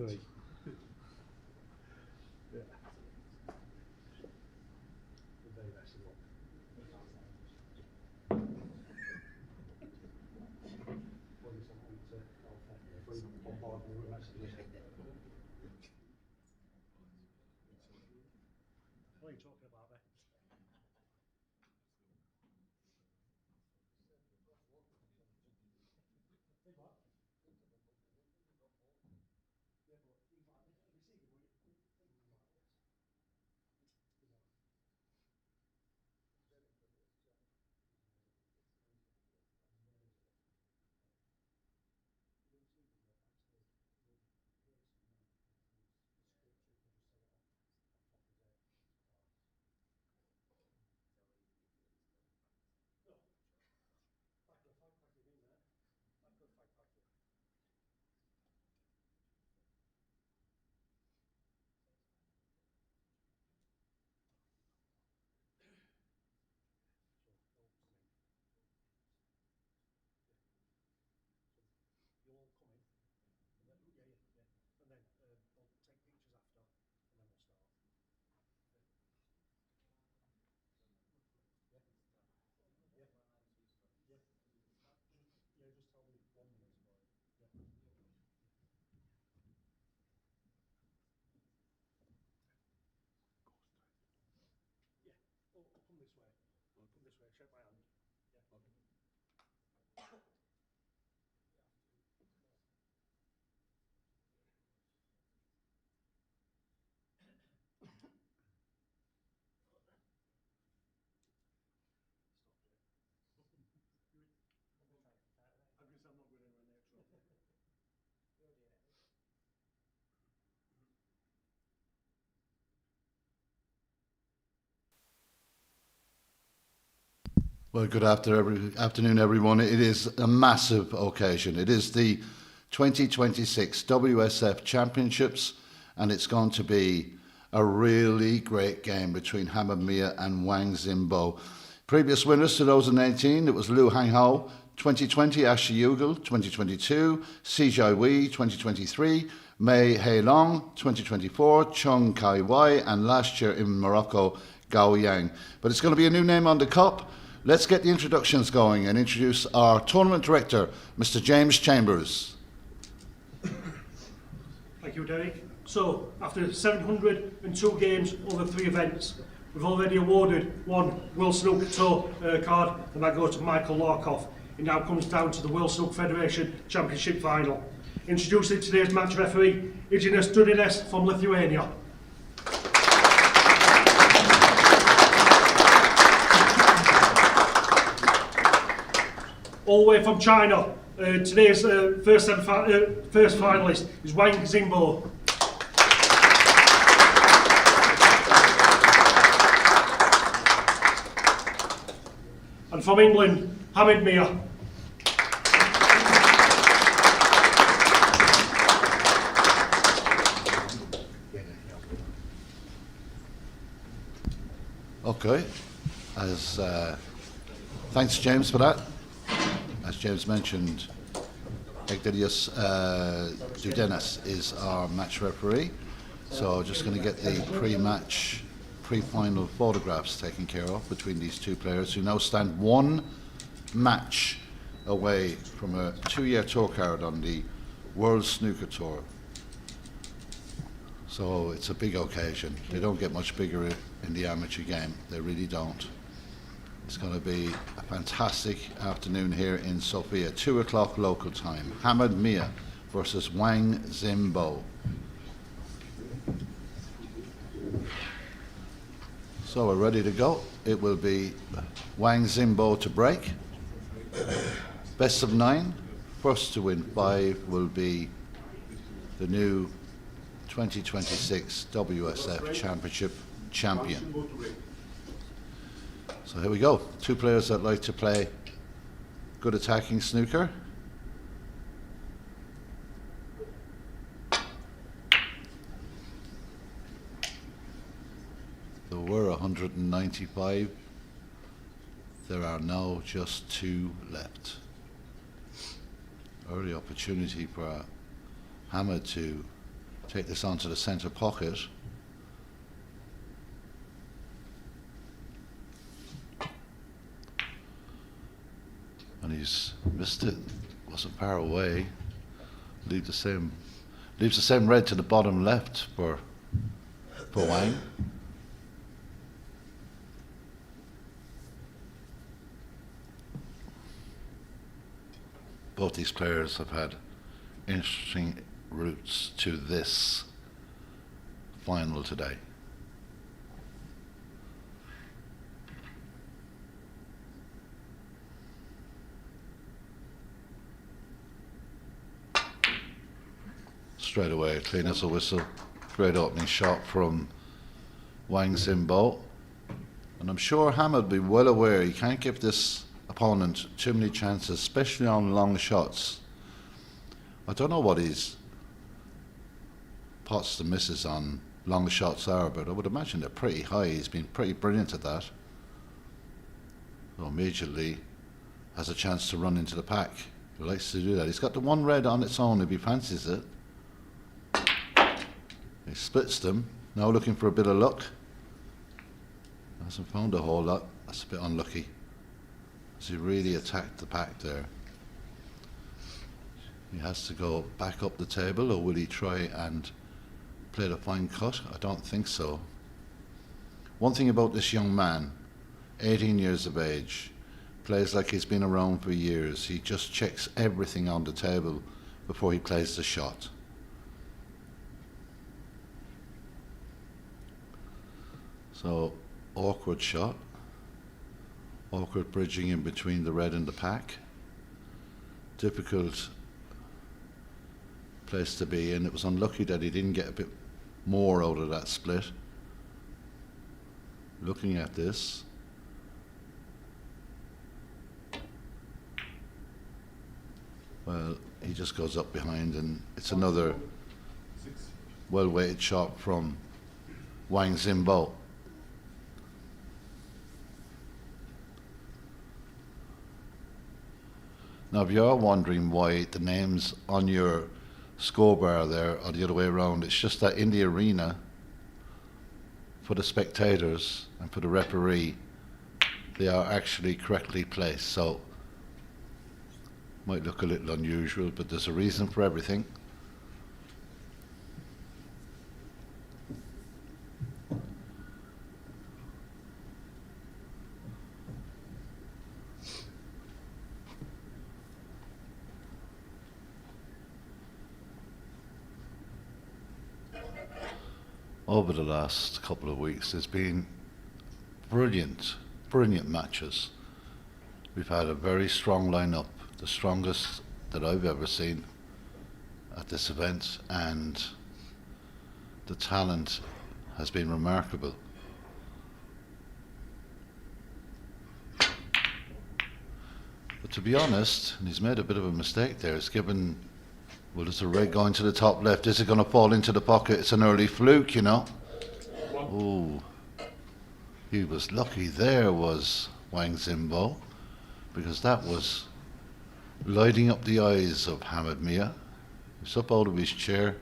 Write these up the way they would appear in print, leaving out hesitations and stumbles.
Yeah. The very best of luck. What is something to Alpha free bombardment with messages? What are you talking about there? Hey, what? Yeah, but he's like receiving what you you'll all come in, and then, and then they'll take pictures after, and then we'll start. Just tell me 1 minute. Yeah. Yeah. I'll come this way. Come this way. Shake my hand. Yeah. I guess I'm not going anywhere near trouble. Well, good afternoon, everyone. It is a massive occasion. It is the 2026 WSF Championships, and it's going to be a really great game between Hamad Mia and Wang Zimbo. Previous winners 2018, it was Liu Hanghao. 2020, Ashley Yugel. 2022, Si Wei. 2023, Mei Heilong. 2024, Chung Kai Wai. And last year in Morocco, Gao Yang. But it's going to be a new name on the cup. Let's get the introductions going and introduce our tournament director, Mr. James Chambers. Thank you, Derek. So, after 702 games over 3 events, we've already awarded 1 World Snooker Tour card, and that goes to Michael Larkoff. It now comes down to the World Snooker Federation Championship Final. Introducing today's match referee, Iginas Dudines from Lithuania. All the way from China, today's first finalist is Wang Zimbo. And from England, Hamad Mia. Okay, thanks James for that. As James mentioned, Egdilius Dudenas is our match referee. So just going to get the pre-match, pre-final photographs taken care of between these two players who now stand 1 match away from a 2-year tour card on the World Snooker Tour. So it's a big occasion. They don't get much bigger in the amateur game. They really don't. It's going to be a fantastic afternoon here in Sofia, 2 o'clock local time. Hamad Mia versus Wang Zimbo. So we're ready to go. It will be Wang Zimbo to break. Best of 9. First to win 5 will be the new 2026 WSF Championship champion. So here we go. 2 players that like to play good attacking snooker. There were 195. There are now just 2 left. Early opportunity for Hamad to Take this onto the centre pocket. And he's missed it. Wasn't far away. Leaves the same red to the bottom left for Wang. Both these players have had interesting routes to this final today. Straight away, clean as a whistle. Great opening shot from Wang Zimbo. And I'm sure Hamad will be well aware he can't give this opponent too many chances, especially on long shots. I don't know what his pots to misses on long shots are, but I would imagine they're pretty high. He's been pretty brilliant at that. So immediately has a chance to run into the pack. He likes to do that. He's got the one red on its own if he fancies it. He splits them, now looking for a bit of luck. Hasn't found a whole lot. That's a bit unlucky. As he really attacked the pack there. He has to go back up the table, or will he try and play the fine cut? I don't think so. One thing about this young man, 18 years of age, plays like he's been around for years. He just checks everything on the table before he plays the shot. So, awkward shot. Awkward bridging in between the red and the pack. Difficult place to be in. It was unlucky that he didn't get a bit more out of that split. Looking at this. Well, he just goes up behind, and it's another well-weighted shot from Wang Zimbo. Now, if you're wondering why the names on your scorebar there are the other way around, it's just that in the arena, for the spectators and for the referee, they are actually correctly placed. So, might look a little unusual, but there's a reason for everything. Over the last couple of weeks, there's been brilliant matches. We've had a very strong lineup, the strongest that I've ever seen at this event, and the talent has been remarkable. But to be honest, and he's made a bit of a mistake there, it's given. Well, there's a red going to the top left. Is it going to fall into the pocket? It's an early fluke, you know. Oh, he was lucky there, was Wang Zimbo, because that was lighting up the eyes of Hamad Mia. He's up out of his chair.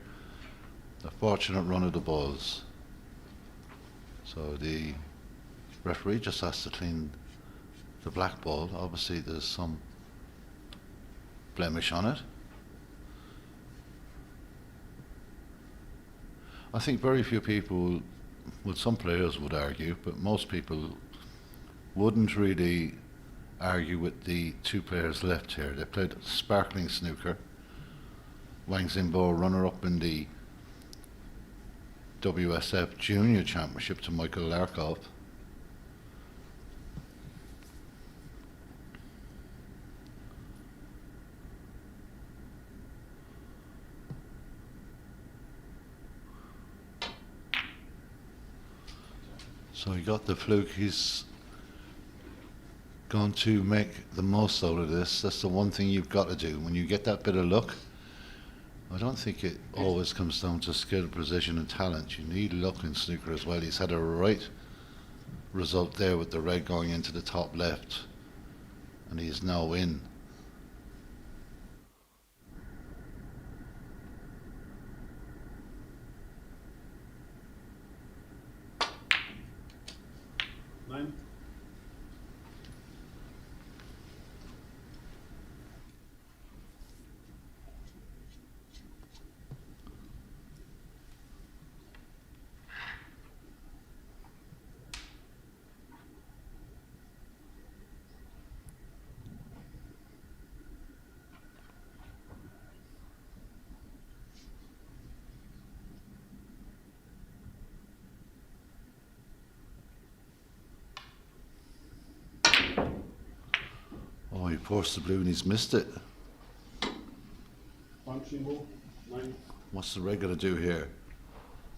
A fortunate run of the balls. So the referee just has to clean the black ball. Obviously, there's some blemish on it. I think very few people, well, some players would argue, but most people wouldn't really argue with the two players left here. They played sparkling snooker. Wang Zimbo, runner-up in the WSF Junior Championship to Michael Larkoff. So he got the fluke. He's going to make the most out of this. That's the one thing you've got to do. When you get that bit of luck, I don't think it always comes down to skill, precision and talent. You need luck in snooker as well. He's had a right result there with the red going into the top left, and he's now in. forced the blue and he's missed it. Punching ball, 9. What's the red going to do here?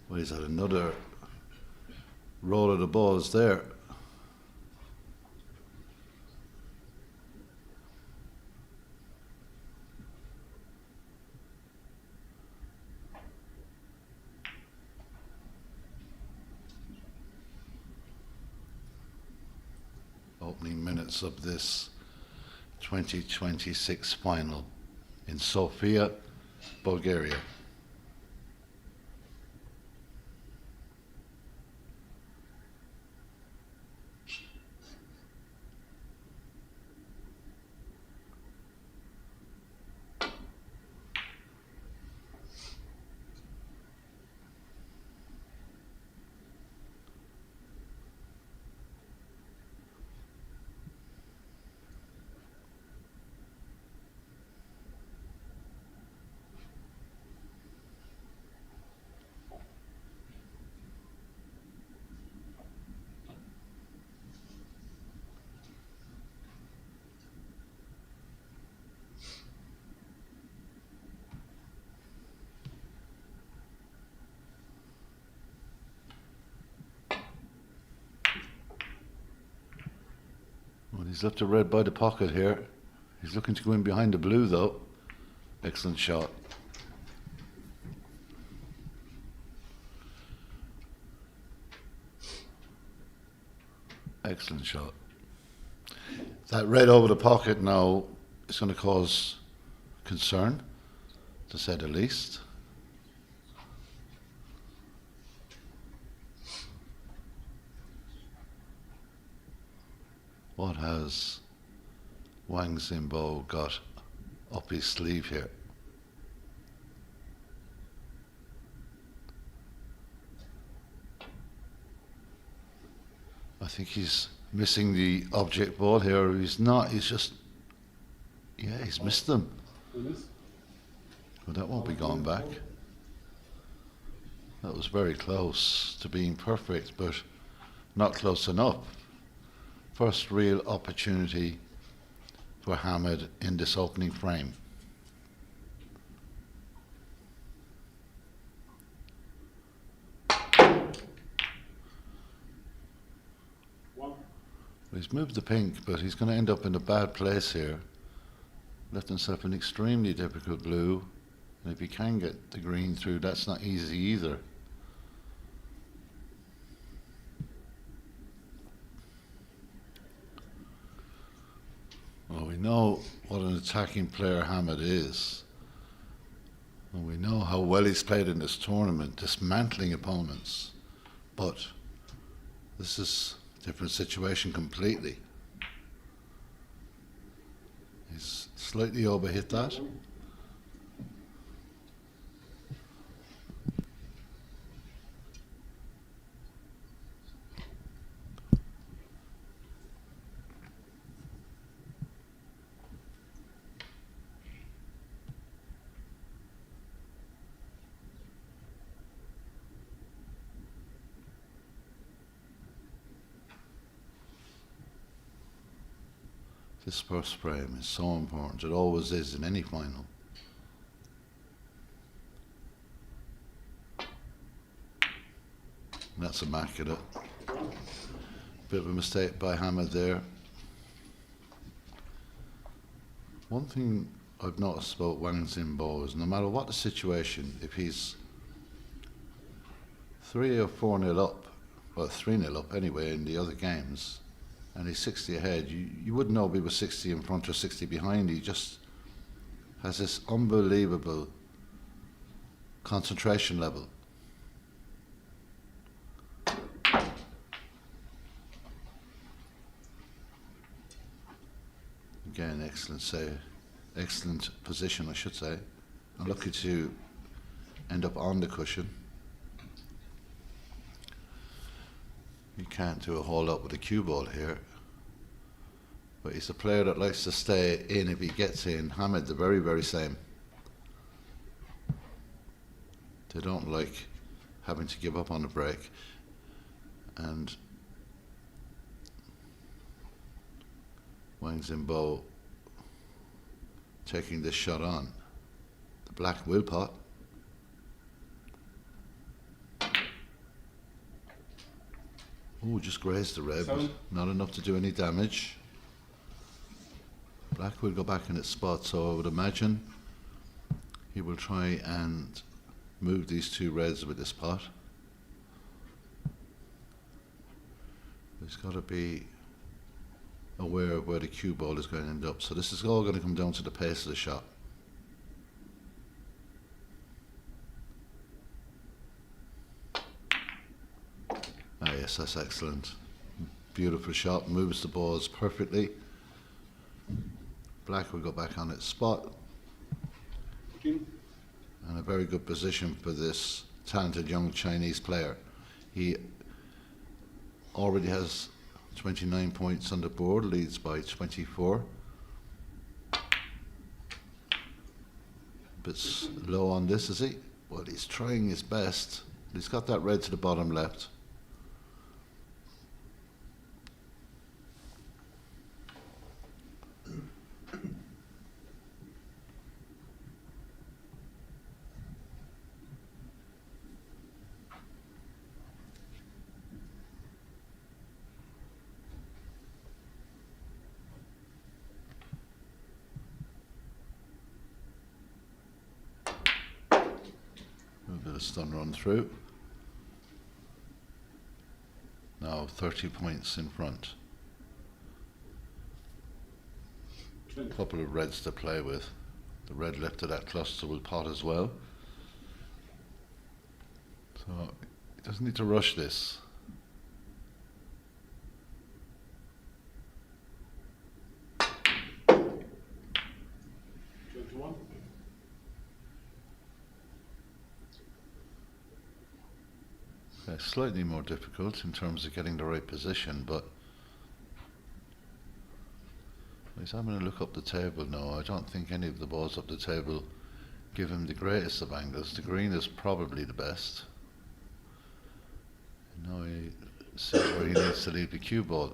Well, he's had another roll of the balls there. Opening minutes of this 2026 final in Sofia, Bulgaria. Well, he's left the red by the pocket here. He's looking to go in behind the blue though. Excellent shot. Excellent shot. That red over the pocket now is going to cause concern, to say the least. What has Wang Zimbo got up his sleeve here? I think he's missing the object ball here, or he's not. He's just, yeah, he's missed them. Well, that won't be going back. That was very close to being perfect, but not close enough. First real opportunity for Hamid in this opening frame. He's moved the pink, but he's going to end up in a bad place here. Left himself an extremely difficult blue. And if he can get the green through, that's not easy either. Well, we know what an attacking player Hamid is. And we know how well he's played in this tournament, dismantling opponents. But this is a different situation completely. He's slightly overhit that. This first frame is so important. It always is in any final. And that's immaculate. Bit of a mistake by Hamid there. One thing I've noticed about Wang Zimbo is no matter what the situation, if he's 3 or 4-0 up, or 3-0 up anyway in the other games, and he's 60 ahead, you wouldn't know if he was 60 in front or 60 behind. He just has this unbelievable concentration level. Again, excellent save, excellent position, I should say. Unlucky to end up on the cushion. You can't do a whole lot with a cue ball here. But he's a player that likes to stay in if he gets in. Hamid, the very, very same. They don't like having to give up on a break. And Wang Zimbo taking this shot on. The black will pot. Oh, just grazed the red, but not enough to do any damage. Black will go back in its spot, so I would imagine he will try and move these two reds with this pot. He's got to be aware of where the cue ball is going to end up. So this is all going to come down to the pace of the shot. Ah yes, that's excellent. Beautiful shot, moves the balls perfectly. Black will go back on its spot. And a very good position for this talented young Chinese player. He already has 29 points on the board, leads by 24. Bit low on this, is he? Well, he's trying his best. He's got that red to the bottom left. A bit of stun run through. Now 30 points in front. A couple of reds to play with. The red left of that cluster will pot as well. So he doesn't need to rush this. Slightly more difficult in terms of getting the right position, but he's having a look up the table now. I don't think any of the balls up the table give him the greatest of angles. The green is probably the best. Now he sees where he needs to leave the cue ball.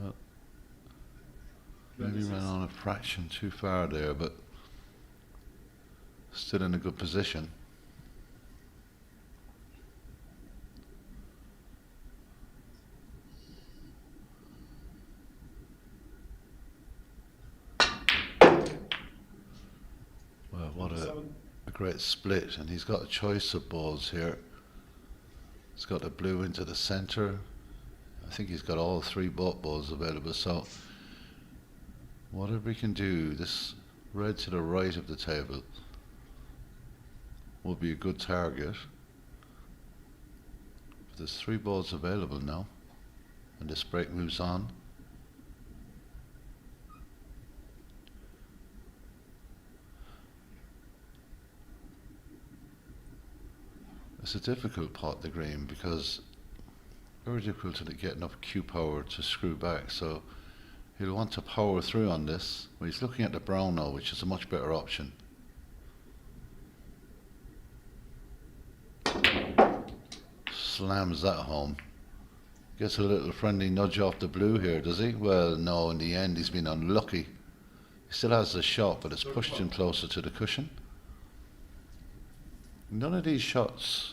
Well, maybe ran on a fraction too far there, but still in a good position. Well, what a great split, and he's got a choice of balls here. He's got the blue into the center. I think he's got all three balls available, so whatever we can do, this red to the right of the table will be a good target. But there's three balls available now, and this break moves on. It's a difficult pot, the green, because very difficult to get enough cue power to screw back, so he'll want to power through on this. Well, he's looking at the brown now, which is a much better option. Slams that home. Gets a little friendly nudge off the blue here, does he? Well, no, in the end he's been unlucky. He still has the shot, but it's pushed him closer to the cushion. None of these shots,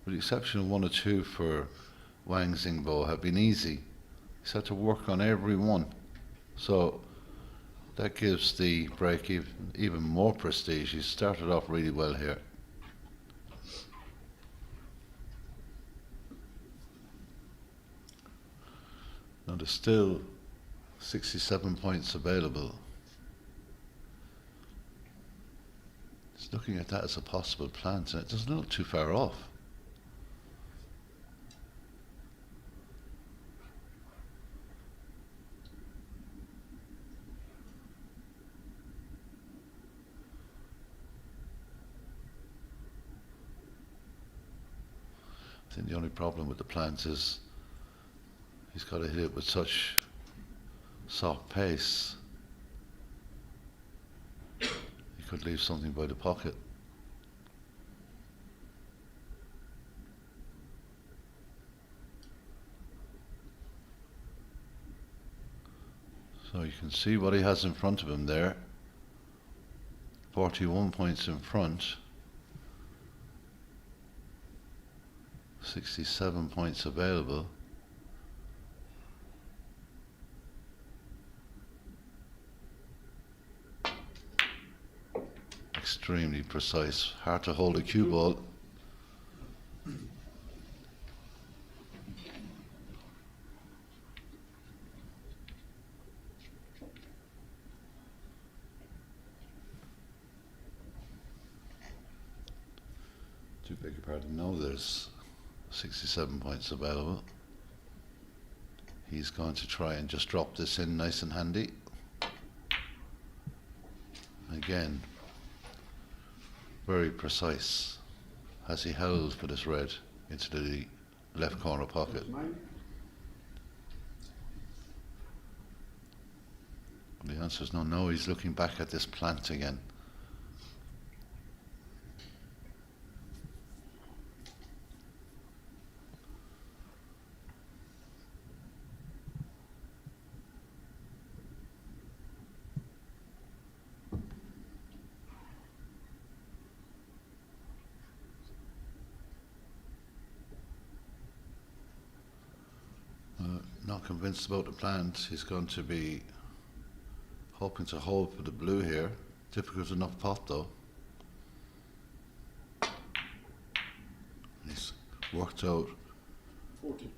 with the exception of one or two for Wang Xingbo, have been easy. He's had to work on every one. So that gives the break even more prestige. He started off really well here. Now there's still 67 points available. He's looking at that as a possible plant, and it doesn't look too far off. I think the only problem with the plant is he's got to hit it with such soft pace. He could leave something by the pocket. So you can see what he has in front of him there. 41 points in front. 67 points available. Extremely precise, hard to hold a cue ball. Do beg your pardon, no, there's 67 points available. He's going to try and just drop this in nice and handy. Again, very precise. Has he held for this red into the left corner pocket? The answer is no, no, he's looking back at this plant again. Not convinced about the plant. He's going to be hoping to hold for the blue here. Difficult enough pot though. He's worked out 40.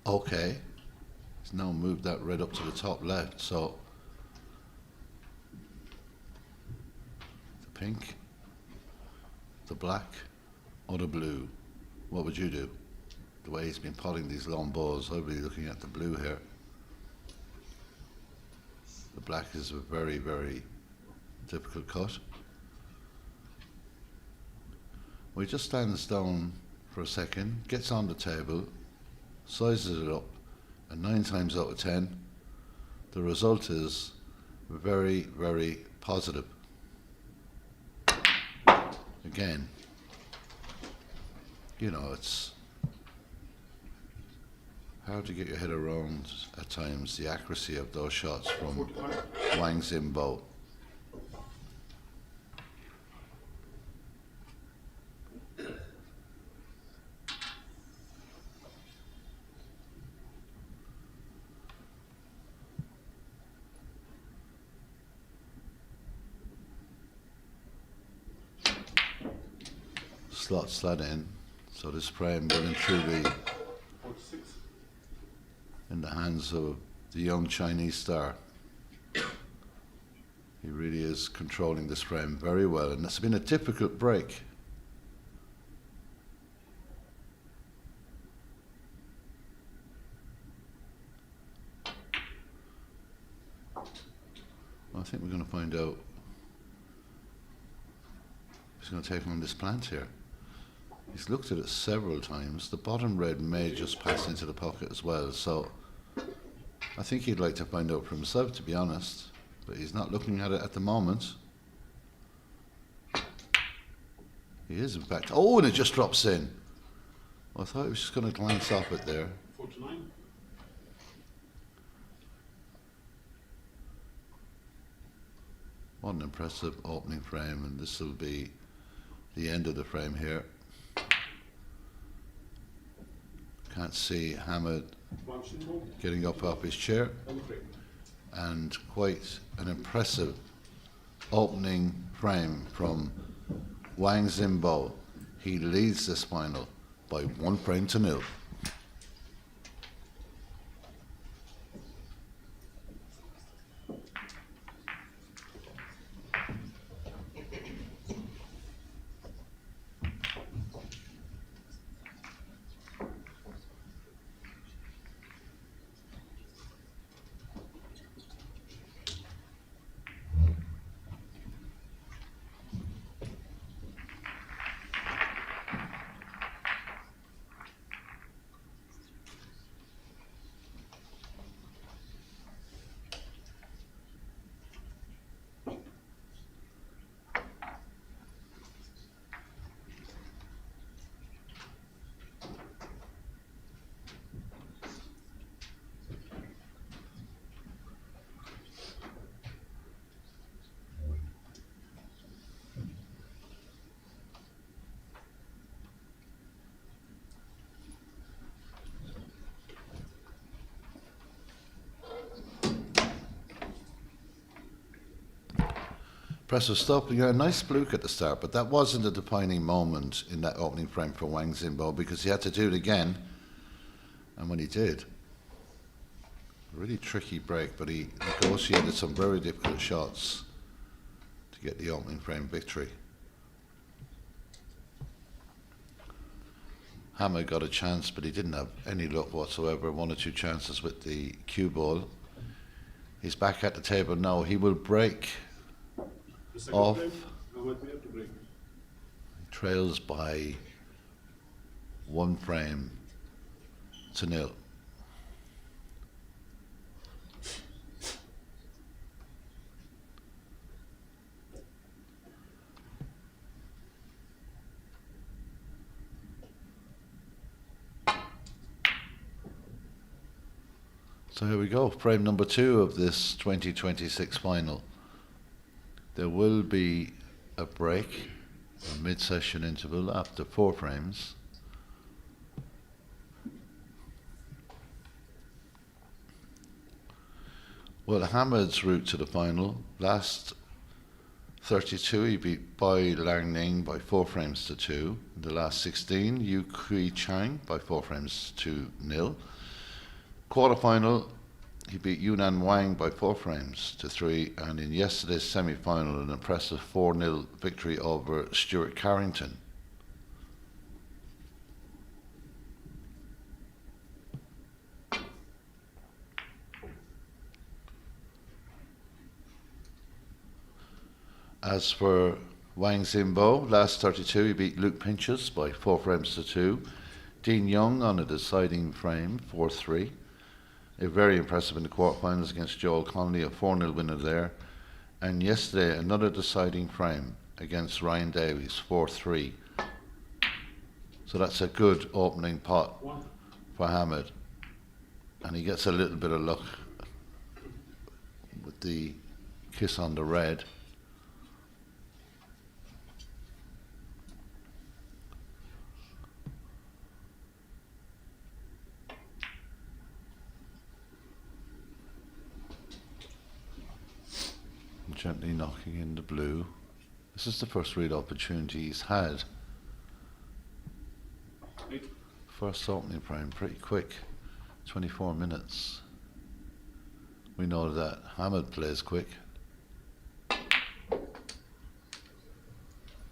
Okay. He's now moved that red up to the top left, so the pink, the black, or the blue. What would you do? The way he's been potting these long balls, I'd be looking at the blue here. The black is a very, very difficult cut. Well, he just stands down for a second, gets on the table, sizes it up, and 9 times out of 10, the result is very, very positive. Again, you know, it's hard to get your head around at times the accuracy of those shots from Wang Zimbo. Slots that in, so this frame will truly in the hands of the young Chinese star. He really is controlling this frame very well, and it's been a difficult break. Well, I think we're going to find out if he's going to take on this plant here. He's looked at it several times. The bottom red may just pass into the pocket as well, so I think he'd like to find out for himself, to be honest, but he's not looking at it at the moment. He is, in fact. Oh, and it just drops in. Well, I thought he was just going to glance off it there. 49. What an impressive opening frame, and this will be the end of the frame here. Can't see Hamid getting up off his chair, and quite an impressive opening frame from Wang Zimbo. He leads this final by 1 frame to 0. Impressive stuff. You got a nice fluke at the start, but that wasn't a defining moment in that opening frame for Wang Zimbo because he had to do it again. And when he did, a really tricky break, but he negotiated some very difficult shots to get the opening frame victory. Hammer got a chance, but he didn't have any luck whatsoever. 1 or 2 chances with the cue ball. He's back at the table now. He will break off. He trails by 1 frame to 0. So here we go, frame number 2 of this 2026 final. There will be a break, a mid-session interval after 4 frames. Well, Hamid's route to the final, last 32 he beat Bai Langning by 4 frames to 2. In the last 16, Yu Kui Chang by 4 frames to 0. Quarterfinal, he beat Yunnan Wang by 4 frames to 3, and in yesterday's semi-final, an impressive 4-0 victory over Stuart Carrington. As for Wang Zimbo, last 32, he beat Luke Pinchas by 4 frames to 2. Dean Young on a deciding frame, 4-3. Very impressive in the quarterfinals against Joel Connolly, a 4-0 winner there. And yesterday, another deciding frame against Ryan Davies, 4-3. So that's a good opening pot for Hamid. And he gets a little bit of luck with the kiss on the red. Gently knocking in the blue. This is the first real opportunity he's had. First opening frame, pretty quick, 24 minutes. We know that Hamid plays quick.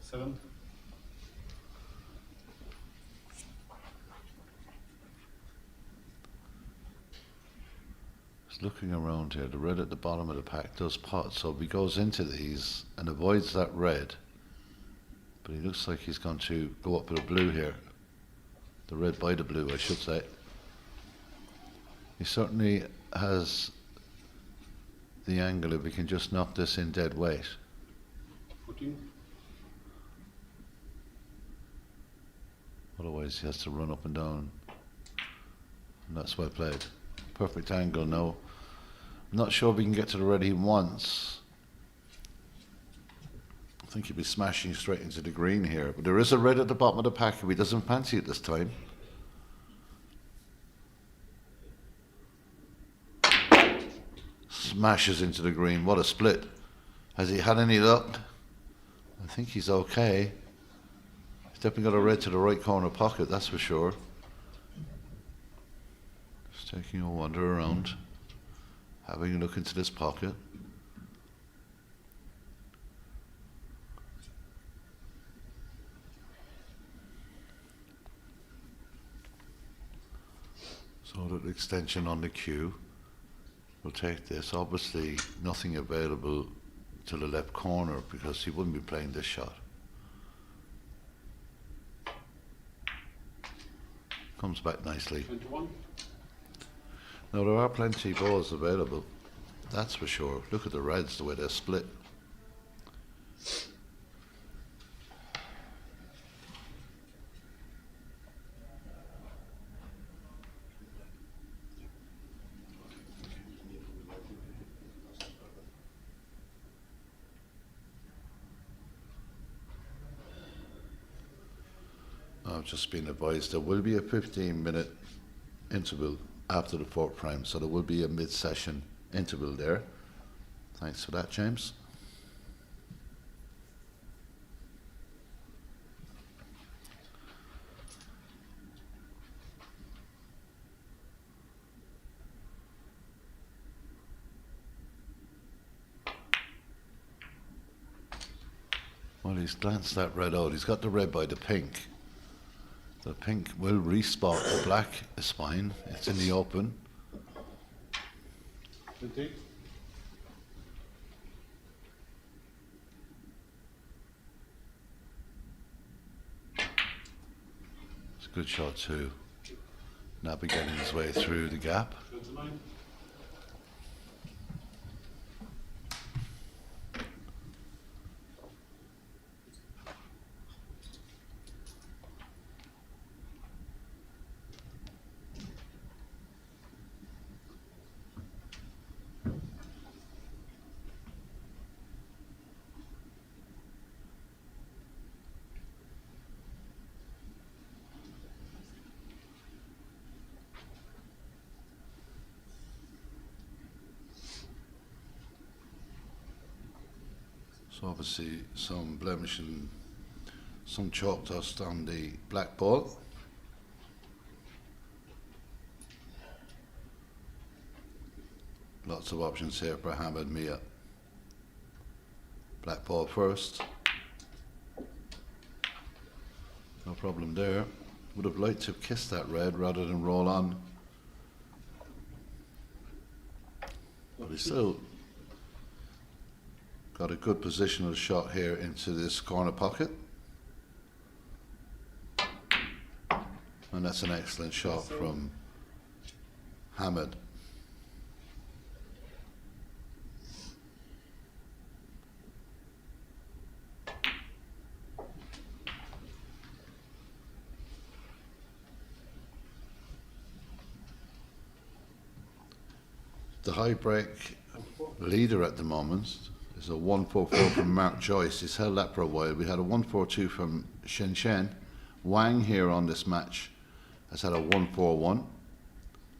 7. Looking around here, the red at the bottom of the pack does pot, so if he goes into these and avoids that red, but he looks like he's going to go up with a blue here, the red by the blue I should say. He certainly has the angle if he can just knock this in dead weight. 14. Otherwise he has to run up and down, and that's well played. Perfect angle now. Not sure if he can get to the red he wants. I think he'll be smashing straight into the green here. But there is a red at the bottom of the pack if he doesn't fancy it this time. Smashes into the green. What a split. Has he had any luck? I think he's okay. He's definitely got a red to the right corner pocket, that's for sure. Just taking a wander around, having a look into this pocket. So that extension on the cue. We'll take this. Obviously nothing available to the left corner because he wouldn't be playing this shot. Comes back nicely. 21. Now there are plenty of balls available, that's for sure. Look at the reds, the way they're split. I've just been advised there will be a 15-minute interval after the fourth frame, so there will be a mid-session interval there. Thanks for that, James. Well, he's glanced that red out. He's got the red by the pink. The pink will respot. The black is fine. It's in the open. 20. It's a good shot too. Navigating his way through the gap. 29. So obviously some blemish and some chalk dust on the black ball. Lots of options here for Hamad Mia. Black ball first. No problem there. Would have liked to have kissed that red rather than roll on. But he's still got a good positional shot here into this corner pocket. And that's an excellent shot from Hamad. The high break leader at the moment is a 1-4-4 from Mark Joyce. He's held that for a while. We had a 1-4-2 from Shen Shen. Wang here on this match has had a 1-4-1.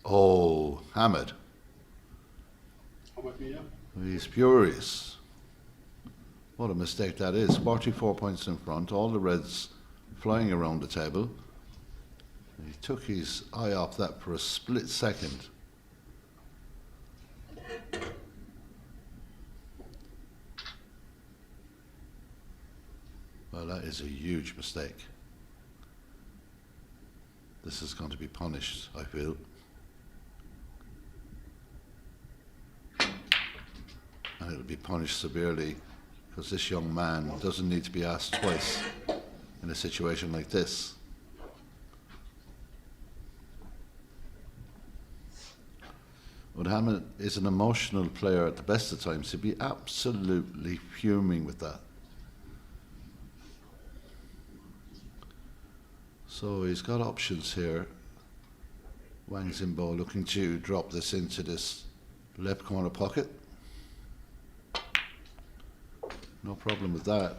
Oh, Hamad. How about me, yeah? He's furious. What a mistake that is. 44 points in front, all the reds flying around the table. He took his eye off that for a split second. Well, that is a huge mistake. This is going to be punished, I feel. And it'll be punished severely because this young man doesn't need to be asked twice in a situation like this. But Hamad is an emotional player at the best of times. He'd be absolutely fuming with that. So he's got options here. Wang Zimbo looking to drop this into this left corner pocket. No problem with that.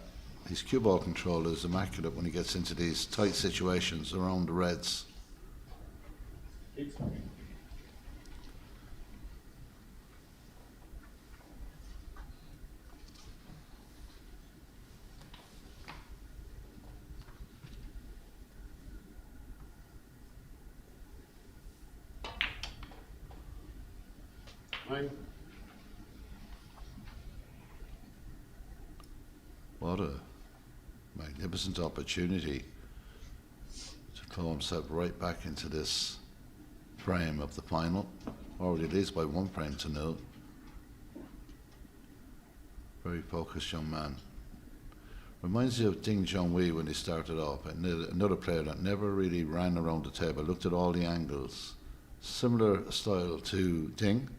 His cue ball control is immaculate when he gets into these tight situations around the reds. 8. Nine. What a magnificent opportunity to claw himself right back into this frame of the final. Already leads by 1 frame to 0. Very focused young man. Reminds you of Ding Junhui when he started off. Another player that never really ran around the table, looked at all the angles. Similar style to Ding.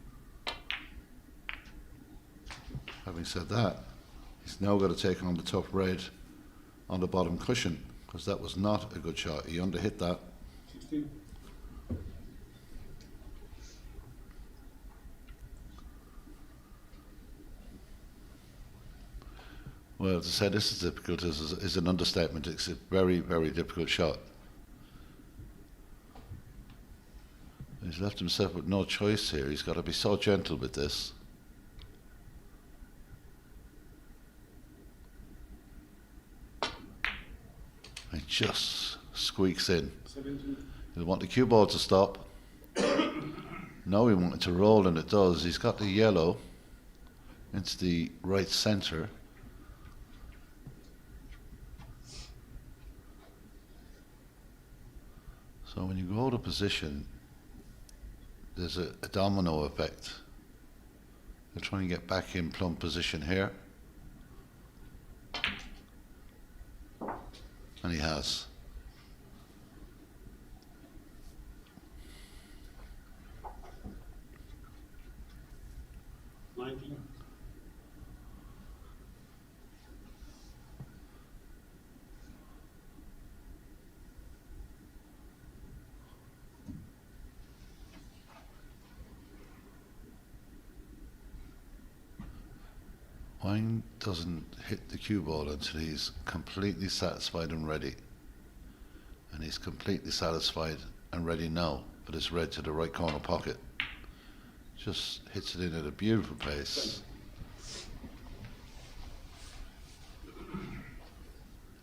Having said that, he's now got to take on the tough red on the bottom cushion because that was not a good shot. He underhit that. 16. Well, to say this is difficult is an understatement. It's a very, very difficult shot. He's left himself with no choice here. He's got to be so gentle with this. It just squeaks in. 17. He'll want the cue ball to stop. No, he wanted to roll, and it does. He's got the yellow into the right centre. So when you go to position, there's a domino effect. They're trying to get back in plumb position here. And he has. Nineteen. Wine doesn't hit the cue ball until he's completely satisfied and ready. And he's completely satisfied and ready now, but it's red to the right corner pocket. Just hits it in at a beautiful pace.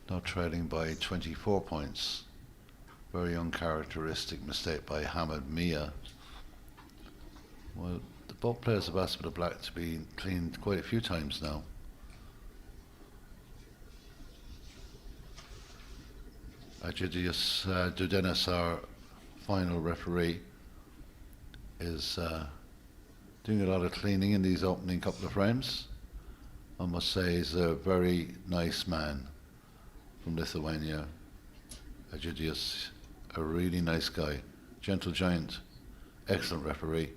Now trailing by 24 points. Very uncharacteristic mistake by Hamad Mia. Well, both players have asked for the black to be cleaned quite a few times now. Agidius Dudenis, our final referee, is doing a lot of cleaning in these opening couple of frames. I must say he's a very nice man from Lithuania. Agidius, a really nice guy, gentle giant, excellent referee.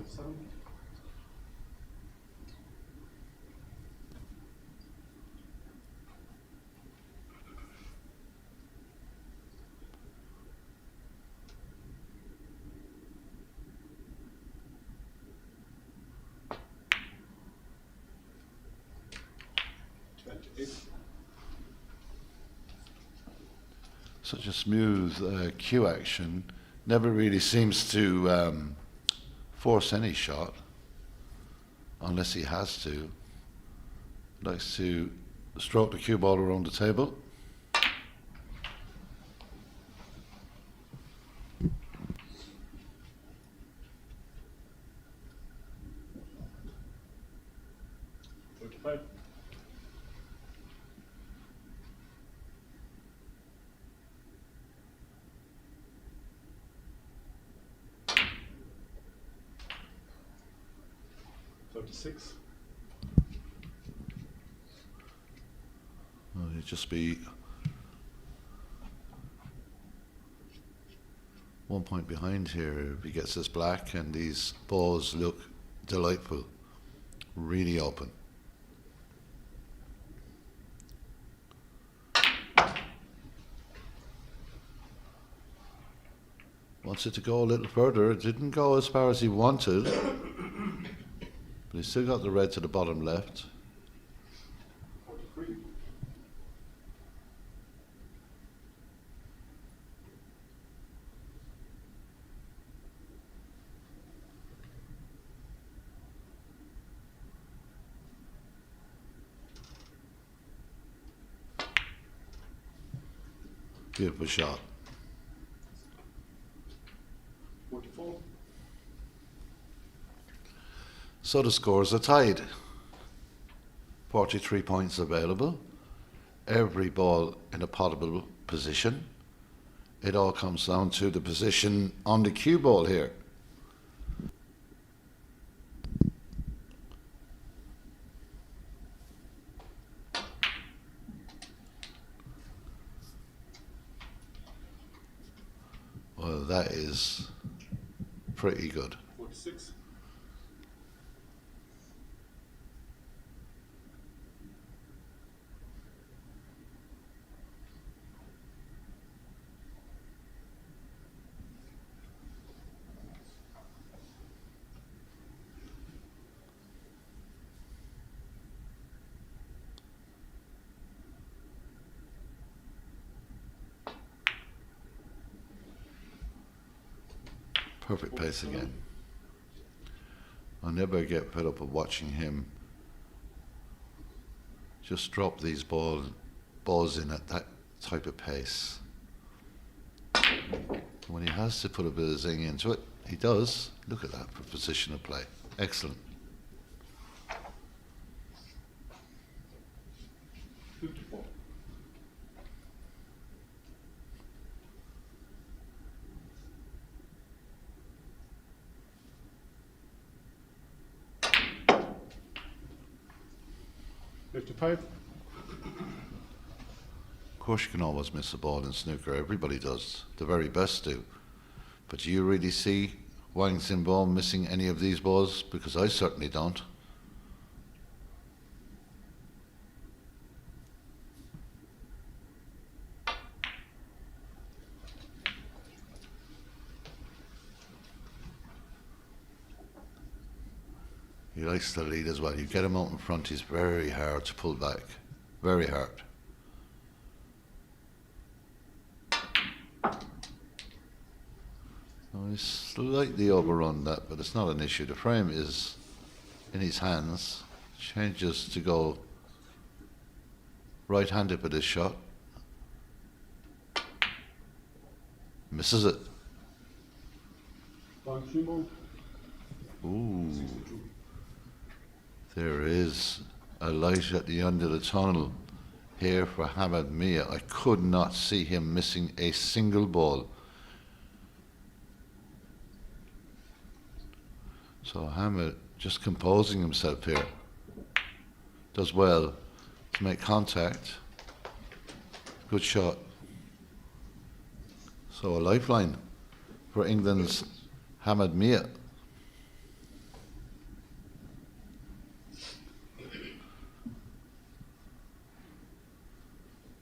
Seven. Such a smooth cue action, never really seems to force any shot unless he has to. Likes to stroke the cue ball around the table. Six. Well, he'd just be 1 point behind here if he gets this black, and these balls look delightful, really open. Wants it to go a little further. It didn't go as far as he wanted. But he's still got the red to the bottom left. 43. Beautiful shot. 44. So the scores are tied. 43 points available. Every ball in a potable position. It all comes down to the position on the cue ball here. Well, that is pretty good. 46. Perfect pace again. I'll never get fed up of watching him just drop these balls in at that type of pace. When he has to put a bit of zing into it, he does. Look at that for position of play. Excellent. 54. $55. Of course, you can always miss a ball in snooker. Everybody does. The very best do. But do you really see Wang Xinbo missing any of these balls? Because I certainly don't. He likes to lead as well. You get him out in front, he's very hard to pull back. Very hard. Well, he's slightly overrun that, but it's not an issue. The frame is in his hands. Changes to go right-handed with his shot. Misses it. Wang Xinbo. Ooh. There is a light at the end of the tunnel here for Hamad Mia. I could not see him missing a single ball. So Hamad just composing himself here. Does well to make contact. Good shot. So a lifeline for England's Hamad Mia.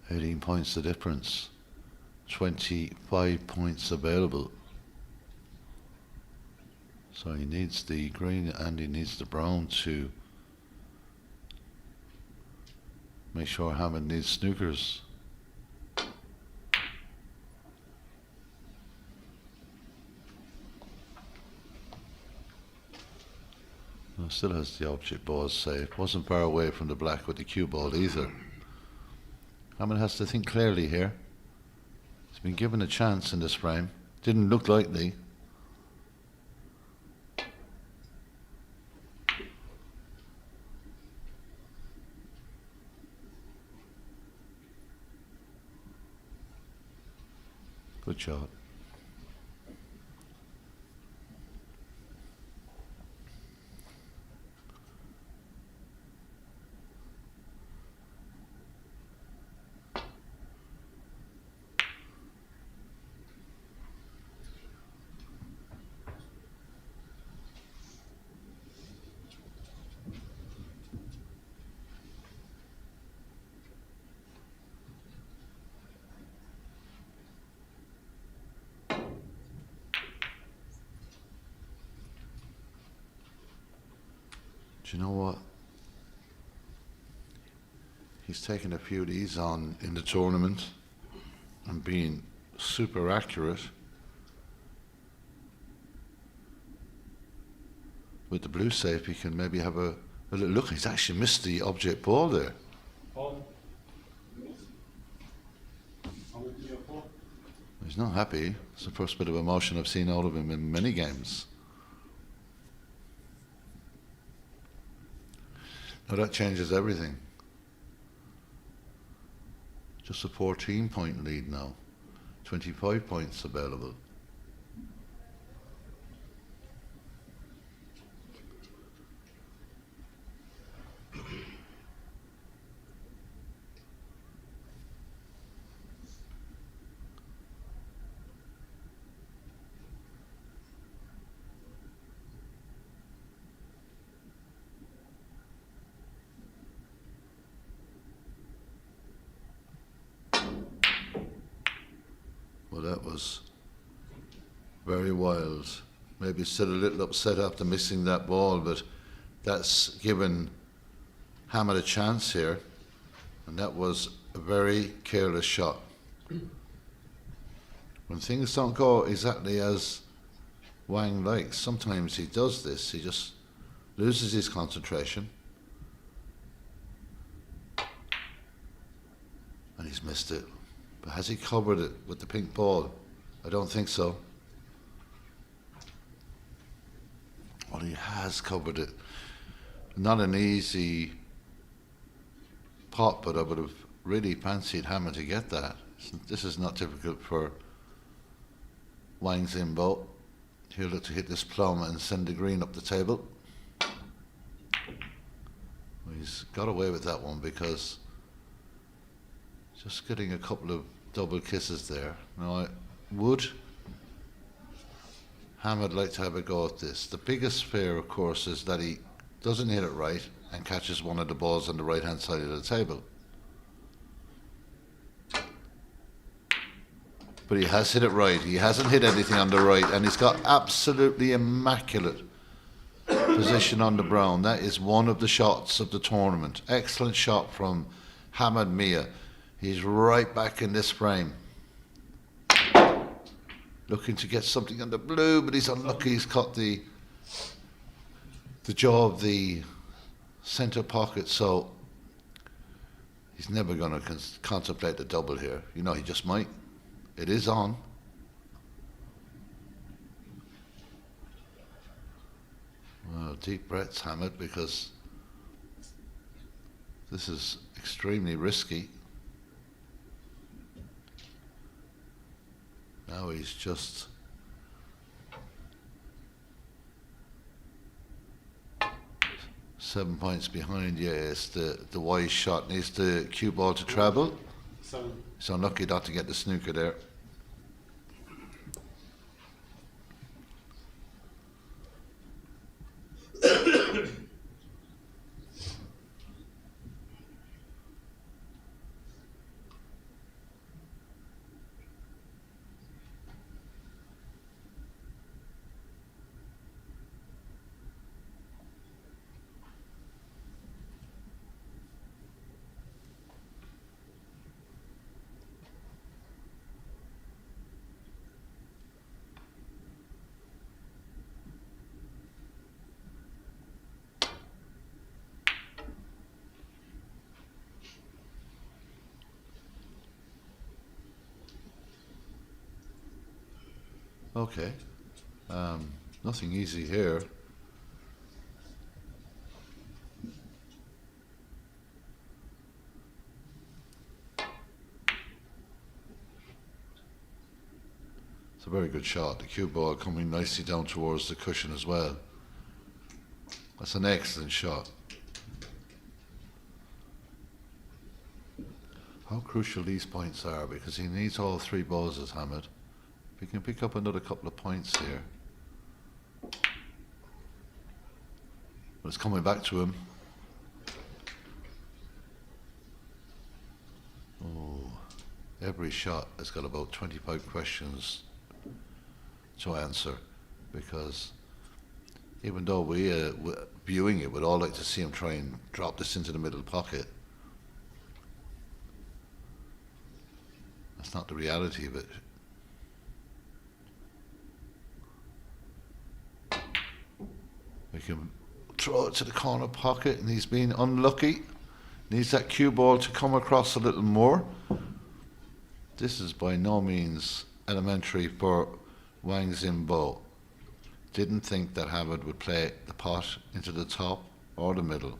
$18 points the difference. 25 points available. So he needs the green and he needs the brown to make sure Hamad needs snookers. Well, still has the object balls safe. Wasn't far away from the black with the cue ball either. Hamad has to think clearly here. He's been given a chance in this frame. Didn't look likely. Good shot. Do you know what? He's taken a few of these on in the tournament and being super accurate with the blue safe. He can maybe have a little look. He's actually missed the object ball there. Paul. Hamad Mia 4. He's not happy. It's the first bit of emotion I've seen out of him in many games. Now that changes everything. Just a 14-point lead now. 25 points available. Well, that was very wild. Maybe still a little upset after missing that ball, but that's given Hamad a chance here, and that was a very careless shot. When things don't go exactly as Wang likes, sometimes he does this. He just loses his concentration, and he's missed it. But has he covered it with the pink ball? I don't think so. Well, he has covered it. Not an easy pot, but I would have really fancied Hammer to get that. This is not typical for Wang Zimbo. He'll look to hit this plum and send the green up the table. He's got away with that one because just getting a couple of double kisses there. Now, I would Hamid like to have a go at this. The biggest fear, of course, is that he doesn't hit it right and catches one of the balls on the right hand side of the table. But he has hit it right. He hasn't hit anything on the right, and he's got absolutely immaculate position on the brown. That is one of the shots of the tournament. Excellent shot from Hamad Mia. He's right back in this frame. Looking to get something on the blue, but he's unlucky. He's caught the jaw of the center pocket, so he's never going to contemplate the double here. You know, he just might. It is on. Well, deep breaths, Hamid, because this is extremely risky. Now he's just seven points behind. Yes, the wise shot needs the cue ball to travel. So unlucky not to get the snooker there. Okay, nothing easy here. It's a very good shot. The cue ball coming nicely down towards the cushion as well. That's an excellent shot. How crucial these points are, because he needs all three balls as Hamid. If he can pick up another couple of points here. But it's coming back to him. Oh, every shot has got about 25 questions to answer, because even though we viewing it, would all like to see him try and drop this into the middle pocket. That's not the reality of it. We can throw it to the corner pocket, and he's been unlucky. Needs that cue ball to come across a little more. This is by no means elementary for Wang Zimbo. Didn't think that Hamid would play the pot into the top or the middle.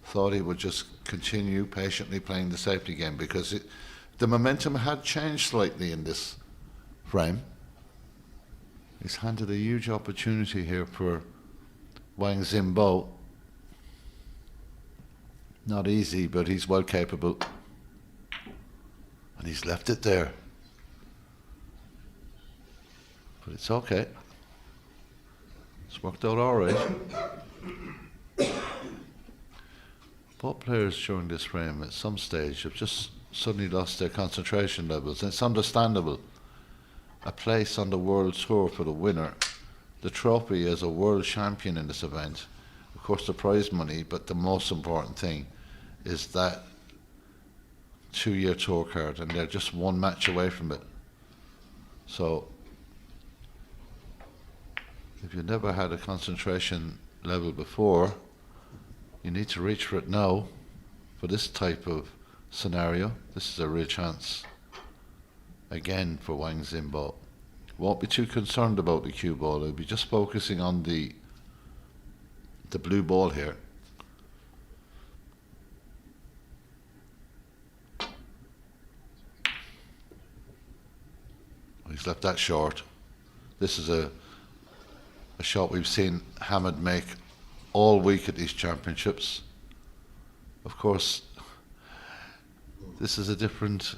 Thought he would just continue patiently playing the safety game, because the momentum had changed slightly in this frame. He's handed a huge opportunity here for Wang Zimbo. Not easy, but he's well capable. And he's left it there. But it's okay. It's worked out all right. Both players during this frame at some stage have just suddenly lost their concentration levels. And it's understandable. A place on the world tour for the winner. The trophy as a world champion in this event. Of course, the prize money, but the most important thing is that 2-year tour card, and they're just one match away from it. So if you've never had a concentration level before, you need to reach for it now. For this type of scenario, this is a real chance again for Wang Zimbo. Won't be too concerned about the cue ball. He'll be just focusing on the blue ball here. He's left that short. This is a shot we've seen Hamid make all week at these championships. Of course, this is a different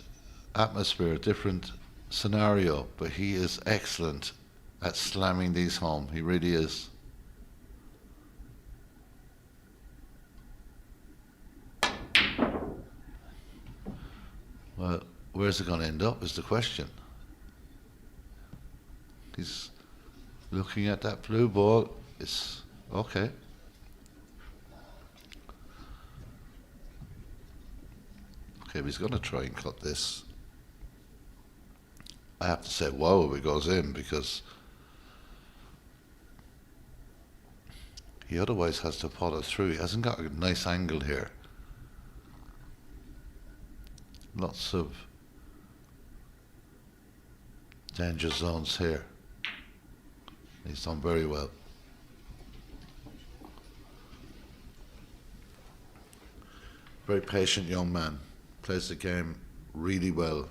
atmosphere, a different scenario, but he is excellent at slamming these home. He really is. Well, where's it going to end up is the question. He's looking at that blue ball. It's okay. Okay, but he's going to try and cut this. I have to say, wow, if it goes in, because he otherwise has to follow through. He hasn't got a nice angle here. Lots of danger zones here. He's done very well. Very patient young man. Plays the game really well.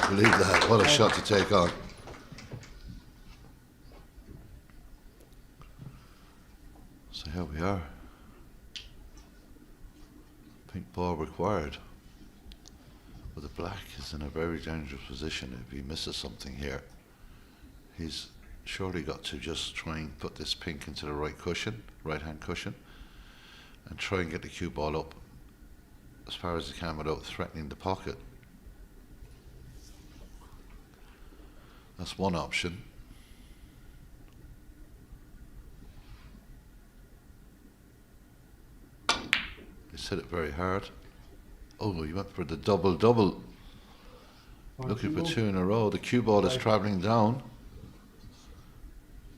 Believe that. What a shot to take on. So here we are. Pink ball required. But the black is in a very dangerous position. If he misses something here, he's surely got to just try and put this pink into the right cushion, right hand cushion, and try and get the cue ball up as far as he can without threatening the pocket. That's one option. He's hit it very hard. Oh, he went for the double-double. Looking for two in a row. The cue ball is travelling down.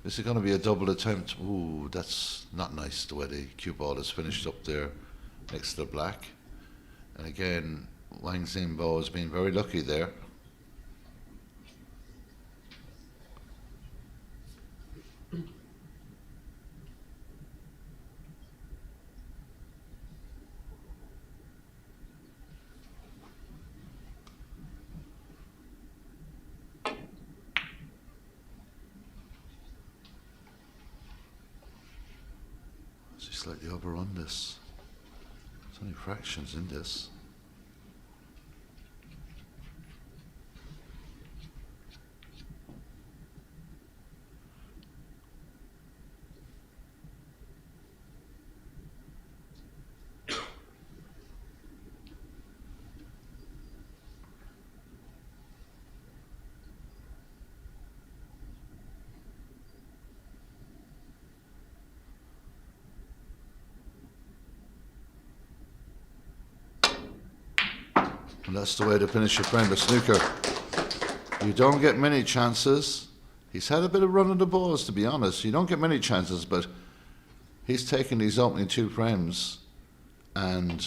Is it going to be a double attempt? Ooh, that's not nice the way the cue ball is finished up there next to the black. And again, Wang Zimbo has been very lucky there. Slightly overrun this. There's only fractions in this. And that's the way to finish your friend of snooker. You don't get many chances. He's had a bit of run of the balls, to be honest. You don't get many chances, but he's taken these opening two frames and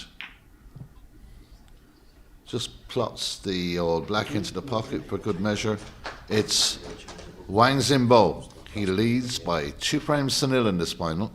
just plots the old black into the pocket for good measure. It's Wang Zimbo. He leads by 2 frames to 0 in this final.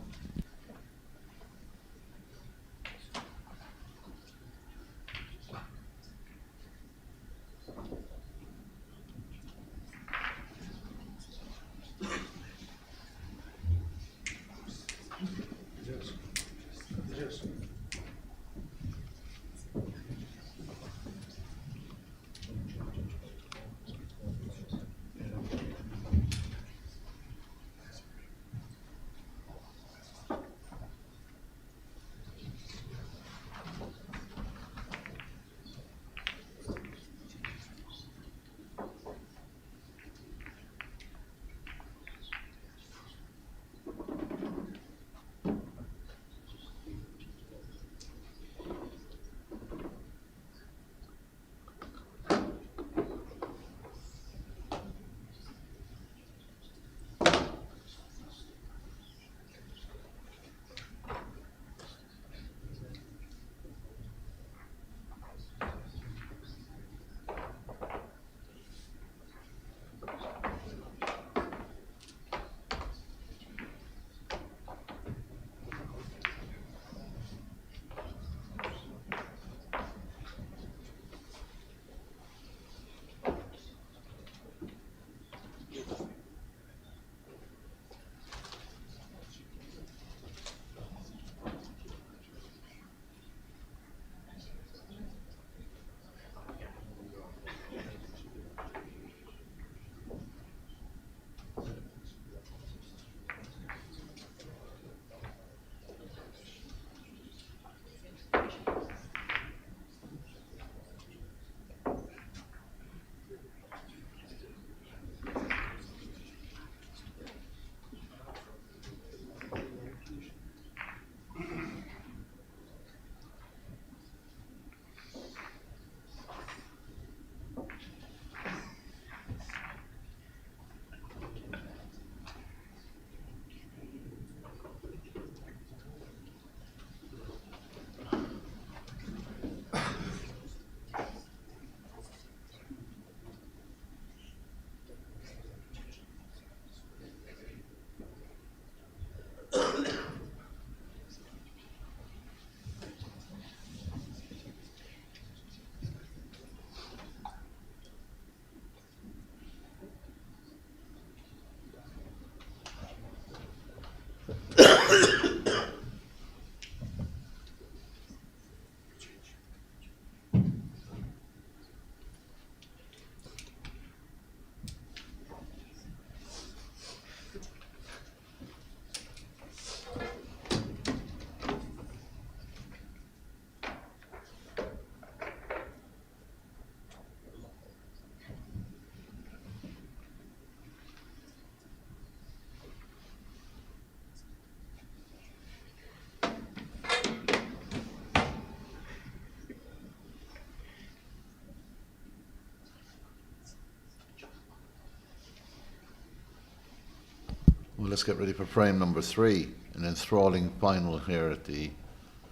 let's get ready for frame number 3, an enthralling final here at the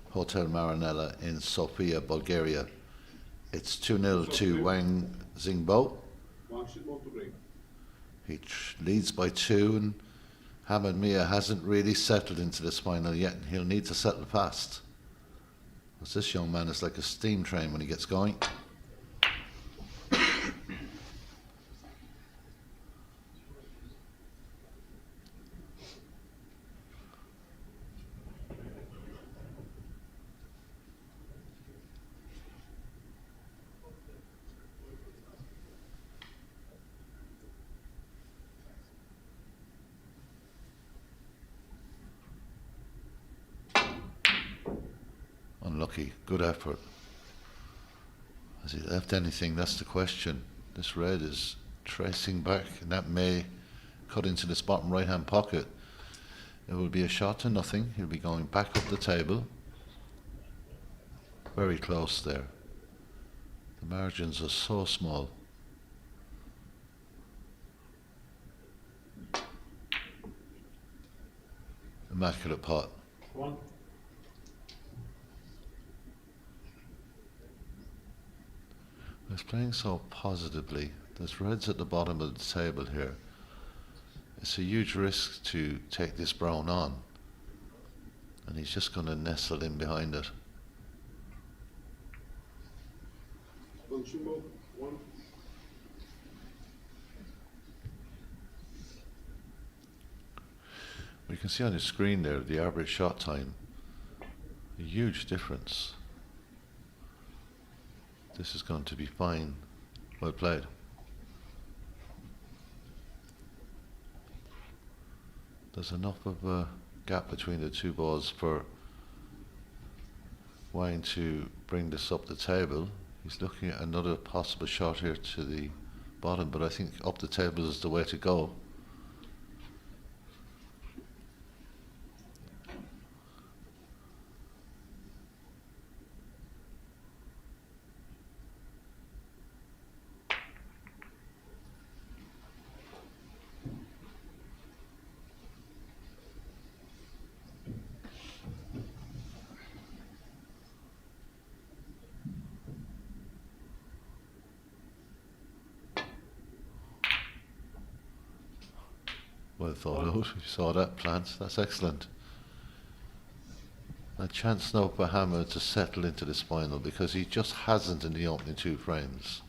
Hotel Marinella in Sofia, Bulgaria. It's 2-0 to Wang Xingbo. One should move to green. He leads by 2, and Hamad Mia hasn't really settled into this final yet, and he'll need to settle fast. Because this young man is like a steam train when he gets going. Unlucky, good effort. Has he left anything? That's the question. This red is tracing back, and that may cut into this bottom right hand pocket. It will be a shot to nothing. He'll be going back up the table. Very close there. The margins are so small. Immaculate pot. One. He's playing so positively. There's reds at the bottom of the table here. It's a huge risk to take this brown on, and he's just going to nestle in behind it. One should move. One. You can see on the screen there the average shot time. A huge difference. This is going to be fine. Well played. There's enough of a gap between the two balls for Wang to bring this up the table. He's looking at another possible shot here to the bottom, but I think up the table is the way to go. Well thought out. You saw that plant. That's excellent. A chance now for Hammer to settle into this final, because he just hasn't in the opening 2 frames.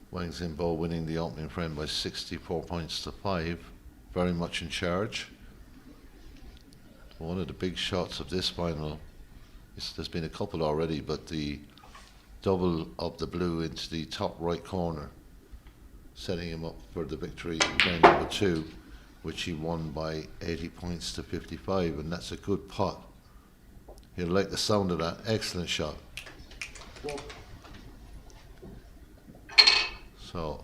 Wang Xingbo winning the opening frame by 64 points to 5. Very much in charge. One of the big shots of this final, there's been a couple already, but the double of the blue into the top right corner, setting him up for the victory in game number 2, which he won by 80 points to 55, and that's a good pot. He'll like the sound of that. Excellent shot. Four. So,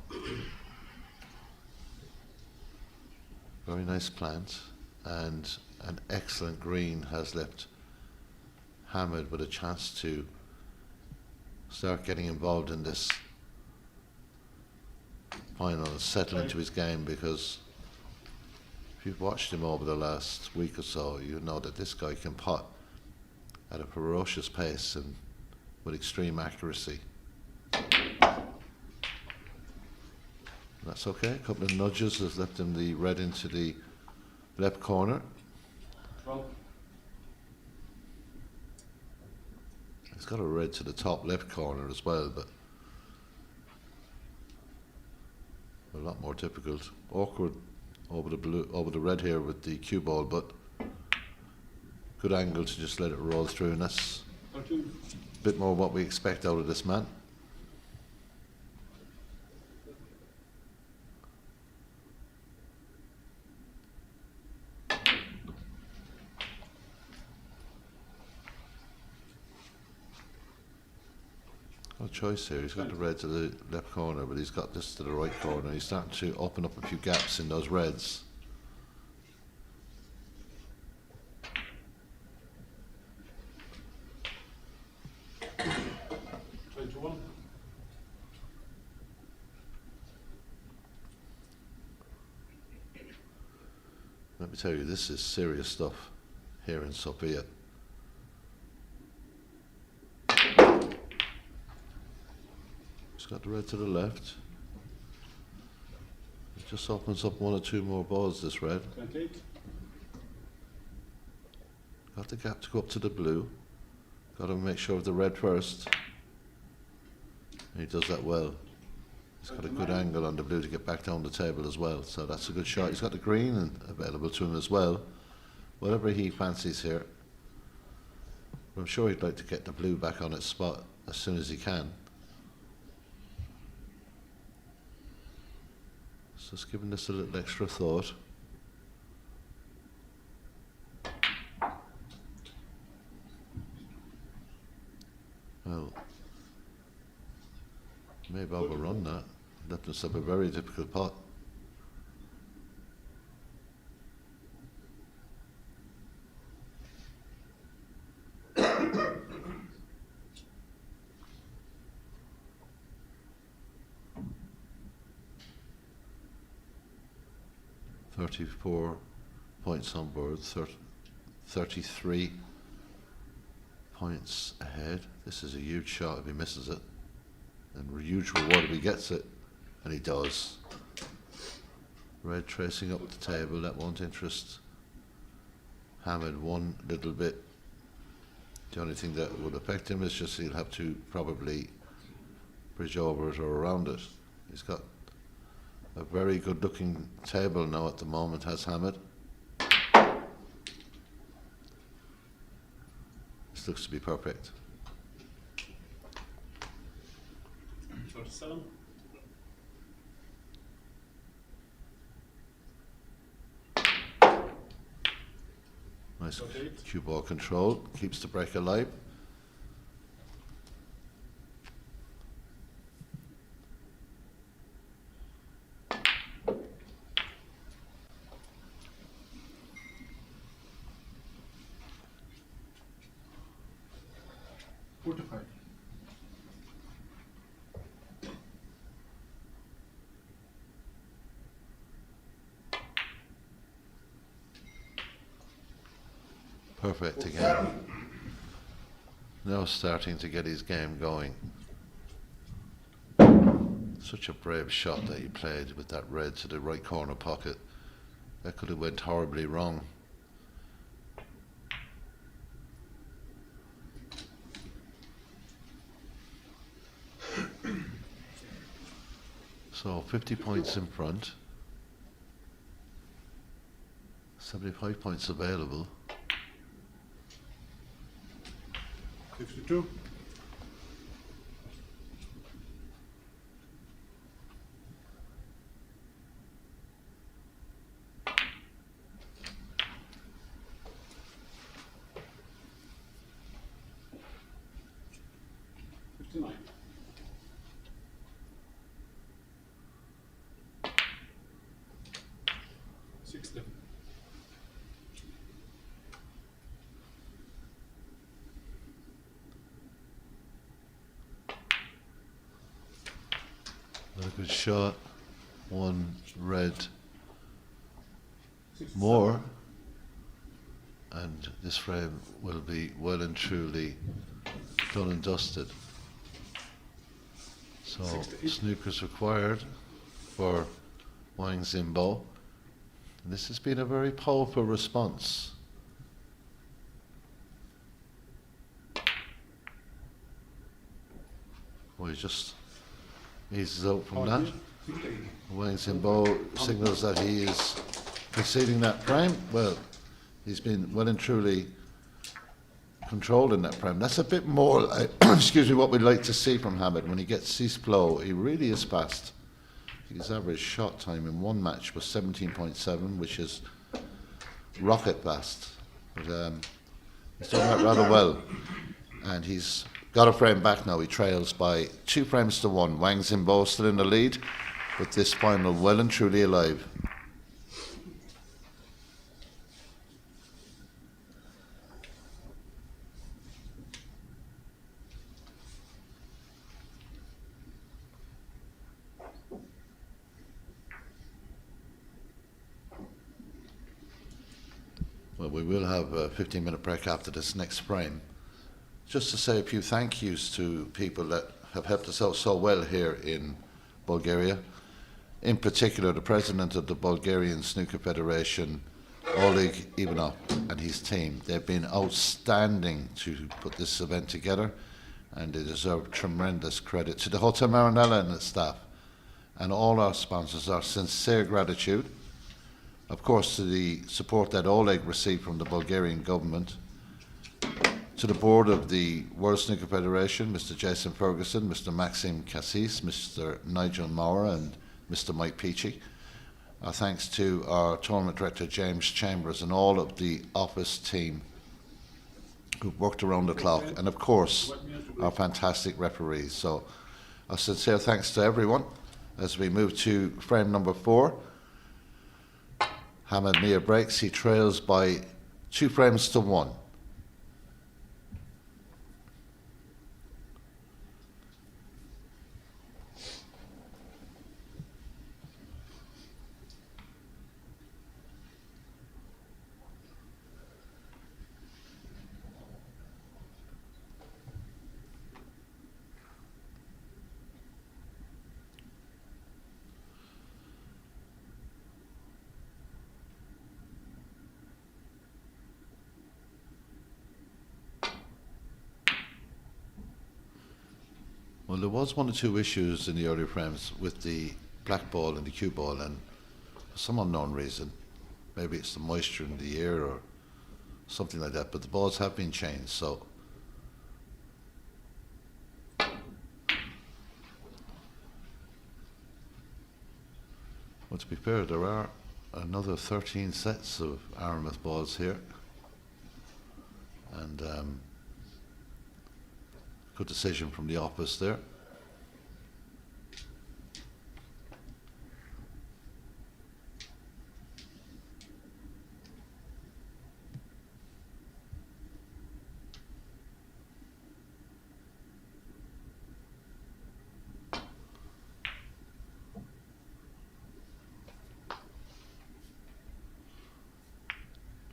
very nice plant, and an excellent green has left Hamid with a chance to start getting involved in this final and settle into his game, because if you've watched him over the last week or so, you know that this guy can pot at a ferocious pace and with extreme accuracy. That's okay. A couple of nudges has left him the red into the left corner. 12. He's got a red to the top left corner as well, but a lot more difficult. Awkward over the blue, over the red here with the cue ball, but good angle to just let it roll through, and that's a bit more what we expect out of this man. No choice here. He's got the red to the left corner, but he's got this to the right corner. He's starting to open up a few gaps in those reds. Let me tell you, this is serious stuff here in Sofia. He's got the red to the left. It just opens up one or two more balls, this red. 28. Got the gap to go up to the blue. Got to make sure of the red first. And he does that well. He's got a good angle on the blue to get back down the table as well. So that's a good shot. He's got the green available to him as well. Whatever he fancies here. I'm sure he'd like to get the blue back on its spot as soon as he can. So just giving this a little extra thought. Well, maybe overrun that. Left us up a very difficult pot. $34 points on board, 33 points ahead. This is a huge shot if he misses it, and a huge reward if he gets it, and he does. Red tracing up the table, that won't interest Hamid one little bit. The only thing that would affect him is just he'll have to probably bridge over it or around it. He's got a very good looking table now at the moment, has Hamid. This looks to be perfect. 37. Nice cue ball control, keeps the break alive. Perfect again. Now starting to get his game going. Such a brave shot that he played with that red to the right corner pocket. That could have went horribly wrong. So 50 points in front. 75 points available. 52. Another good shot. One red more, and this frame will be well and truly done and dusted. So snooker's required for Wang Zimbo. And this has been a very powerful response. Well, he just eases out from that. Wang Zimbo signals that he is conceding that frame. Well, he's been well and truly controlled in that frame. That's a bit more, like, excuse me, what we'd like to see from Hamid. When he gets cease flow, he really is fast. His average shot time in one match was 17.7, which is rocket fast. But he's done that rather well. And he's got a frame back now. He trails by 2 frames to 1. Wang Zimbo still in the lead, but this final well and truly alive. Well, we will have a 15-minute break after this next frame. Just to say a few thank yous to people that have helped us out so well here in Bulgaria. In particular, the president of the Bulgarian Snooker Federation, Oleg Ivanov, and his team. They've been outstanding to put this event together, and they deserve tremendous credit. To the Hotel Maranello and its staff, and all our sponsors, our sincere gratitude. Of course, to the support that Oleg received from the Bulgarian government, to the board of the World Snooker Federation, Mr. Jason Ferguson, Mr. Maxim Cassis, Mr. Nigel Maurer, and Mr. Mike Peachy. Our thanks to our tournament director, James Chambers, and all of the office team who've worked around the clock, and of course, our fantastic referees. So, a sincere thanks to everyone as we move to frame number 4. Hamad Mia breaks, he trails by 2 frames to 1. Well, there was 1 or 2 issues in the earlier frames with the black ball and the cue ball, and for some unknown reason, maybe it's the moisture in the air or something like that, but the balls have been changed, so well, to be fair, there are another 13 sets of Aramis balls here, and good decision from the office there.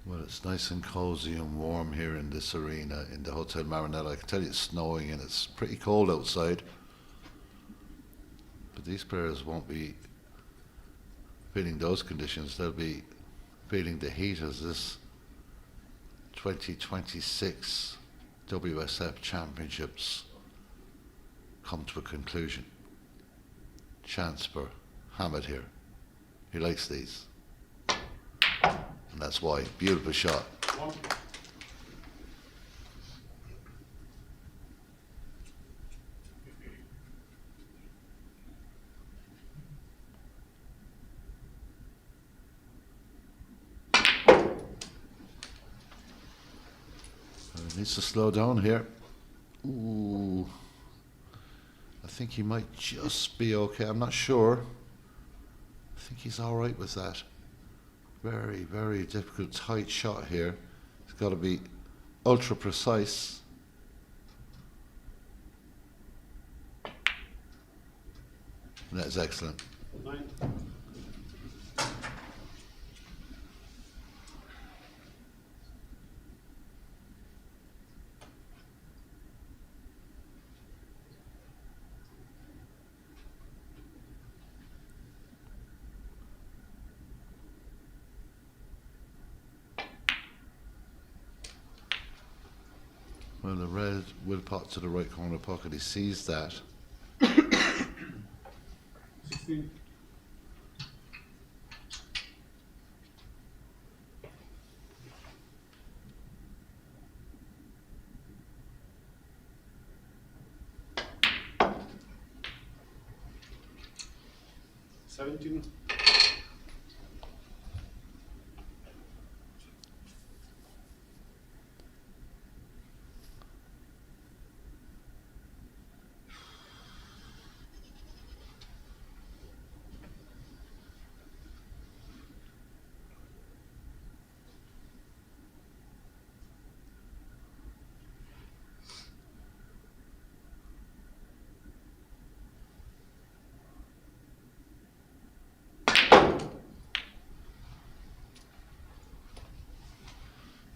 Well, it's nice and cozy and warm here in this arena in the Hotel Maranello. I can tell you it's snowing and it's pretty cold outside. But these players won't be feeling those conditions. They'll be feeling the heat as this 2026 WSF Championships come to a conclusion. Chance for Hamad here. He likes these. And that's why. Beautiful shot. Needs to slow down here. Ooh. I think he might just be okay. I'm not sure. I think he's all right with that. Very, very difficult, tight shot here. It's got to be ultra precise. And that's excellent. 9. Well, the red will pot to the right corner pocket. He sees that. 16.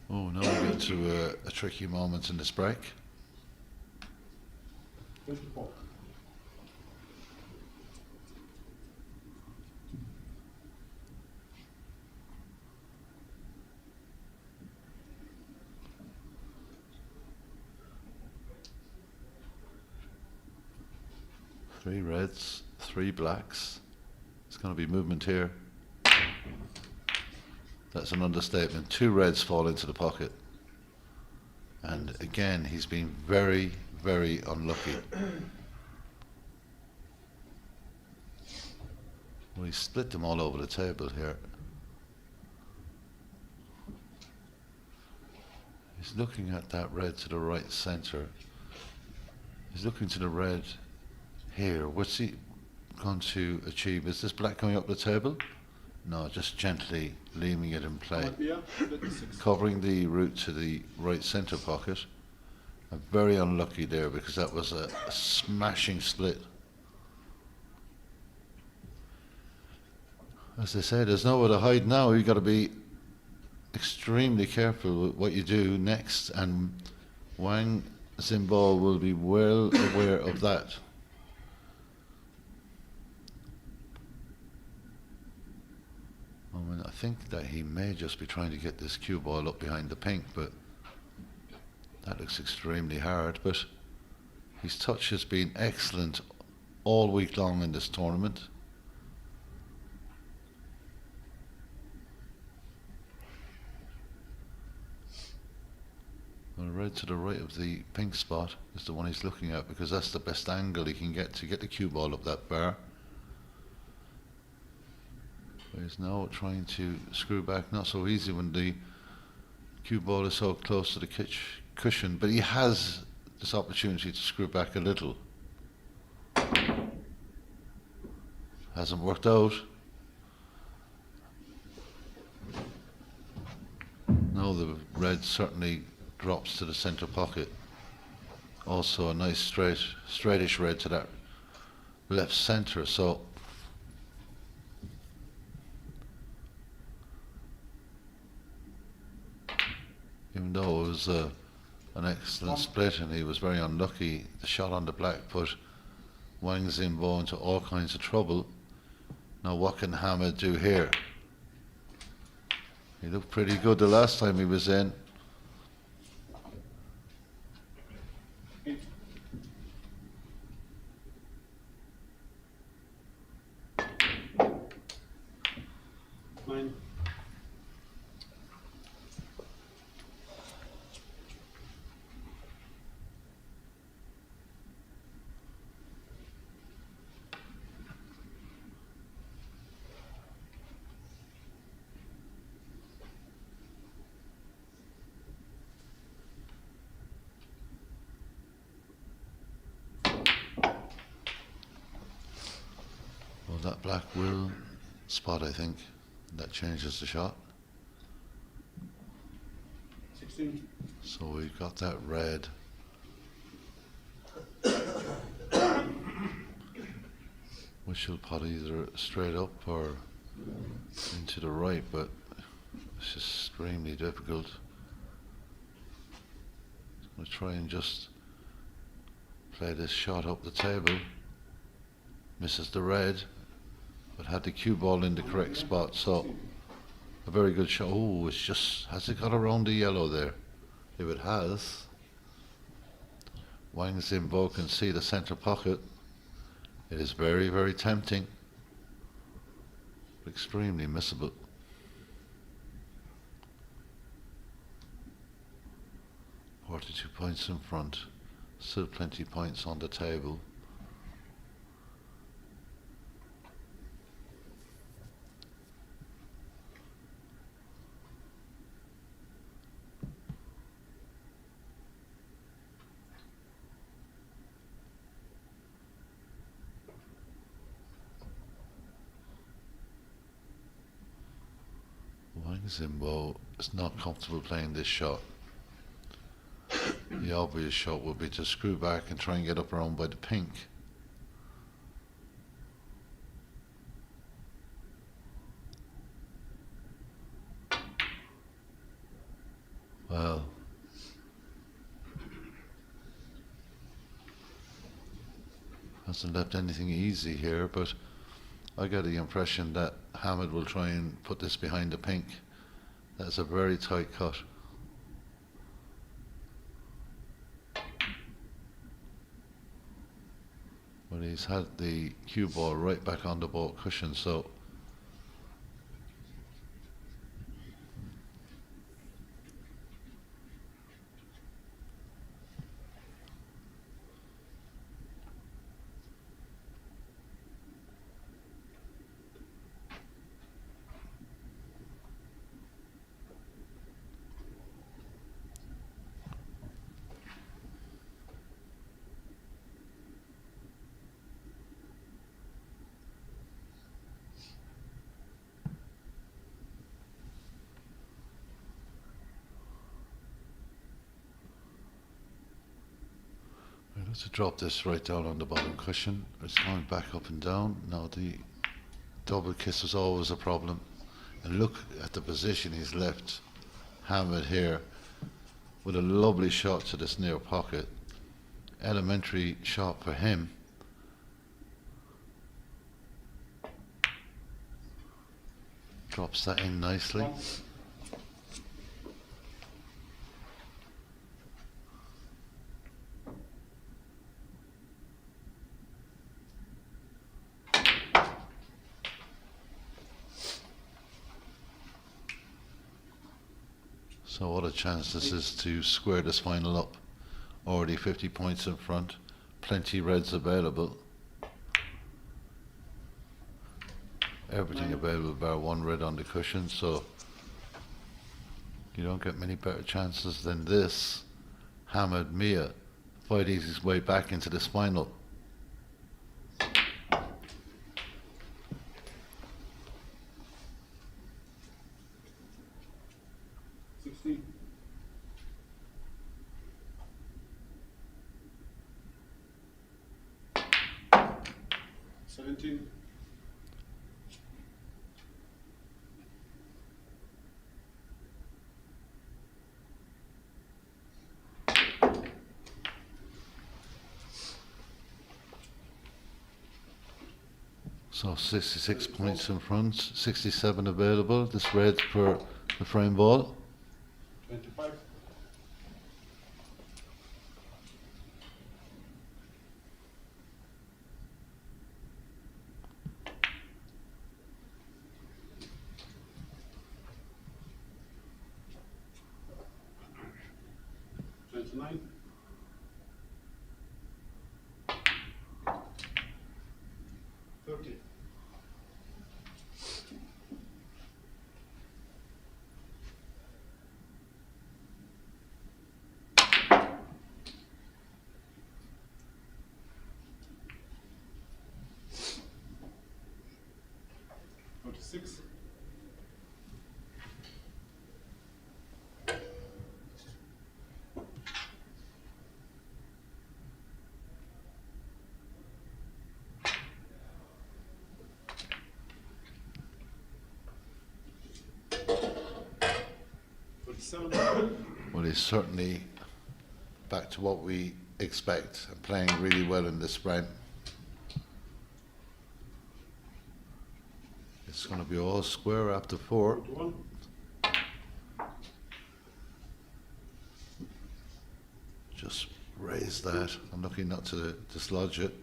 Oh, now we get to a tricky moment in this break. 24. Three reds, three blacks. There's going to be movement here. That's an understatement. Two reds fall into the pocket. And again, he's been very, very unlucky. Well, he split them all over the table here. He's looking at that red to the right centre. He's looking to the red here. What's he going to achieve? Is this black going up the table? No, just gently leaving it in play. Covering the route to the right centre pocket. And very unlucky there because that was a smashing split. As they say, there's nowhere to hide now. You've got to be extremely careful with what you do next, and Wang Zimbo will be well aware of that. I mean, I think that he may just be trying to get this cue ball up behind the pink, but that looks extremely hard. But his touch has been excellent all week long in this tournament. Well, red to the right of the pink spot is the one he's looking at because that's the best angle he can get to get the cue ball up that bar. But he's now trying to screw back. Not so easy when the cue ball is so close to the cushion, but he has this opportunity to screw back a little. Hasn't worked out. No, the red certainly drops to the centre pocket. Also a nice straightish red to that left centre. So even though it was an excellent split and he was very unlucky, the shot on the black put Wang Zimbo into all kinds of trouble. Now what can Hamid do here? He looked pretty good the last time he was in. Nine. Well, that black will spot, I think. That changes the shot. 16. So we've got that red. Which will pot either straight up or into the right, but it's extremely difficult. I'm going to try and just play this shot up the table. Misses the red, but had the cue ball in the correct spot, so a very good shot. Oh, it's just, has it got around the yellow there? If it has, Wang Zimbo can see the centre pocket. It is very, very tempting, extremely missable. $42 points in front, still plenty points on the table. Wang Zimbo is not comfortable playing this shot. The obvious shot would be to screw back and try and get up around by the pink. Well, hasn't left anything easy here, but I get the impression that Hamid will try and put this behind the pink. That's a very tight cut. But he's had the cue ball right back on the ball cushion, so I'm going to drop this right down on the bottom cushion. It's going back up and down. Now the double kiss is always a problem. And look at the position he's left Hamid here with a lovely shot to this near pocket. Elementary shot for him. Drops that in nicely. So what a chance this is to square this final up. Already 50 points in front, plenty reds available. Everything available bar one red on the cushion, so you don't get many better chances than this. Hamid Mia fighting his way back into this final. So 66 points in front, 67 available. This red for the frame ball. 25. Nine. 30. Six. Well, he's certainly back to what we expect and playing really well in this round. It's going to be all square after 4. Just raise that. I'm lucky not to dislodge it.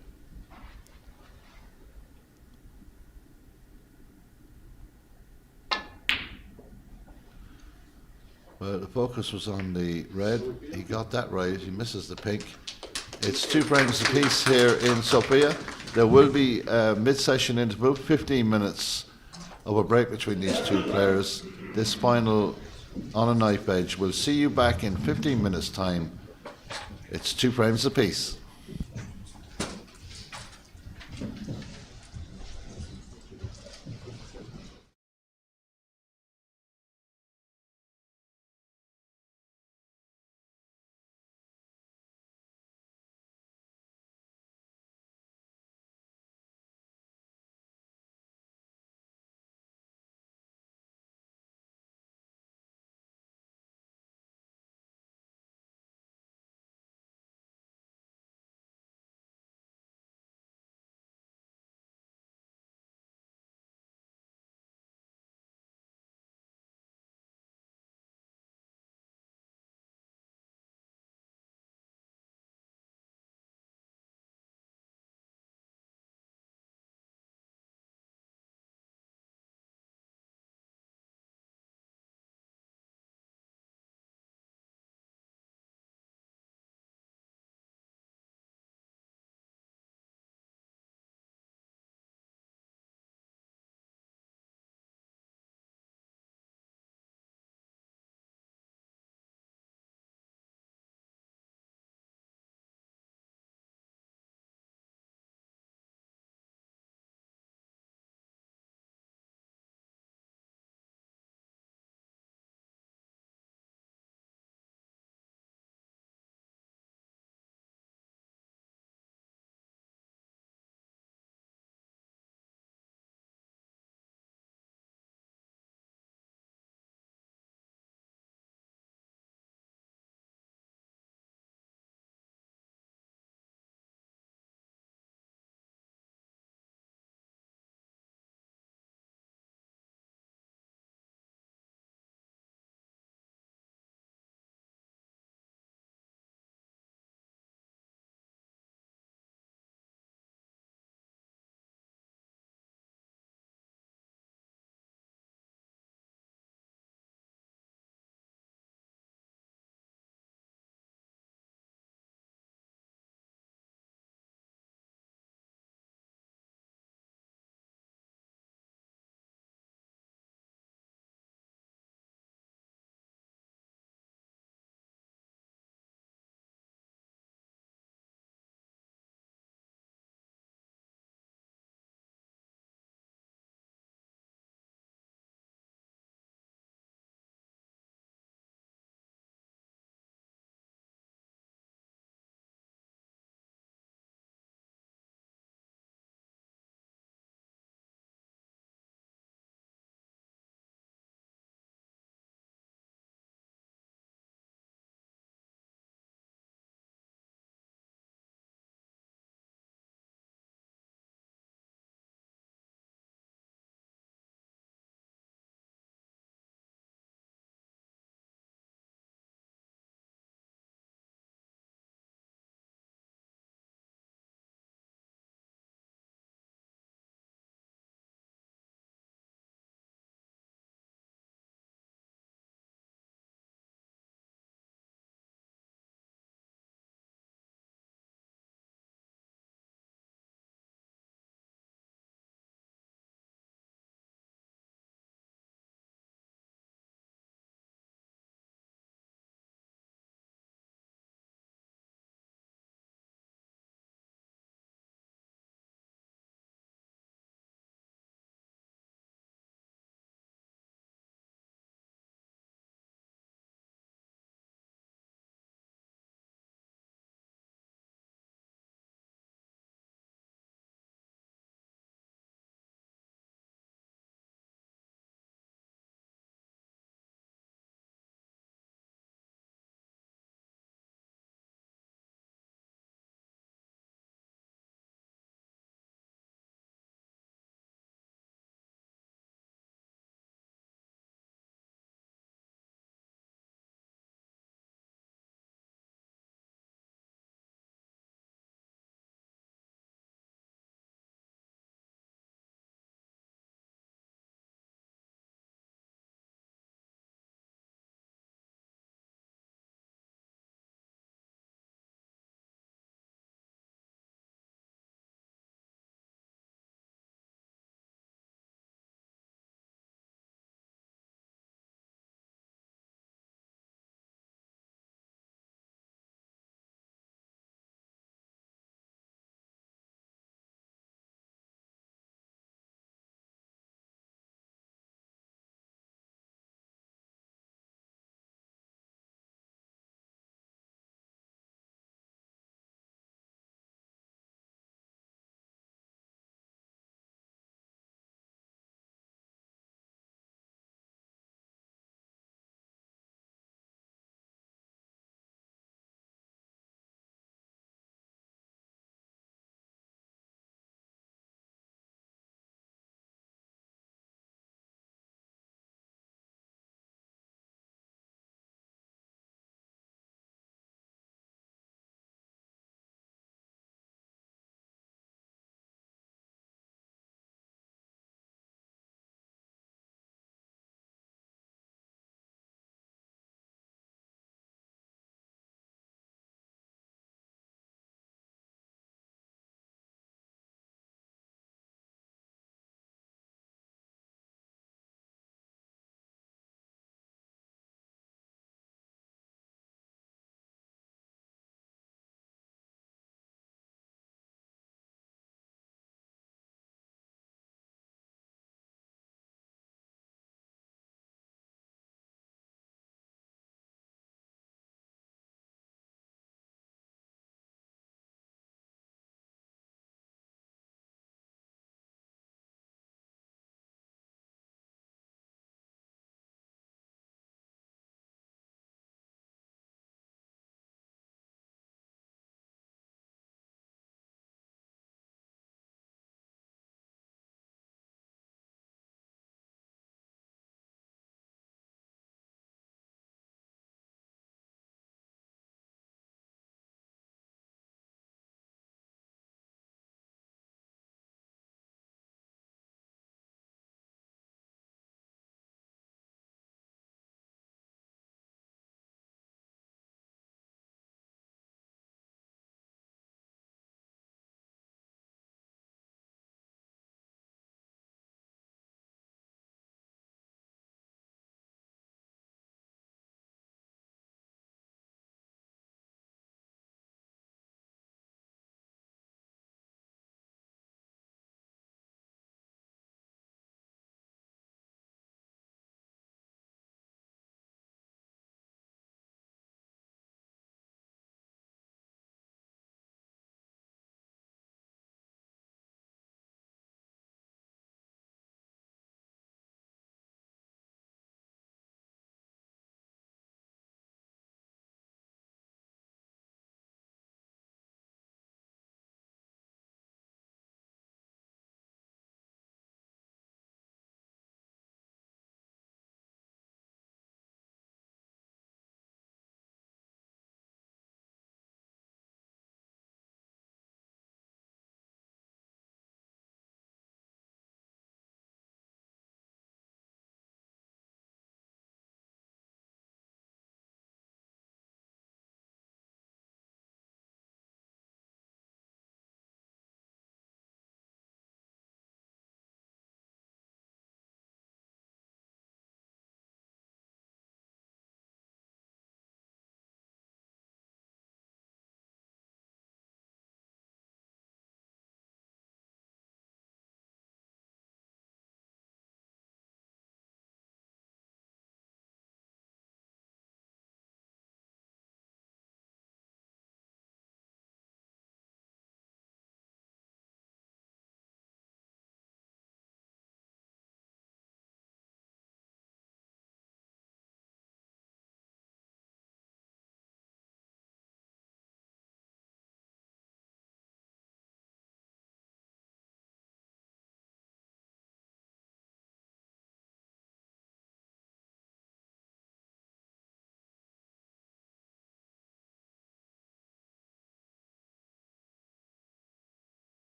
Well, the focus was on the red. He got that right. He misses the pink. It's 2 frames apiece here in Sofia. There will be a mid-session interval, 15 minutes of a break between these two players. This final on a knife edge. We'll see you back in 15 minutes' time. It's 2 frames apiece.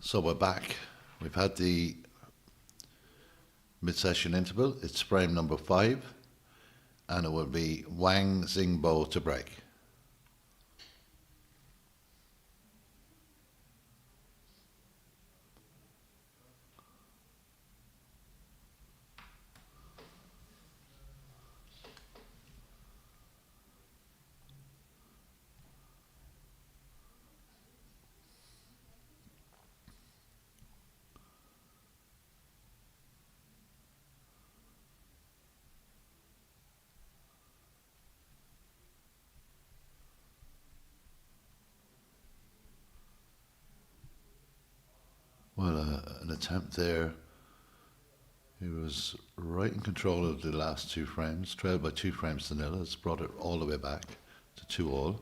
So we're back. We've had the mid-session interval. It's frame number 5, and it will be Wang Xingbo to break. Well, an attempt there. He was right in control of the last 2 frames, trailed by 2 frames to nil. It's brought it all the way back to 2-all.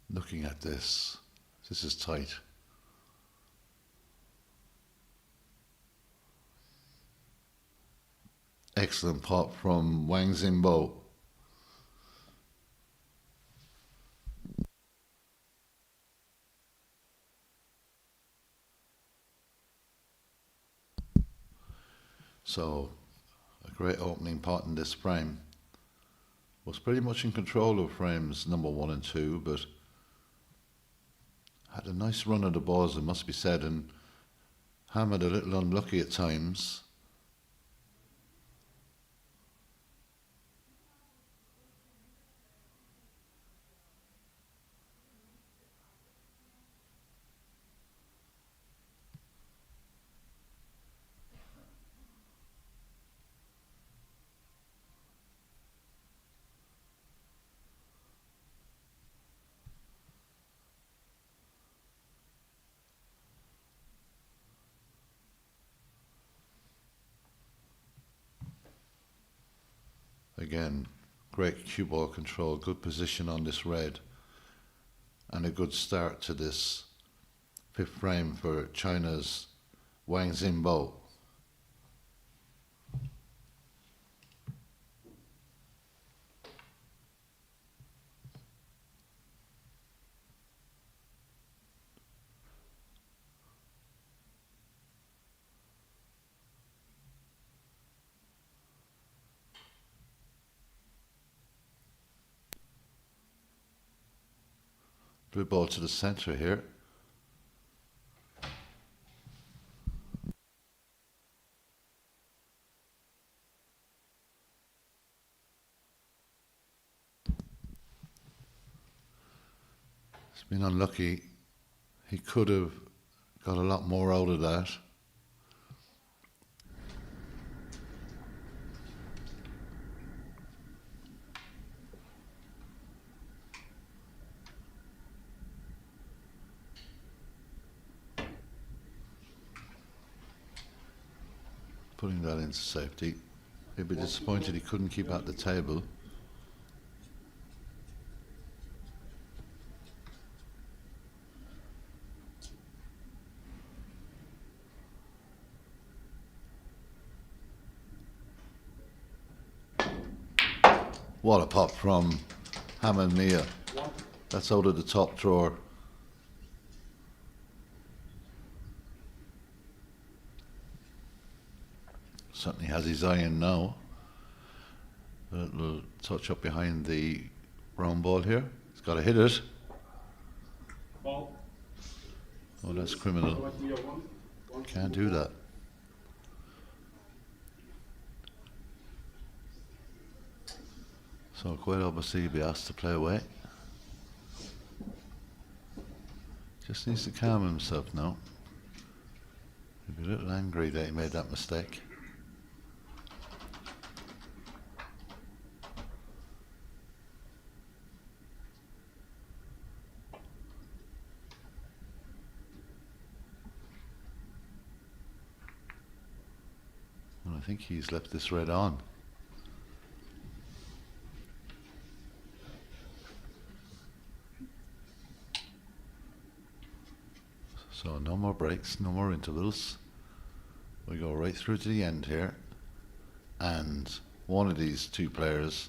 Looking at this is tight. Excellent pot from Wang Xingbo. So, a great opening pot in this frame. Was pretty much in control of frames number 1 and 2, but had a nice run of the balls, it must be said, and hammered a little unlucky at times. Again, great cue ball control, good position on this red, and a good start to this 5th frame for China's Wang Xingbo. Blue ball to the centre here. It's been unlucky. He could have got a lot more out of that. Putting that into safety. He'd be disappointed he couldn't keep at the table. What a pop from Hamad Mia. That's out of the top drawer. Certainly has his eye in now. A little touch up behind the brown ball here. He's got to hit it. Ball. Oh, that's criminal. Can't do that. So quite obviously he'll be asked to play away. Just needs to calm himself now. He'll be a little angry that he made that mistake. I think he's left this red on. So no more breaks, no more intervals. We go right through to the end here, and one of these two players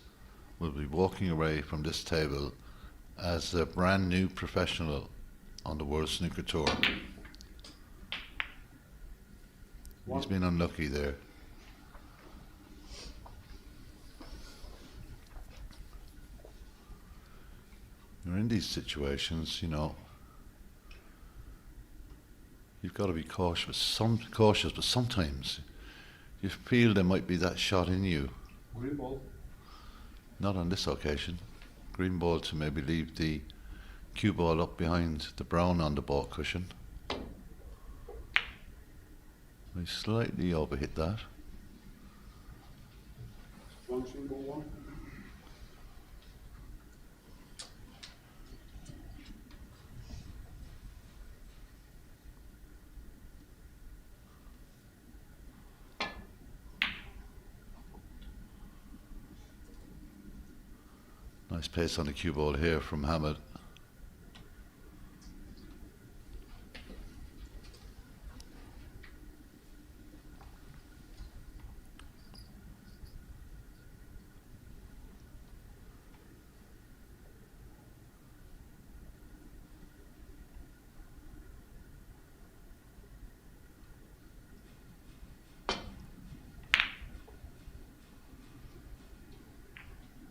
will be walking away from this table as a brand new professional on the World Snooker Tour. He's been unlucky there. You're in these situations, you know, you've got to be cautious, but sometimes you feel there might be that shot in you. Green ball. Not on this occasion. Green ball to maybe leave the cue ball up behind the brown on the ball cushion. I slightly overhit that. Bouncing ball 1. Nice pace on the cue ball here from Hamid.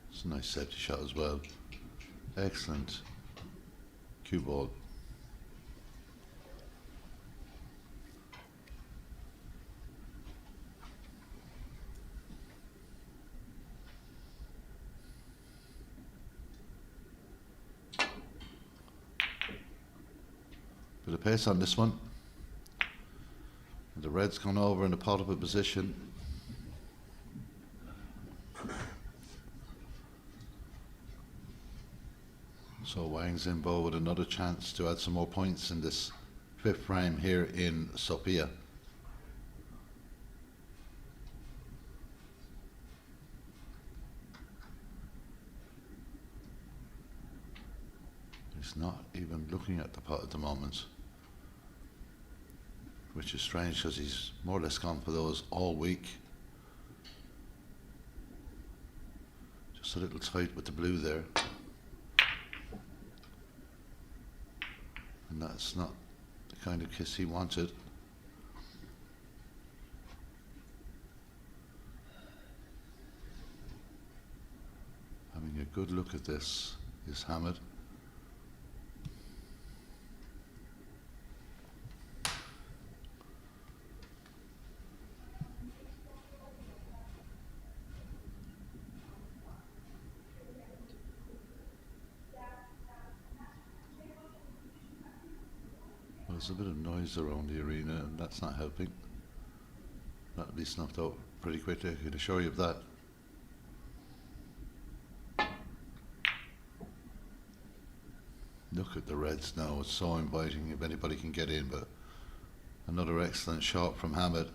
It's a nice safety shot as well. Excellent cue ball. Bit of pace on this one. The red's gone over in a potable position. So Wang Zimbo with another chance to add some more points in this fifth frame here in Sofia. He's not even looking at the pot at the moment, which is strange because he's more or less gone for those all week. Just a little tight with the blue there. And that's not the kind of kiss he wanted. Having a good look at this is Hamid. There's a bit of noise around the arena and that's not helping. That'll be snuffed out pretty quickly, I can assure you of that. Look at the reds now, it's so inviting if anybody can get in, but another excellent shot from Hamid.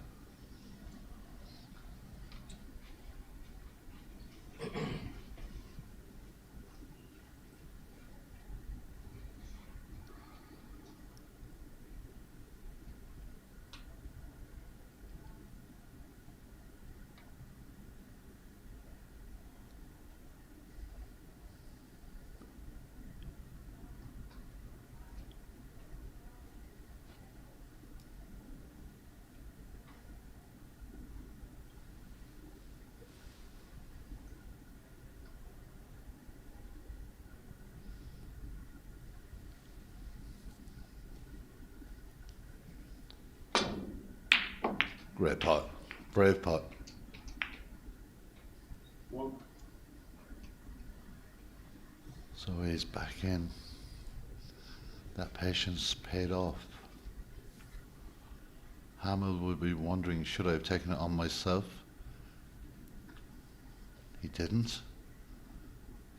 Great pot, brave pot. 1. So he's back in. That patience paid off. Hamill would be wondering, should I have taken it on myself? He didn't.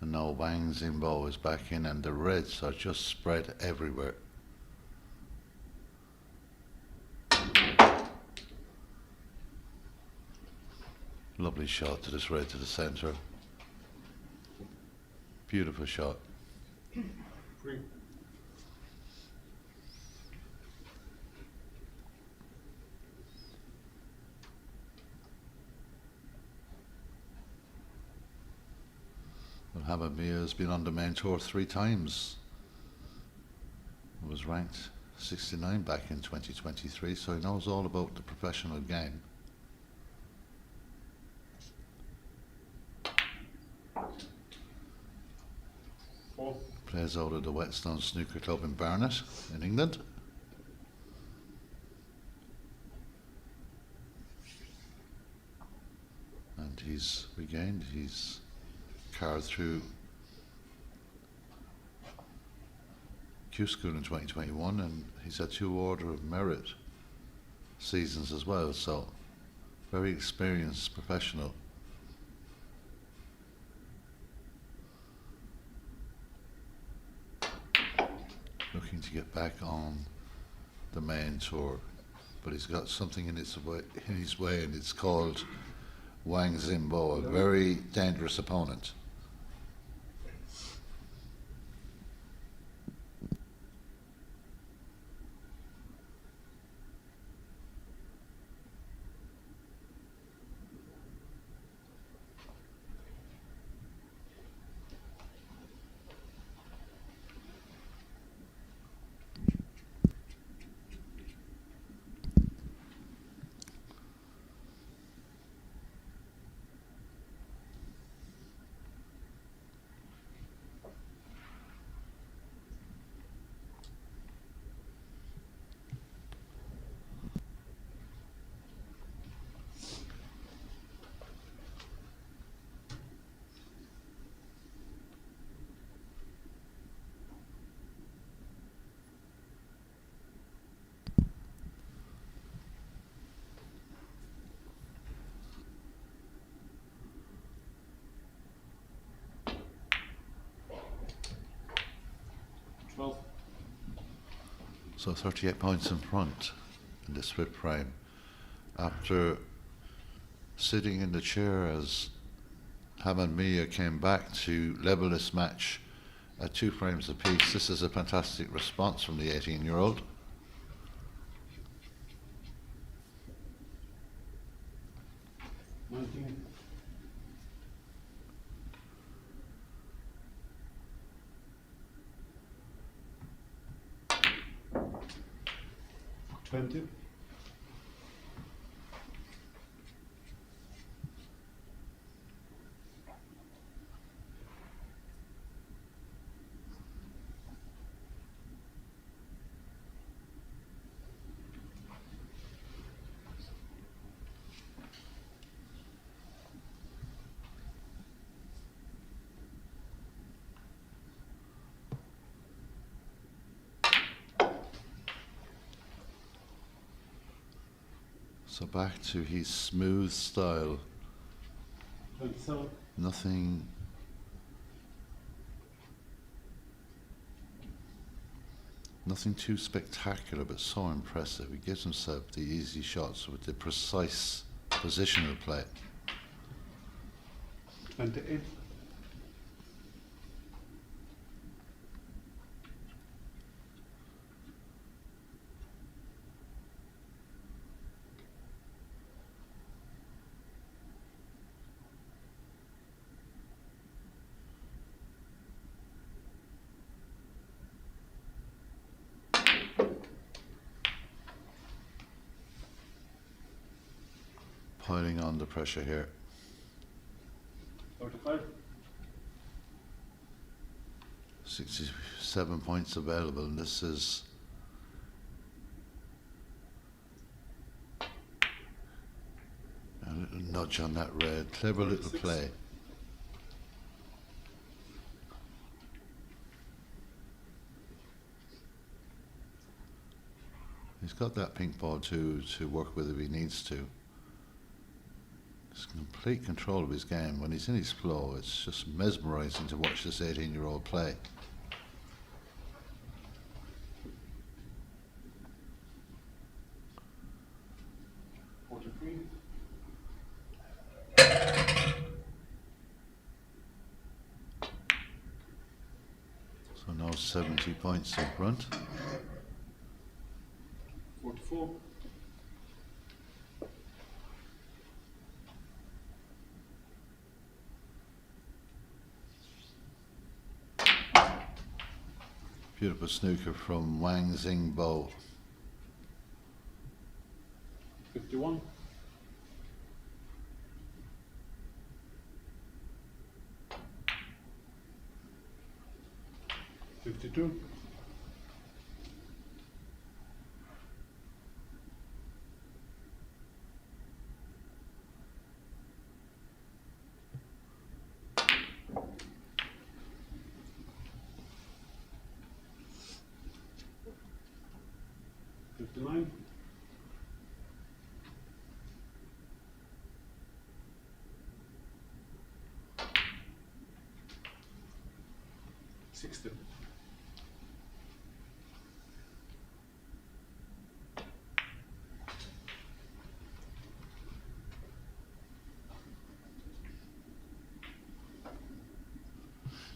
And now Wang Zimbo is back in and the reds are just spread everywhere. Lovely shot to this right to the centre. Beautiful shot. 3. Well, Hamad Mia has been on the main tour 3 times. He was ranked 69 back in 2023, so he knows all about the professional game. Plays out of the Whetstone Snooker Club in Barnet in England. And he's regained his card through Q School in 2021, and he's had 2 Order of Merit seasons as well, so very experienced professional. Looking to get back on the main tour, but he's got something in his way, and it's called Wang Zimbo, a very dangerous opponent. So 38 points in front in this fifth frame. After sitting in the chair as Hamad Mia came back to level this match at 2 frames apiece, this is a fantastic response from the 18-year-old. So back to his smooth style. 27. Nothing too spectacular, but so impressive. He gives himself the easy shots with the precise positional play. 28. Piling on the pressure here. 35. 67 points available, and this is a little nudge on that red. Clever little 36. play. He's got that pink ball to work with if he needs to. He's in complete control of his game. When he's in his flow, it's just mesmerising to watch this 18-year-old play. Almost 70 points in front. 44. Beautiful snooker from Wang Xingbo. 51. 52. 59. 60.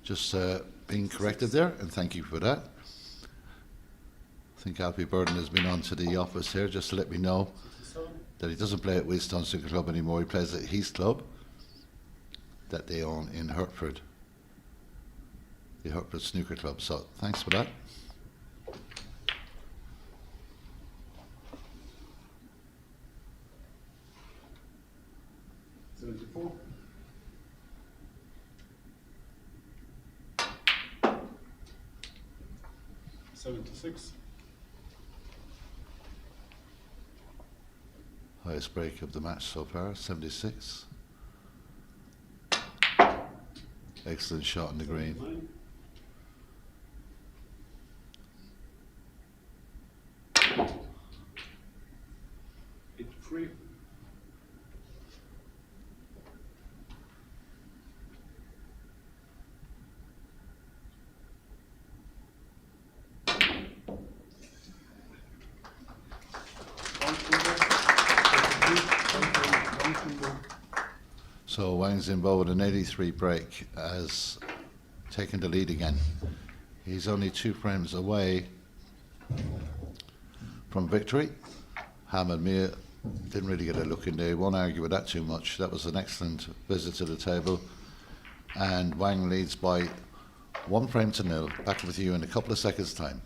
'Just being corrected there, and thank you for that. I think Alfie Burden has been on to the office here just to let me know 67. that he doesn't play at Wheatstone Snooker Club anymore. He plays at Heath Club that they own in Hertford, the Hertford Snooker Club. So thanks for that. $74. 76. Highest break of the match so far, 76. Excellent shot in the green. 79. 83. 1. So Wang Xingbo with an 83 break has taken the lead again. He's only 2 frames away from victory. Hamad Mia didn't really get a look in there. Won't argue with that too much. That was an excellent visit to the table. And Wang leads by 1 frame to 0. Back with you in a couple of seconds' time.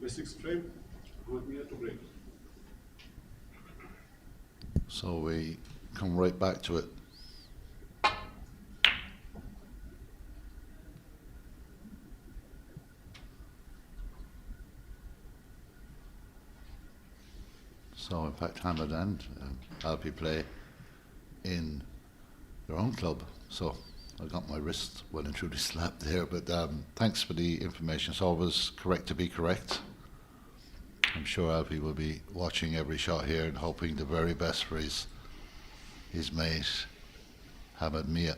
The 6th frame, Hamad Mia to break. So we come right back to it. So in fact Hamad and Alpi play in their own club. So I got my wrist well and truly slapped there, but thanks for the information. It's always correct to be correct. I'm sure Alpi will be watching every shot here and hoping the very best for his mate, Hamad Mia.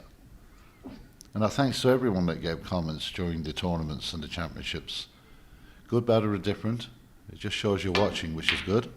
And our thanks to everyone that gave comments during the tournaments and the championships. Good, bad or indifferent. It just shows you're watching, which is good.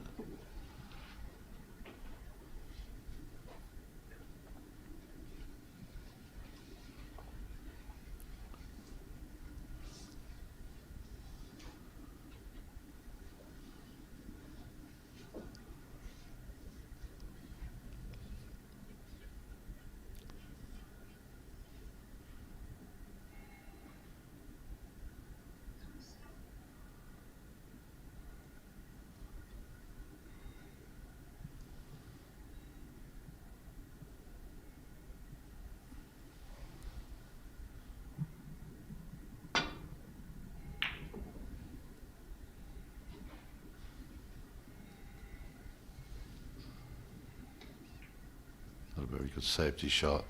Very good safety shot.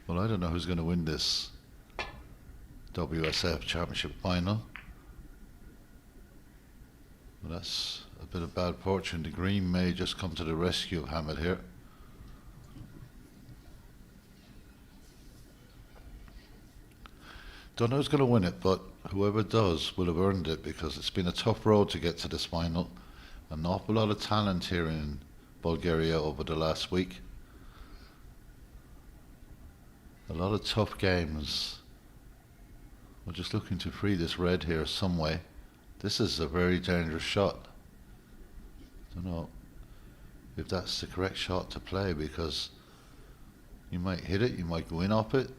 Well, I don't know who's going to win this WSF Championship final. Well, that's a bit of bad fortune. The green may just come to the rescue of Hamid here. Don't know who's going to win it, but whoever does will have earned it, because it's been a tough road to get to this final. An awful lot of talent here in Bulgaria over the last week. A lot of tough games. We're just looking to free this red here some way. This is a very dangerous shot. Don't know if that's the correct shot to play, because you might hit it, you might go in off it.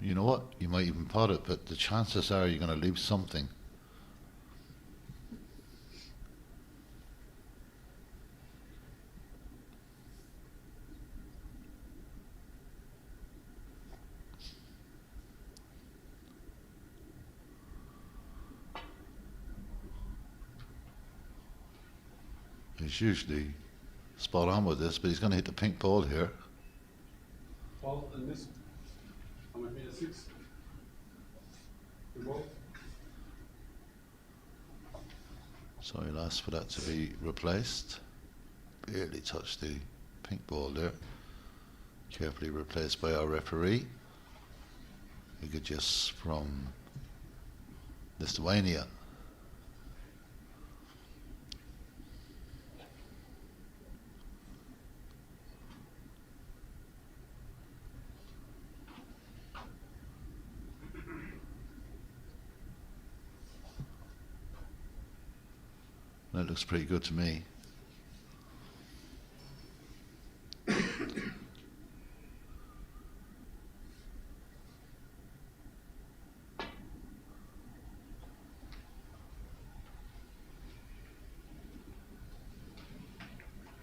You know what? You might even pot it, but the chances are you're going to leave something. He's usually spot on with this, but he's going to hit the pink ball here. Ball and miss. How much meter 6? The ball. So he'll ask for that to be replaced. Barely touched the pink ball there. Carefully replaced by our referee. Just from Lithuania. That looks pretty good to me.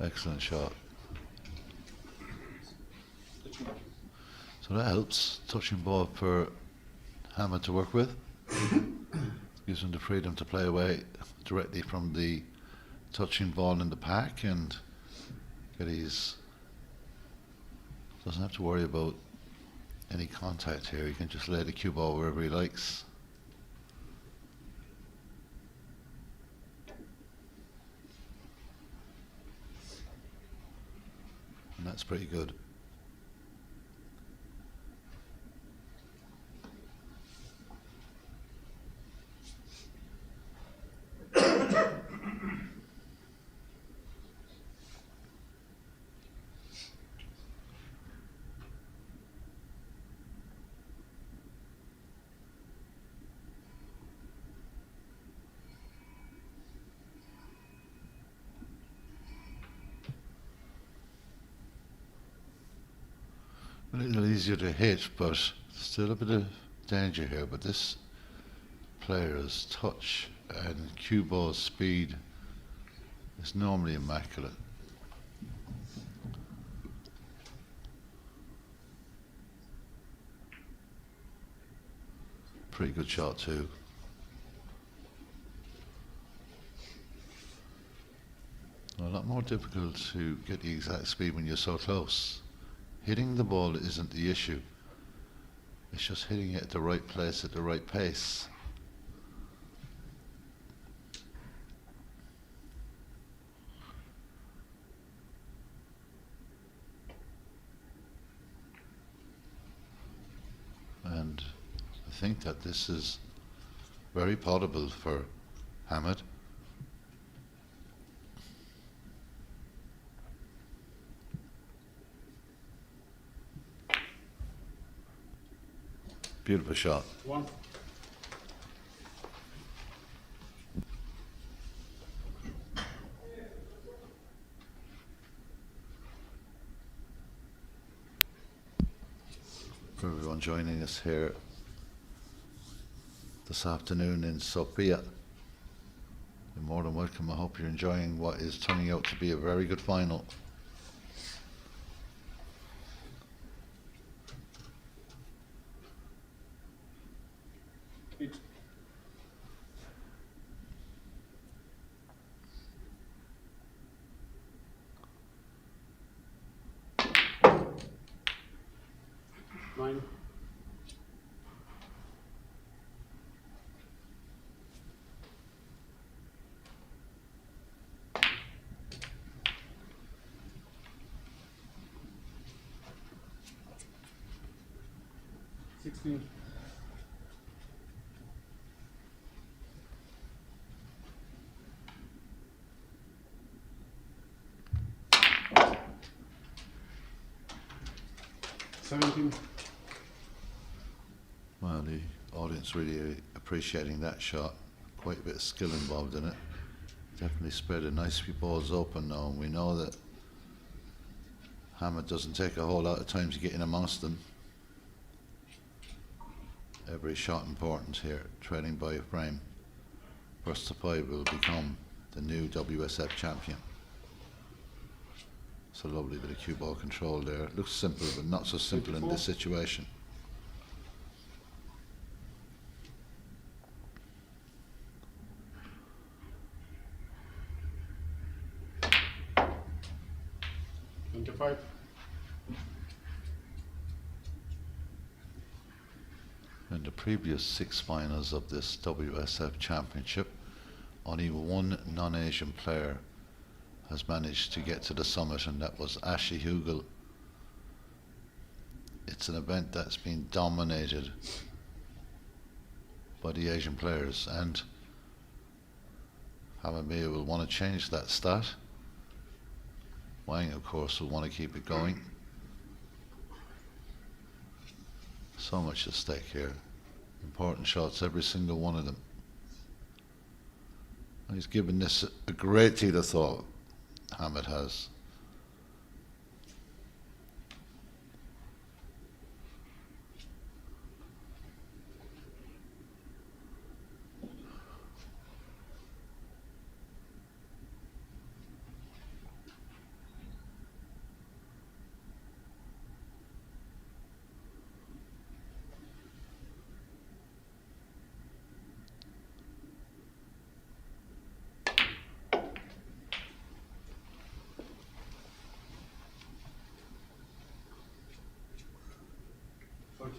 Excellent shot. So that helps. Touching ball for Hamid to work with. Gives him the freedom to play away directly from the touching ball in the pack, and doesn't have to worry about any contact here. He can just lay the cue ball wherever he likes. And that's pretty good. A little easier to hit, but still a bit of danger here. But this player's touch and cue ball speed is normally immaculate. Pretty good shot too. A lot more difficult to get the exact speed when you're so close. Hitting the ball isn't the issue. It's just hitting it at the right place at the right pace. And I think that this is very potable for Hamid. Beautiful shot. One. For everyone joining us here this afternoon in Sofia, you're more than welcome. I hope you're enjoying what is turning out to be a very good final. Eight. 9. Sixteen. 17. Well, the audience really appreciating that shot. Quite a bit of skill involved in it. Definitely spread a nice few balls open now, and we know that Hamad doesn't take a whole lot of time to get in amongst them. Every shot important here, trailing by a frame. First to 5 will become the new WSF champion. It's a lovely bit of cue ball control there. It looks simple, but not so simple in this situation. Five. In the previous 6 finals of this WSF championship, only one non-Asian player has managed to get to the summit, and that was Ashley Hugel. It's an event that's been dominated by the Asian players, and Hamad will want to change that stat. Wang, of course, will want to keep it going. So much at stake here. Important shots, every single one of them. He's given this a great deal of thought, Hamad has.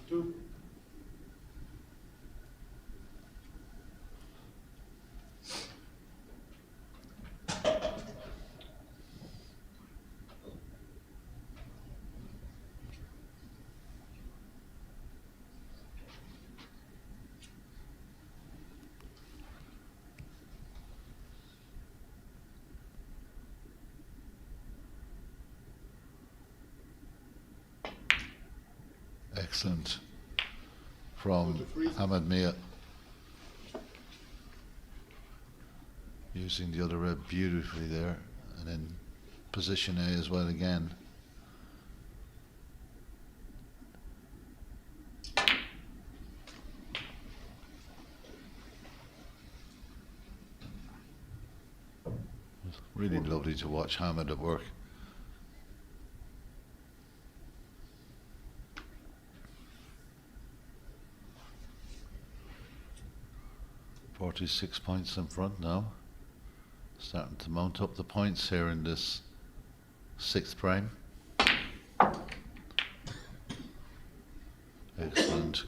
Two. Excellent from Hamad Mia. Using the other red beautifully there, and then position A as well again. Really lovely to watch Hamad at work. 46 points in front now. Starting to mount up the points here in this 6th frame. Excellent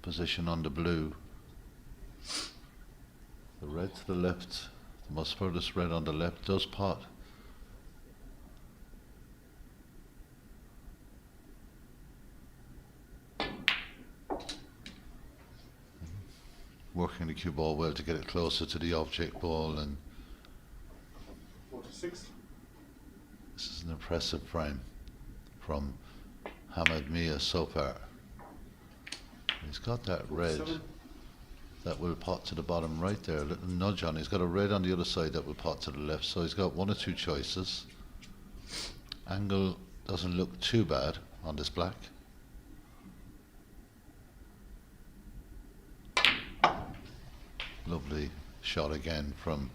position on the blue. The red to the left, the most furthest red on the left does pot. Working the cue ball well to get it closer to the object ball, and 46. this is an impressive frame from Hamad Mia so far. He's got that red 47. that will pot to the bottom right there, a little nudge on. He's got a red on the other side that will pot to the left, so he's got 1 or 2 choices. Angle doesn't look too bad on this black. Lovely shot again from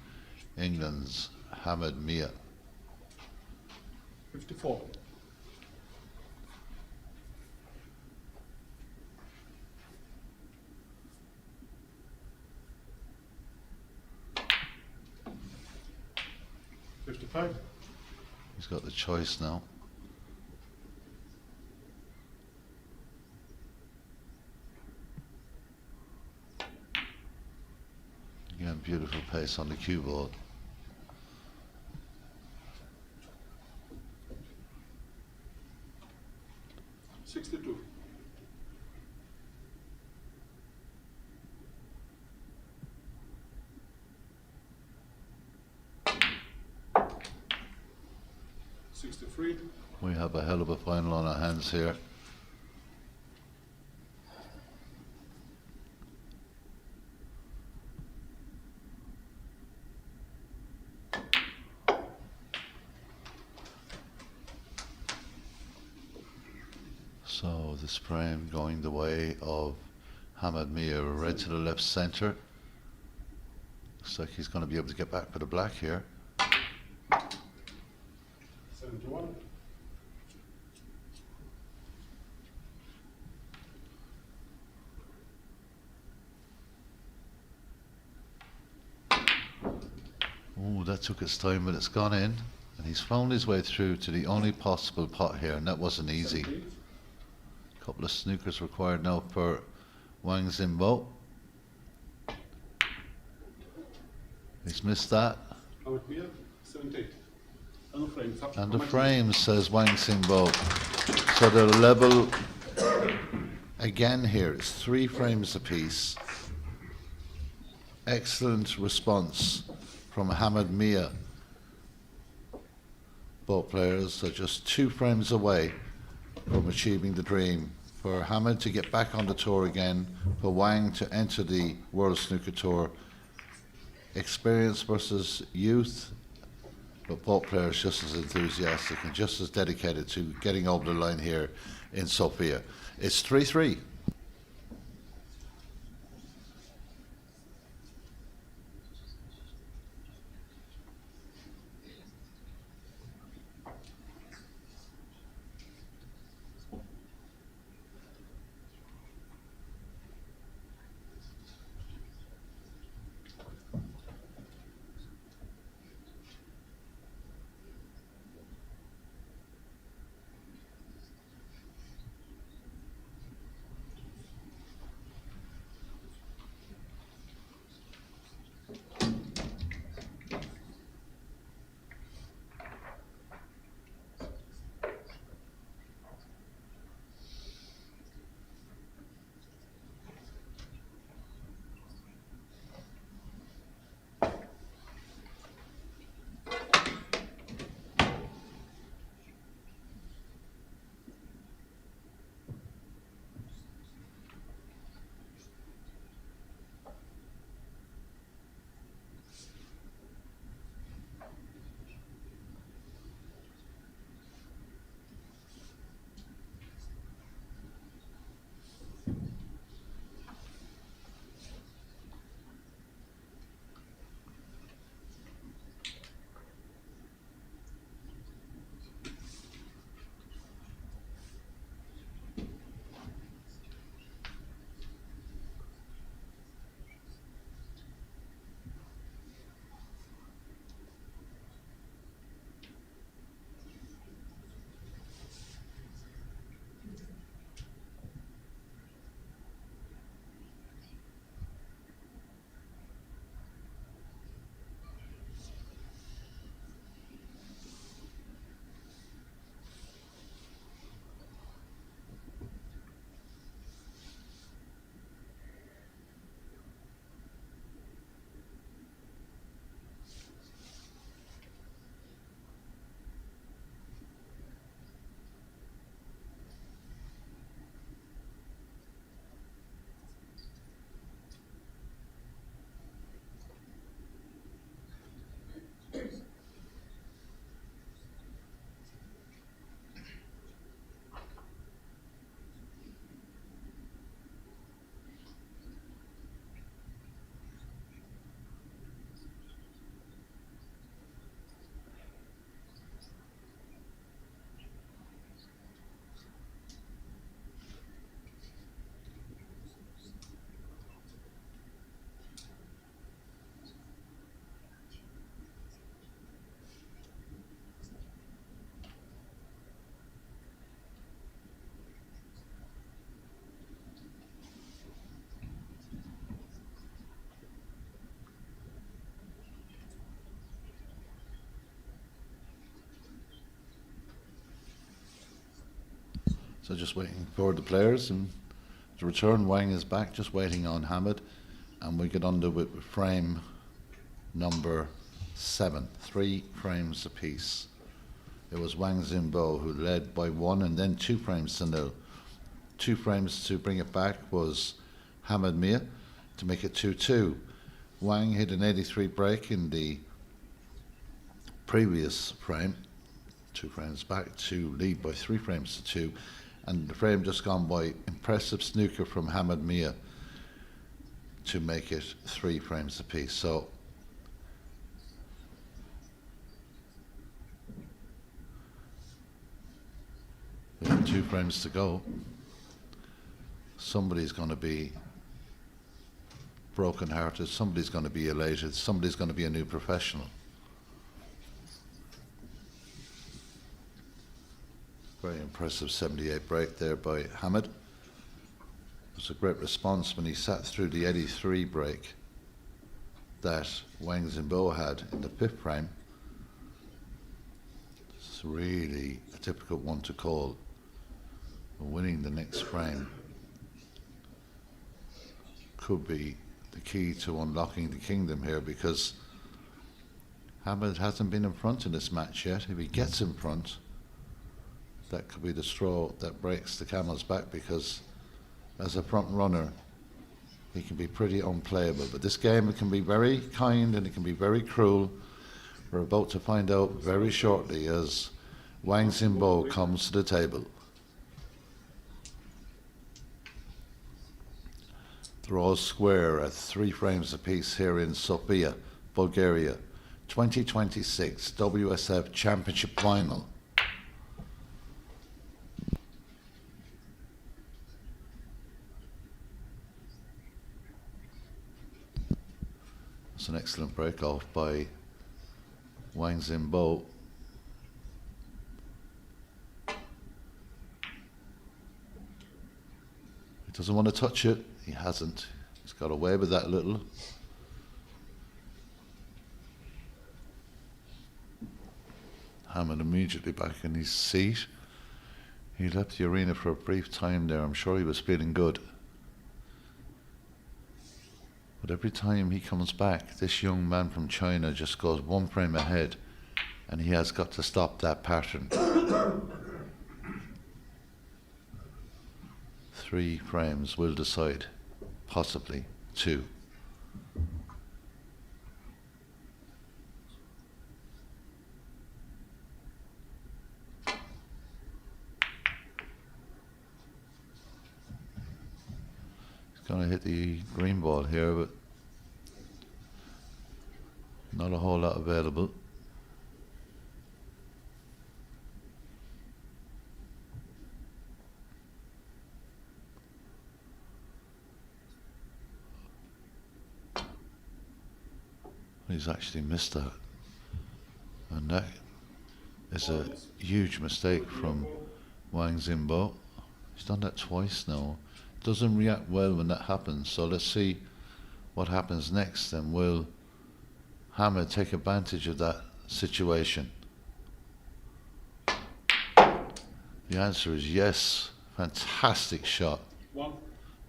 England's Hamad Mia. 54. He's got the choice now. beautiful pace on the cue ball. $62. $63. We have a hell of a final on our hands here. So this frame going the way of Hamad Mia, red to the left center. Looks like he's going to be able to get back for the black here. 71. Oh, that took its time, but it's gone in. And he's found his way through to the only possible pot here, and that wasn't easy. 78. Couple of snookers required now for Wang Zimbo. He's missed that. Hamad Mia, 78. And the frame. And the frame, says Wang Zimbo. So the level again here is 3 frames apiece. Excellent response from Hamad Mia. Both players are just 2 frames away from achieving the dream. For Hamad to get back on the tour again, for Wang to enter the World Snooker Tour. Experience versus youth, but both players just as enthusiastic and just as dedicated to getting over the line here in Sofia. It's 3-3. So just waiting for the players and to return. Wang is back, just waiting on Hamid, and we get under with frame number 7, 3 frames apiece. It was Wang Zimbo who led by 1 and then 2 frames to 0. 2 frames to bring it back was Hamid Mia to make it 2-2. Wang hit an 83 break in the previous frame, 2 frames back to lead by 3 frames to 2, and the frame just gone by impressive snooker from Hamid Mia to make it 3 frames apiece. So we have 2 frames to go. Somebody's going to be broken-hearted, somebody's going to be elated, somebody's going to be a new professional. Very impressive 78 break there by Hamid. It was a great response when he sat through the 83 break that Wang Zimbo had in the 5th frame. It's really a difficult one to call. Winning the next frame could be the key to unlocking the kingdom here, because Hamid hasn't been in front in this match yet. If he gets in front, that could be the straw that breaks the camel's back, because as a front runner he can be pretty unplayable. But this game, it can be very kind and it can be very cruel. We're about to find out very shortly as Wang Zimbo comes to the table. Draws square at 3 frames apiece here in Sofia, Bulgaria. 2026 WSF Championship Final. It's an excellent break off by Wang Zimbo. He doesn't want to touch it. He hasn't. He's got away with that a little. Hamid immediately back in his seat. He left the arena for a brief time there. I'm sure he was feeling good. But every time he comes back, this young man from China just goes 1 frame ahead, and he has got to stop that pattern. 3 frames will decide, possibly 2. He's going to hit the green ball here, but not a whole lot available. He's actually missed that, and that is a huge mistake from Wang Zimbo. He's done that twice now. Doesn't react well when that happens, so let's see what happens next, and will Hamid take advantage of that situation? The answer is yes. Fantastic shot. 1.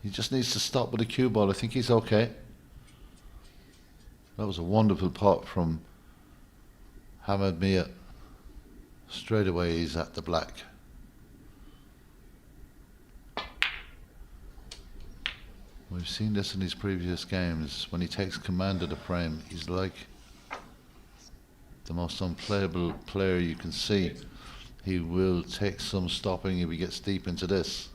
He just needs to stop with the cue ball. I think he's okay. That was a wonderful pot from Hamid Mia. Straight away he's at the black. We've seen this in his previous games. When he takes command of the frame, he's like the most unplayable player you can see. He will take some stopping if he gets deep into this.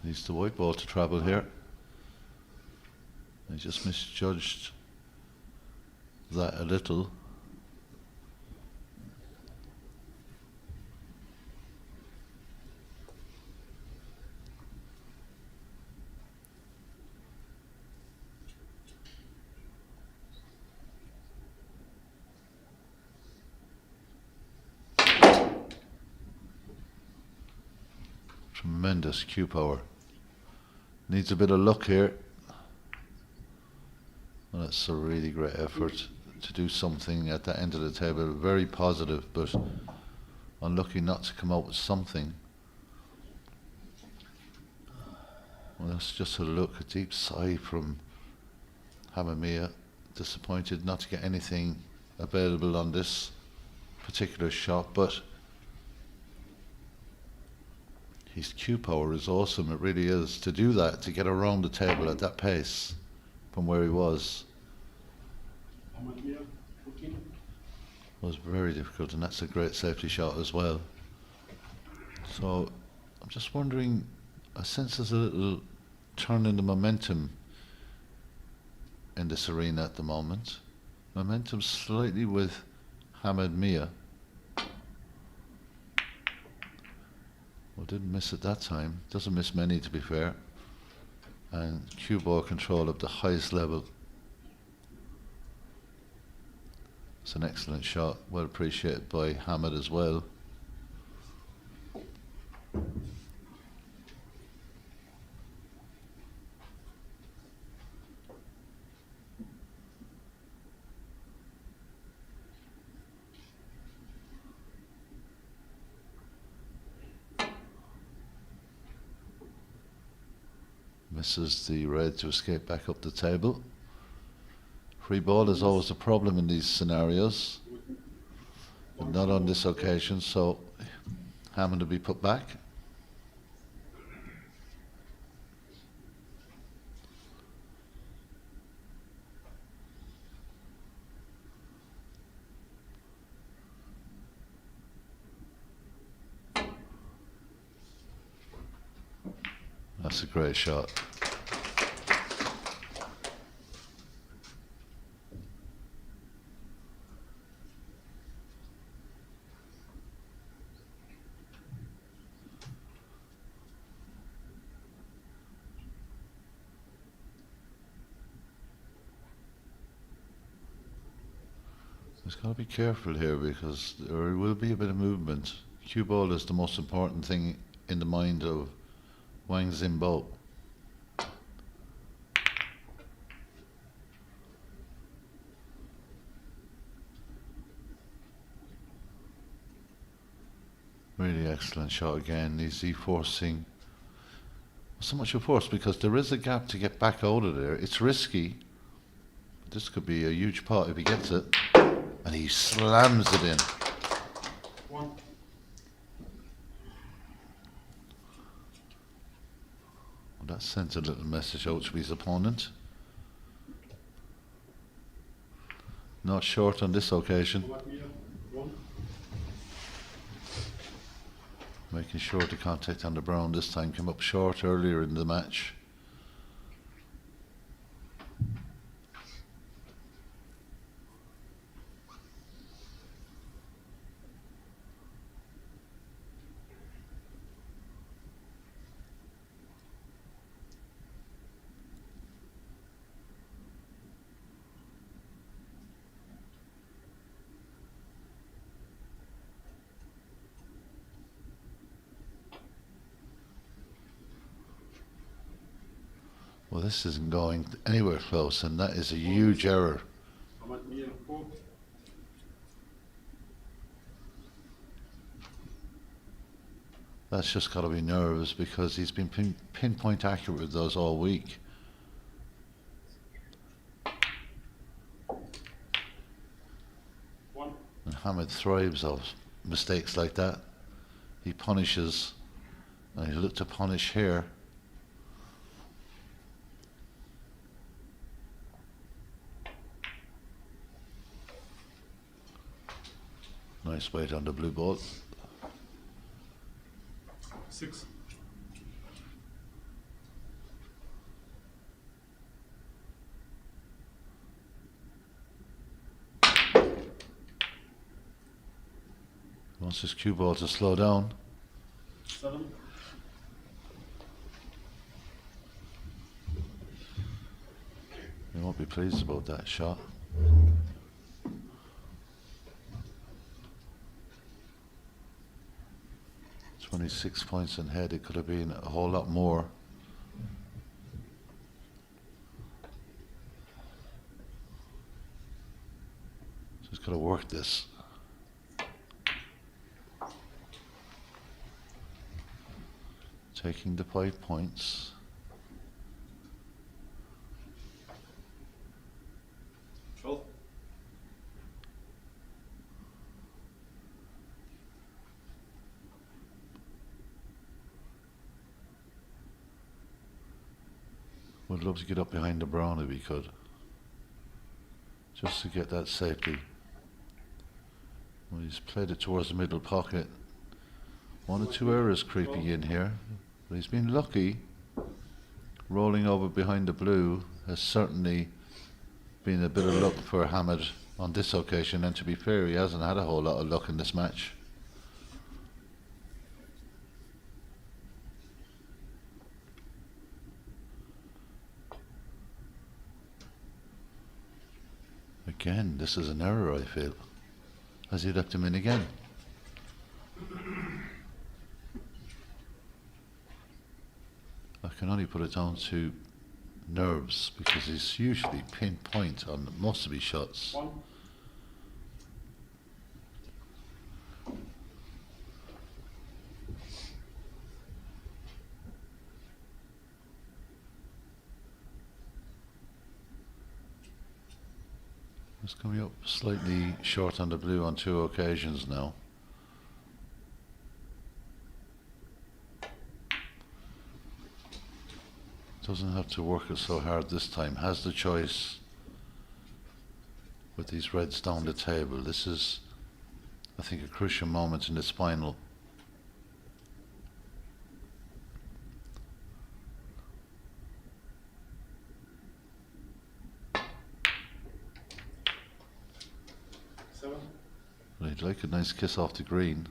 Needs the white ball to travel here. He just misjudged that a little. Tremendous cue power. Needs a bit of luck here. Well, that's a really great effort to do something at that end of the table. Very positive, but unlucky not to come out with something. Well, that's just a look, a deep sigh from Hamamia. Disappointed not to get anything available on this particular shot, but his cue power is awesome. It really is. To do that, to get around the table at that pace from where he was very difficult, and that's a great safety shot as well. So I'm just wondering, I sense there's a little turn in the momentum in this arena at the moment. Momentum slightly with Hamad Mia. Well, didn't miss it that time. Doesn't miss many, to be fair. And cue ball control of the highest level. It's an excellent shot, well appreciated by Hamad as well. Misses the red to escape back up the table. Free ball is always a problem in these scenarios, but not on this occasion, so Hammond to be put back. That's a great shot. Just got to be careful here because there will be a bit of movement. Cue ball is the most important thing in the mind of Wang Zimbo. Really excellent shot again. Is he forcing? So much of force because there is a gap to get back out of there. It's risky. This could be a huge part if he gets it. And he slams it in. One. Well, that sends a little message out to his opponent. Not short on this occasion. Making sure the contact on the brown this time came up short earlier in the match. Well, this isn't going anywhere close, and that is a huge error. That's just got to be nerves because he's been pinpoint accurate with those all week. And Hamid thrives off mistakes like that. He punishes, and he'll look to punish here. Nice weight on the blue ball. 6. Wants his cue ball to slow down. 7. He won't be pleased about that shot. "26 points in head, it could have been a whole lot more." Got to work this. Taking the 5 points. Control. Would love to get up behind the brown if we could. Just to get that safety. Well, he's played it towards the middle pocket. 1 or 2 errors creeping in here. But he's been lucky. Rolling over behind the blue has certainly been a bit of luck for Hamid on this occasion, and to be fair, he hasn't had a whole lot of luck in this match. Again, this is an error, I feel. Has he left him in again? I can only put it down to nerves, because he's usually pinpoint on most of his shots. 1. It's coming up slightly short on the blue on 2 occasions now. Doesn't have to work it so hard this time. Has the choice with these reds down the table. This is, I think, a crucial moment in this final. Well, he'd like a nice kiss off the green.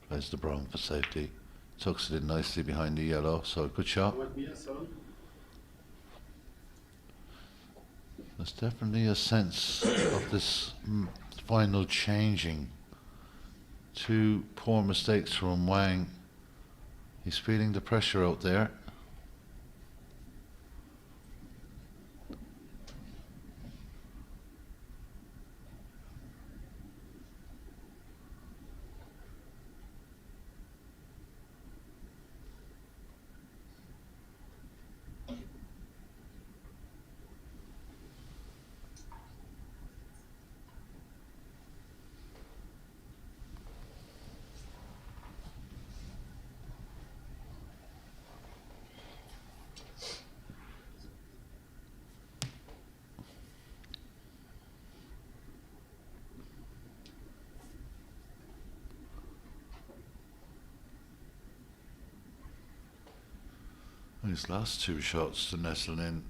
Plays the brown for safety. Tucks it in nicely behind the yellow, so good shot. There's definitely a sense of this final changing. 2 poor mistakes from Wang. He's feeling the pressure out there. His last 2 shots to nestle in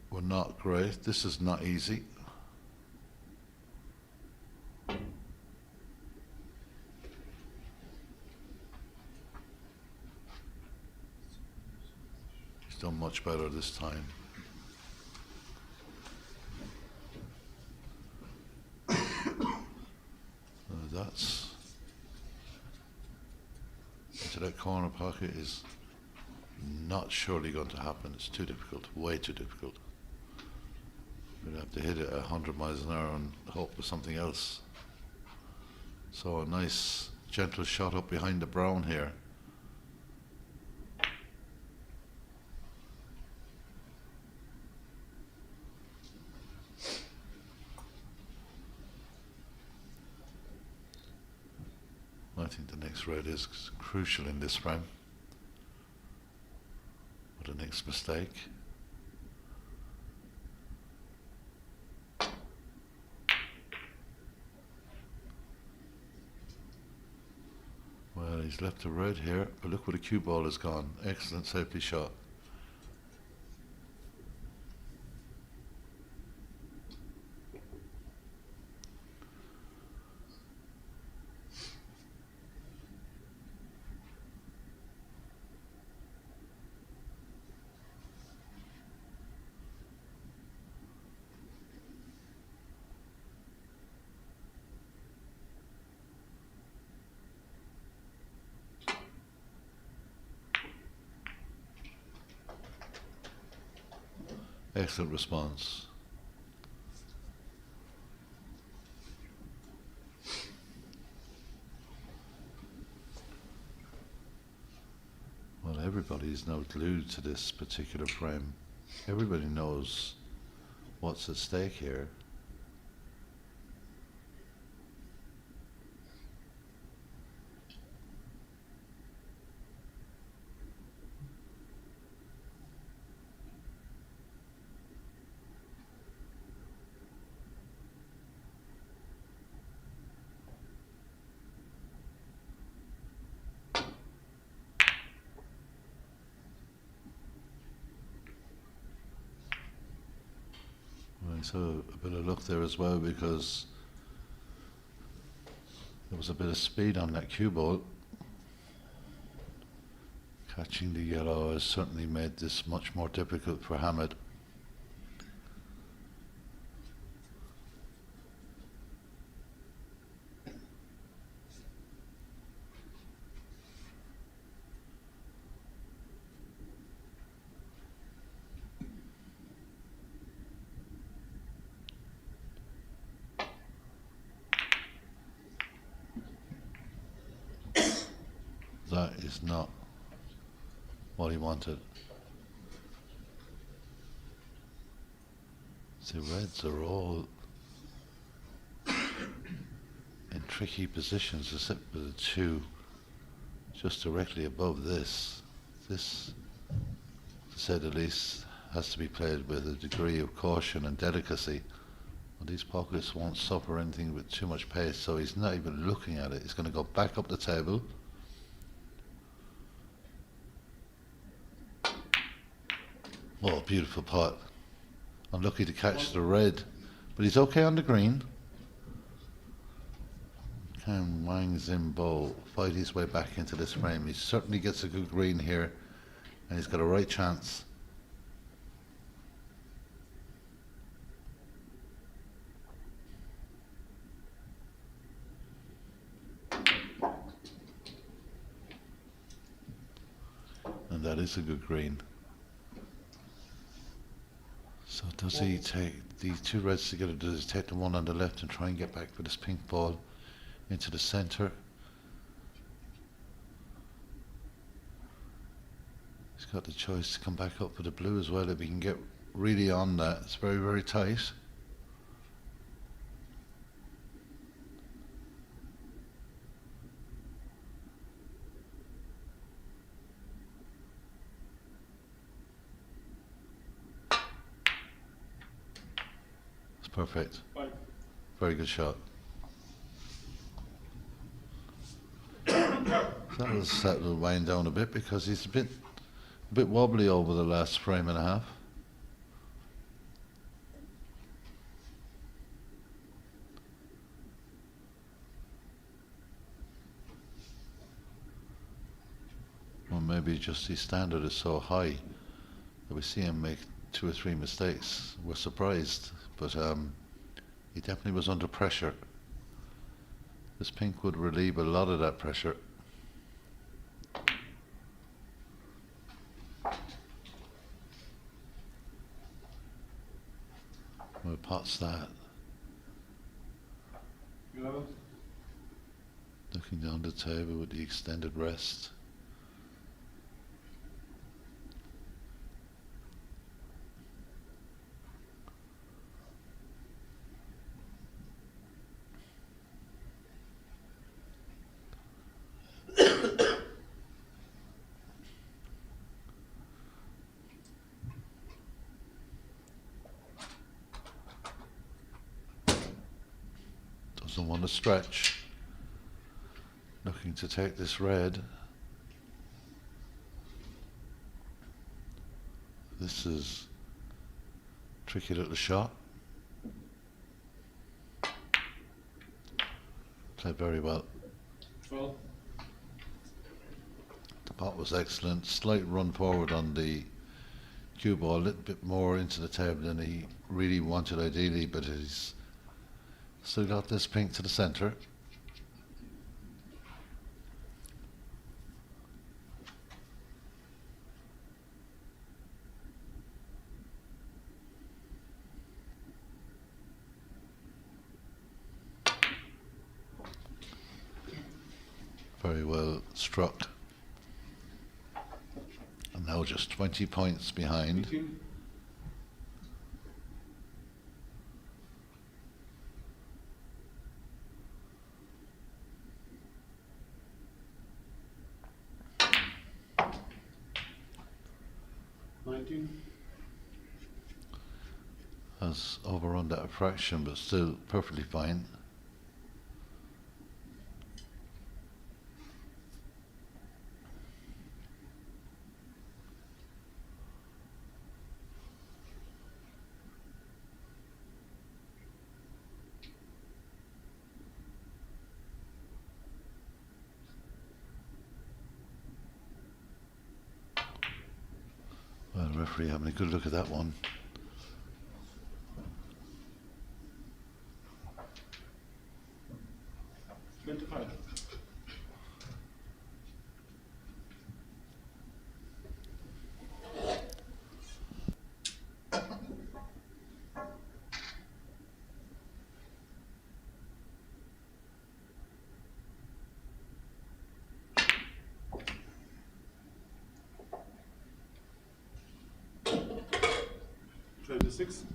were not great. This is not easy. He's done much better this time. That's into that corner pocket is not surely going to happen. It's too difficult, way too difficult. We'd have to hit it 100 miles an hour and hope for something else. So a nice gentle shot up behind the brown here. I think the next red is crucial in this frame. What a next mistake. Well, he's left a red here, but look where the cue ball has gone. Excellent safety shot. Excellent response. Well, everybody's now glued to this particular frame. Everybody knows what's at stake here. Right, so a bit of luck there as well, because there was a bit of speed on that cue ball. Catching the yellow has certainly made this much more difficult for Hamid. That is not what he wanted. The reds are all in tricky positions, except for the two just directly above this. This, to say the least, has to be played with a degree of caution and delicacy. Well, these pockets won't suffer anything with too much pace, so he's not even looking at it. He's going to go back up the table. Oh, beautiful putt. Unlucky to catch the red, but he's okay on the green. Can Wang Zimbo fight his way back into this frame? He certainly gets a good green here, and he's got a right chance. And that is a good green. So does he take these two reds together? Does he take the one on the left and try and get back for this pink ball into the centre? He's got the choice to come back up for the blue as well if he can get really on that. It's very, very tight. Perfect. Bye. Very good shot. That'll settle Wayne down a bit, because he's a bit wobbly over the last frame and a half. Or maybe just his standard is so high that we see him make 2 or 3 mistakes. We're surprised, but he definitely was under pressure. This pink would relieve a lot of that pressure. Well, pot's that. 11. Looking down the table with the extended rest. Doesn't want to stretch. Looking to take this red. This is tricky little shot. Played very well. 12. The pot was excellent. Slight run forward on the cue ball, a little bit more into the table than he really wanted ideally, but he's still got this pink to the centre. Very well struck. And now just 20 points behind. 18. Has overrun that a fraction, but still perfectly fine. Well, the referee having a good look at that one.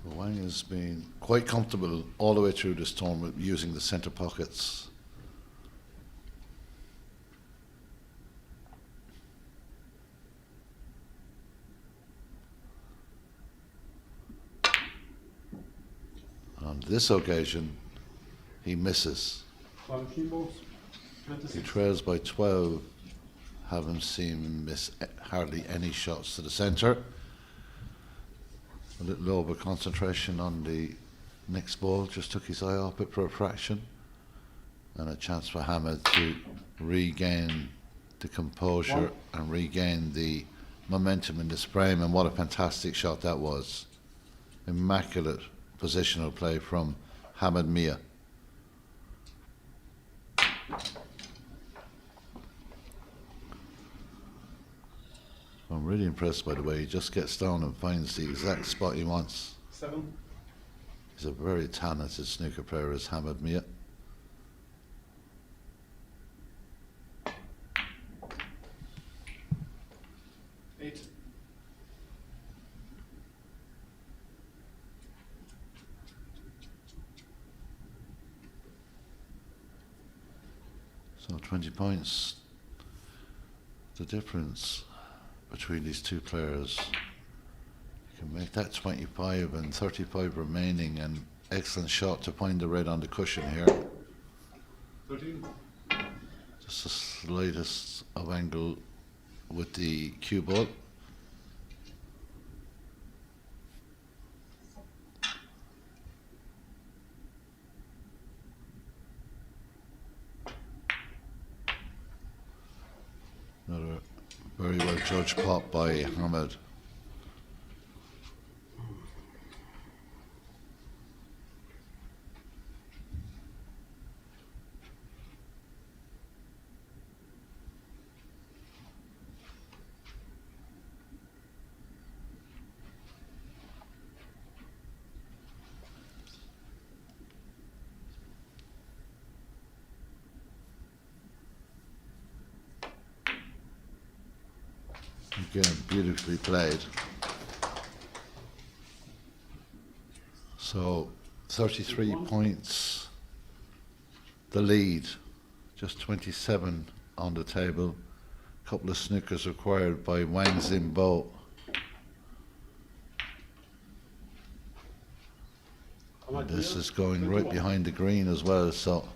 Wang has been quite comfortable all the way through this tournament using the centre pockets. On this occasion, he misses. He trails by 12, haven't seen him miss hardly any shots to the centre. A little over concentration on the next ball, just took his eye off it for a fraction. And a chance for Hamad to regain the composure and regain the momentum in this frame. And what a fantastic shot that was. Immaculate positional play from Hamad Mia. I'm really impressed by the way he just gets down and finds the exact spot he wants. 7. He's a very talented snooker player, is Hamad Mia. So 20 points. The difference between these two players. You can make that 25 and 35 remaining, and excellent shot to find the red on the cushion here. 13. Just the slightest of angle with the cue ball. Another very well judged pop by Hamad. Again, beautifully played. So 33 points, the lead, just 27 on the table. A couple of snookers required by Wang Zimbo. And this is going right behind the green as well, so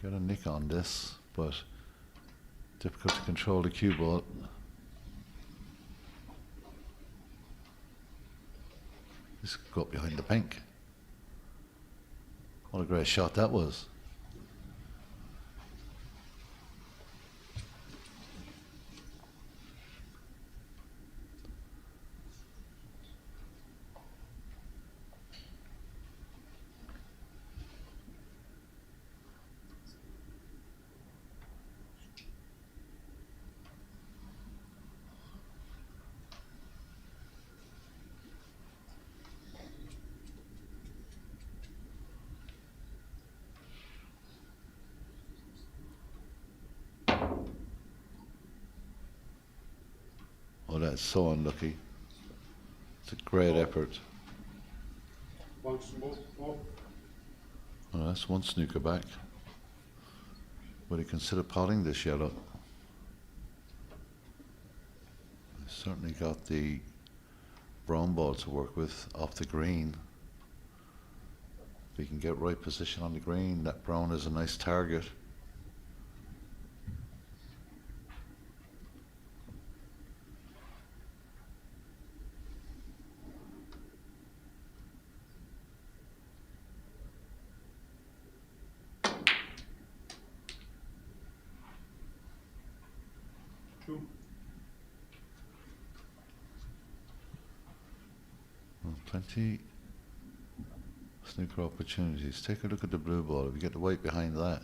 get a nick on this, but difficult to control the cue ball. This could go up behind the pink. What a great shot that was. that's so unlucky. It's a great effort. One small, four. Oh, that's one snooker back. Would he consider potting this yellow? He's certainly got the brown ball to work with off the green. If he can get right position on the green, that brown is a nice target. Two. Well, plenty snooker opportunities. Take a look at the blue ball. If you get the white behind that.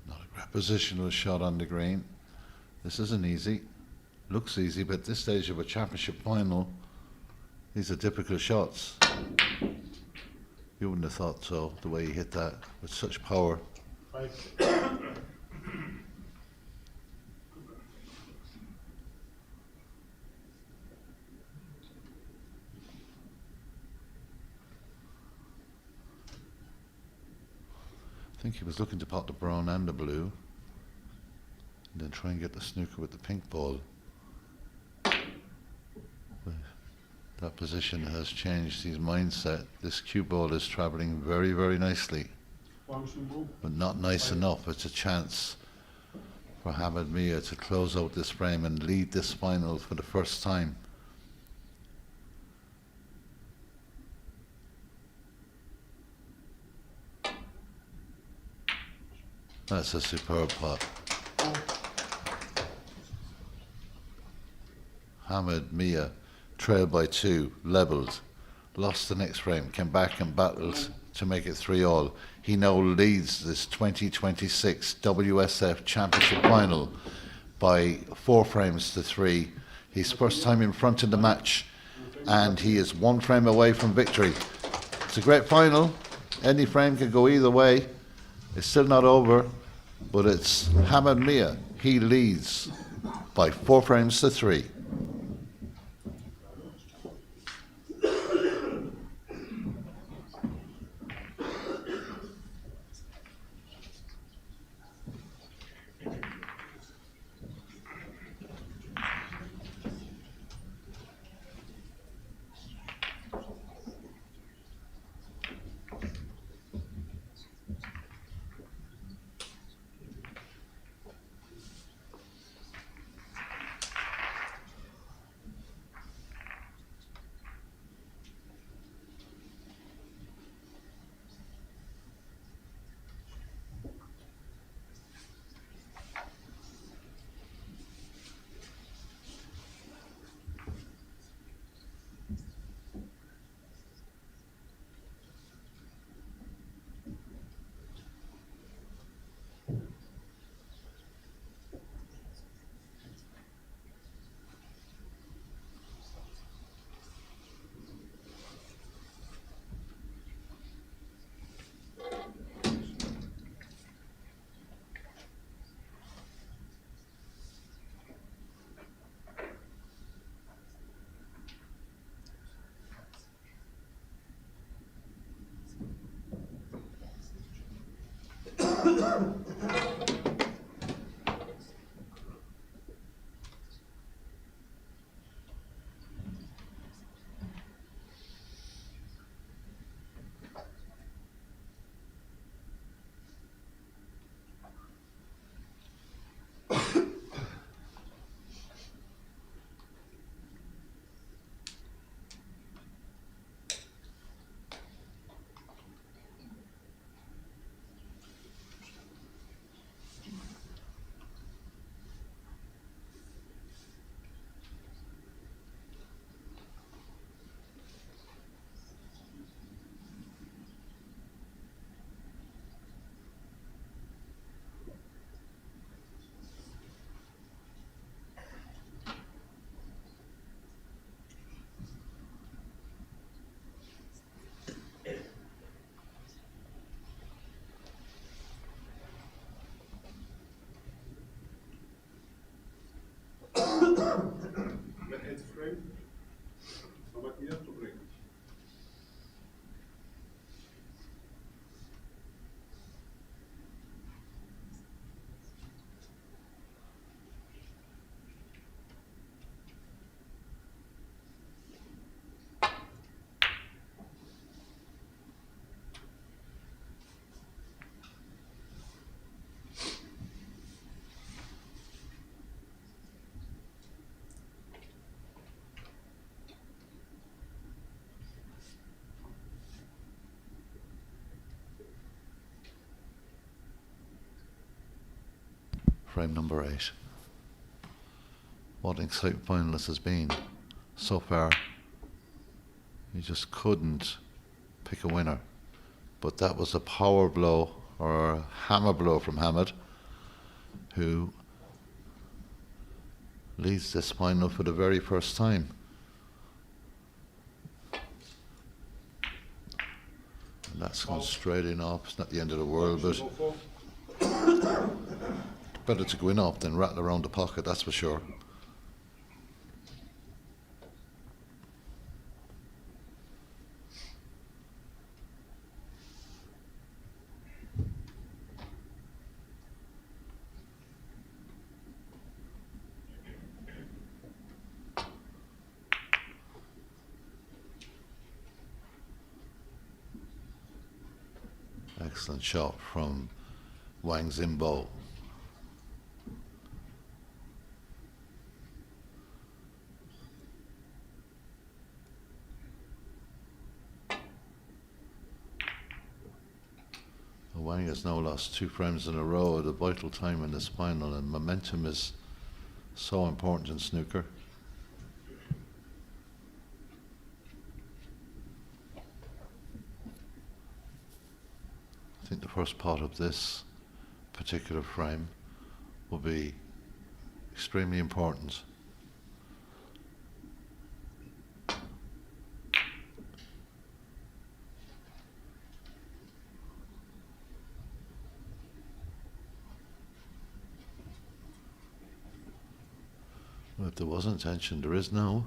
Not a great positional shot on the green. This isn't easy. Looks easy, but at this stage of a championship final, these are difficult shots. You wouldn't have thought so, the way he hit that with such power. Five. I think he was looking to pot the brown and the blue, and then try and get the snooker with the pink ball. That position has changed his mindset. This cue ball is travelling very, very nicely, One small. but not nice enough. It's a chance for Hamad Mia to close out this frame and lead this final for the first time. That's a superb pot. Hamad Mia trailed by 2, levelled, lost the next frame, came back and battled to make it 3-all. He now leads this 2026 WSF Championship Final by 4 frames to 3. His first time in front in the match, and he is 1 frame away from victory. It's a great final. Any frame can go either way. It's still not over, but it's Hamad Mia. He leads by 4 frames to 3. frame. Over here to break. Frame number 8. What an exciting final this has been so far. You just couldn't pick a winner. But that was a power blow, or a hammer blow from Hamad, who leads this final for the very first time. And that's gone straight in off. It's not the end of the world, but better to go in off than rattle around the pocket, that's for sure. Excellent shot from Wang Zimbo. Wang has now lost 2 frames in a row at a vital time in this final, and momentum is so important in snooker. I think the first part of this particular frame will be extremely important. Well, if there wasn't tension, there is now.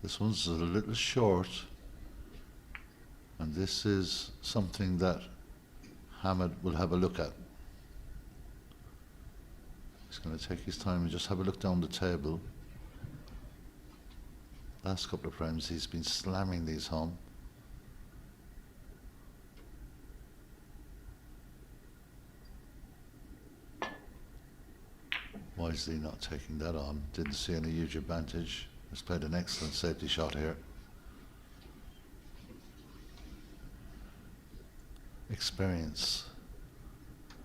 This one's a little short, and this is something that Hamad will have a look at. He's going to take his time and just have a look down the table. Last couple of frames he's been slamming these home. Wisely not taking that on. Didn't see any huge advantage. Has played an excellent safety shot here. Experience,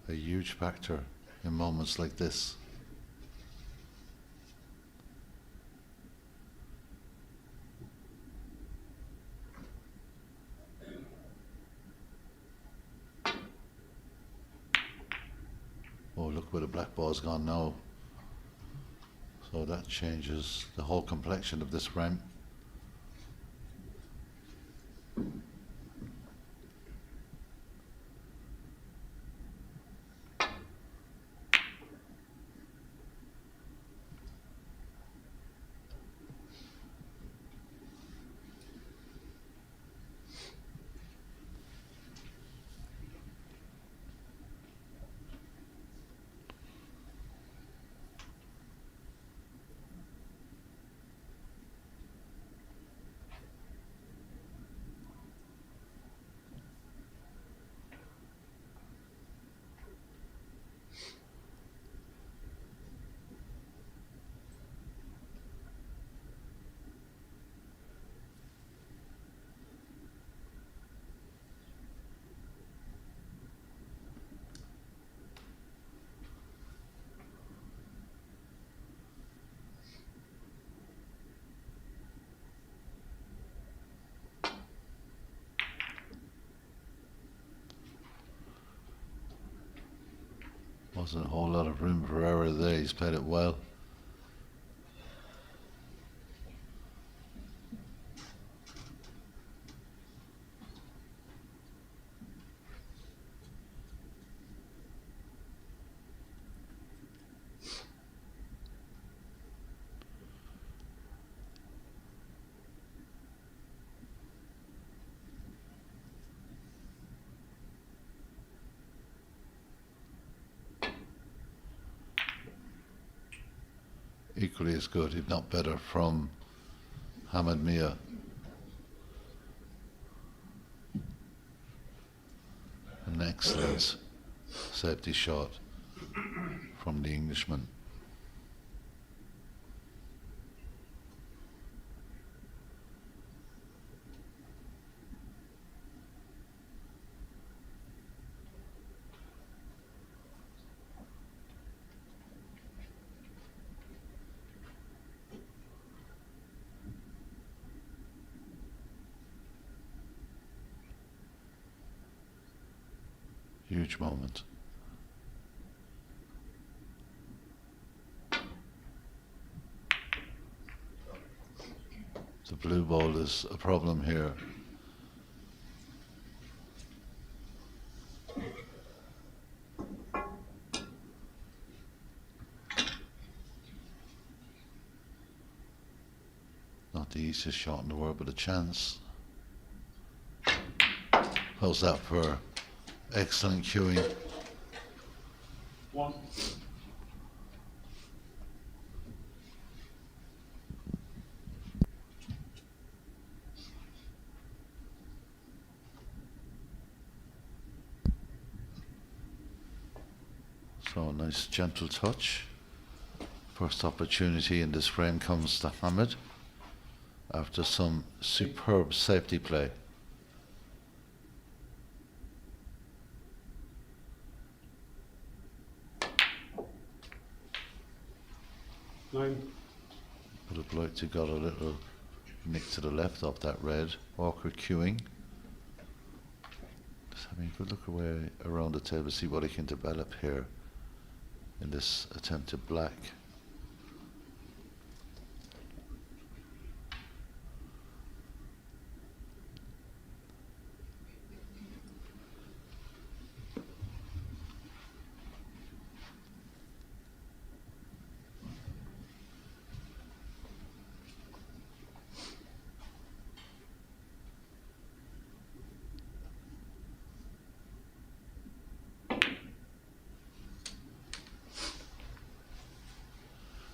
a huge factor in moments like this. Oh, look where the black ball's gone now. So that changes the whole complexion of this frame. Wasn't a whole lot of room for error there. He's played it well. Equally as good, if not better, from Hamad Mia. An excellent safety shot from the Englishman. Huge moment. The blue ball is a problem here. Not the easiest shot in the world, but a chance. How's that for excellent cueing? 1. So a nice gentle touch. First opportunity in this frame comes to Hamad after some superb safety play. Nine. Would have liked to got a little nick to the left off that red. Awkward cueing. Just having a good look away around the table, see what he can develop here in this attempt at black.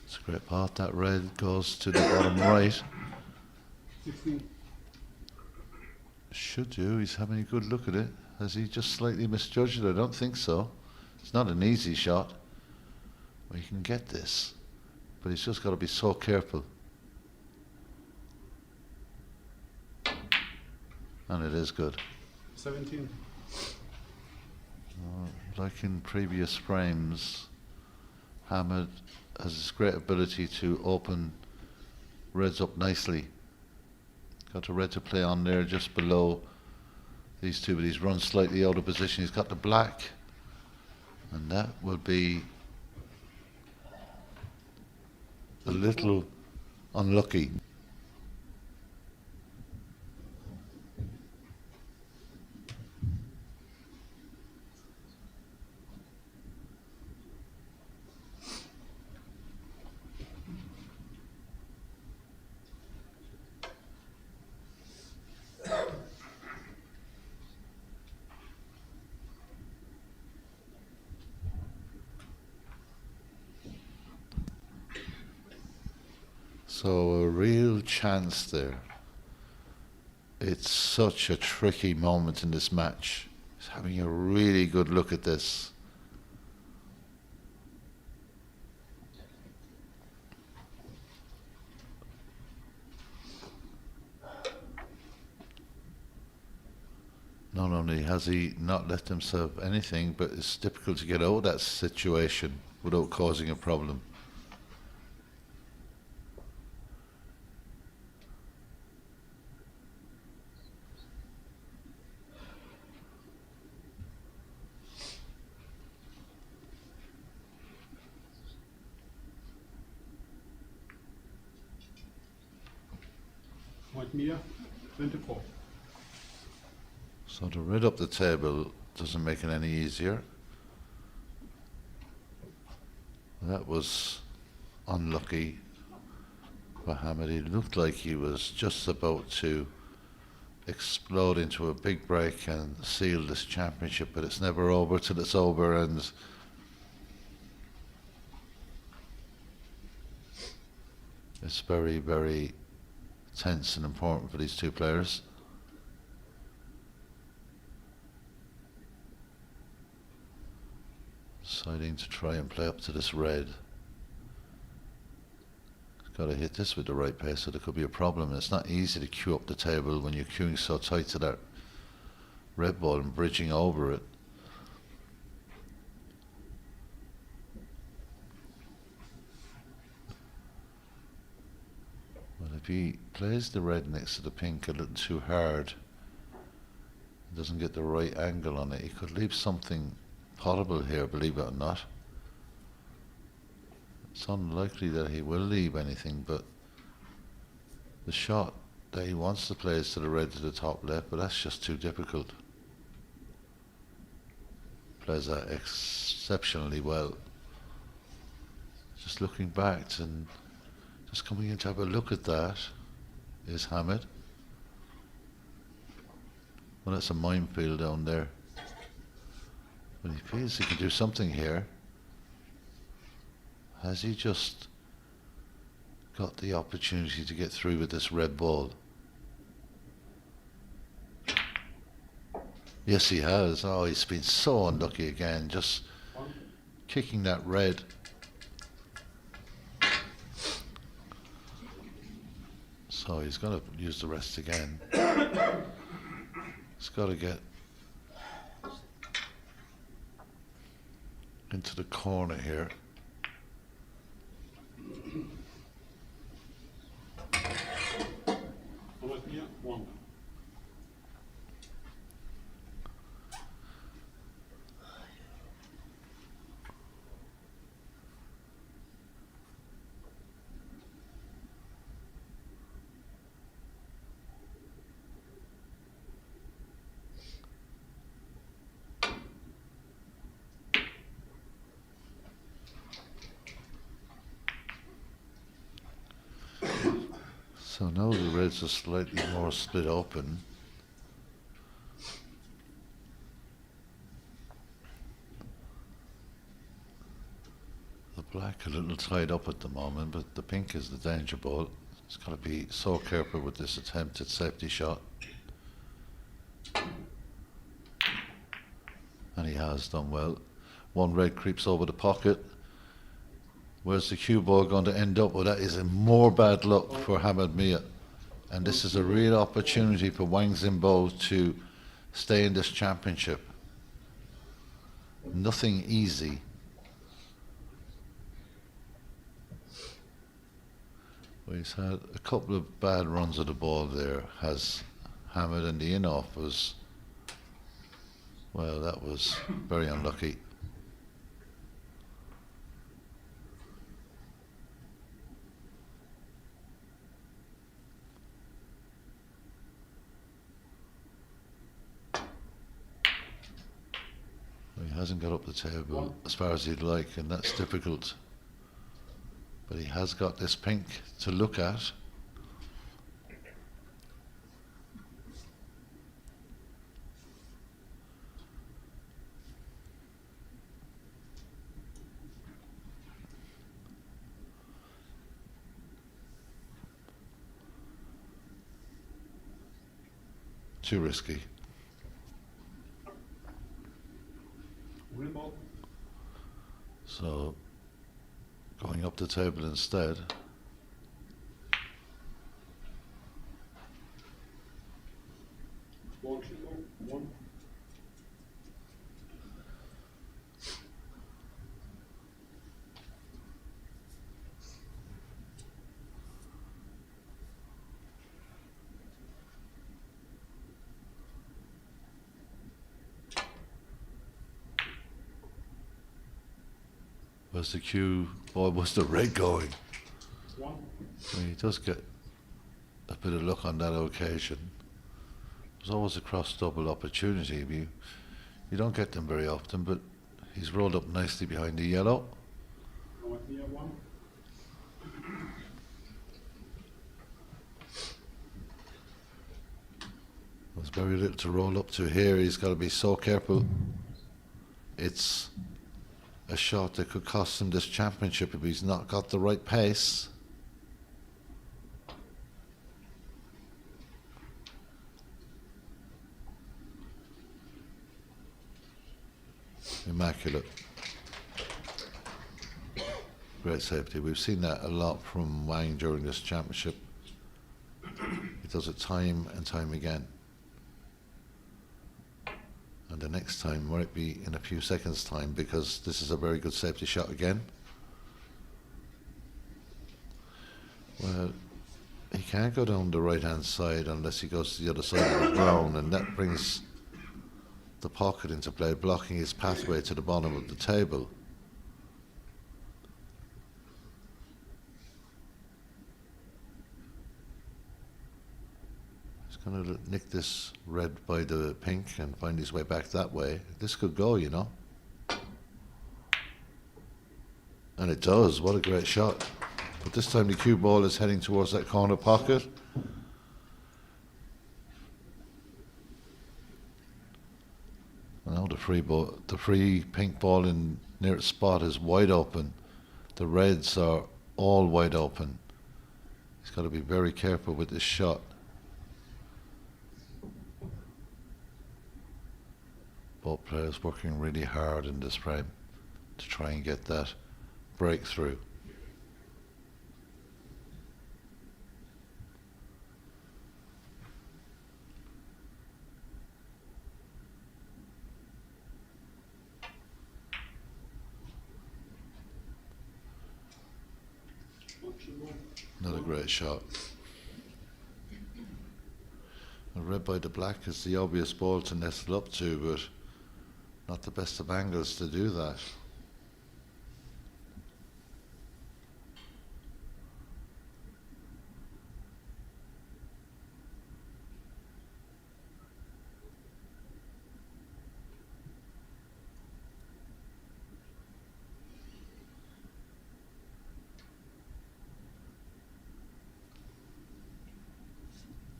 It's a great part. That red goes to the bottom right. 16. Should do. He's having a good look at it. Has he just slightly misjudged it? I don't think so. It's not an easy shot. Well, he can get this, but he's just got to be so careful. And it is good. 17. Like in previous frames, Hamad has this great ability to open reds up nicely. Got a red to play on there just below these two, but he's run slightly out of position. He's got the black, and that will be a little unlucky. So a real chance there. It's such a tricky moment in this match. He's having a really good look at this. Not only has he not left himself anything, but it's difficult to get out of that situation without causing a problem. with Mia, 24. So the red up the table doesn't make it any easier. That was unlucky for Hamid. He looked like he was just about to explode into a big break and seal this championship, but it's never over till it's over, and it's very, very tense and important for these two players. Deciding to try and play up to this red. Got to hit this with the right pace, so there could be a problem. It's not easy to queue up the table when you're queuing so tight to that red ball and bridging over it. Well, if he plays the red next to the pink a little too hard, doesn't get the right angle on it, he could leave something potable here, believe it or not. It's unlikely that he will leave anything, but the shot that he wants to play is to the red to the top left, but that's just too difficult. Plays that exceptionally well. Just looking back and just coming in to have a look at that is Hamid. Well, that's a minefield down there. But he feels he can do something here. Has he just got the opportunity to get through with this red ball? Yes, he has. Oh, he's been so unlucky again, just kicking that red. So he's got to use the rest again. He's got to get into the corner here. With Mia, 1. So now the reds are slightly more split open. The black a little tied up at the moment, but the pink is the danger ball. He's got to be so careful with this attempted safety shot. And he has done well. One red creeps over the pocket. Where's the cue ball going to end up? Well, that is a more bad luck for Hamid Mia. And this is a real opportunity for Wang Zimbo to stay in this championship. Nothing easy. Well, he's had a couple of bad runs of the ball there, has Hamid, and the in-off was, well, that was very unlucky. He hasn't got up the table as far as he'd like, and that's difficult. But he has got this pink to look at. Too risky. Green ball. So going up the table instead. Ball should go 1. Where's the cue? Boy, what's the red going? 1. Well, he does get a bit of luck on that occasion. It was always a cross double opportunity. You don't get them very often, but he's rolled up nicely behind the yellow. There's very little to roll up to here. He's got to be so careful. It's a shot that could cost him this championship if he's not got the right pace. Immaculate. Great safety. We've seen that a lot from Wang during this championship. He does it time and time again. And the next time might be in a few seconds' time, because this is a very good safety shot again. Well, he can't go down the right-hand side unless he goes to the other side of the ground, and that brings the pocket into play, blocking his pathway to the bottom of the table. Going to nick this red by the pink and find his way back that way. This could go, you know. And it does. What a great shot. But this time the cue ball is heading towards that corner pocket. And now the free pink ball in near its spot is wide open. The reds are all wide open. He's got to be very careful with this shot. Both players working really hard in this frame to try and get that breakthrough. Another great shot. And red by the black is the obvious ball to nestle up to, but not the best of angles to do that.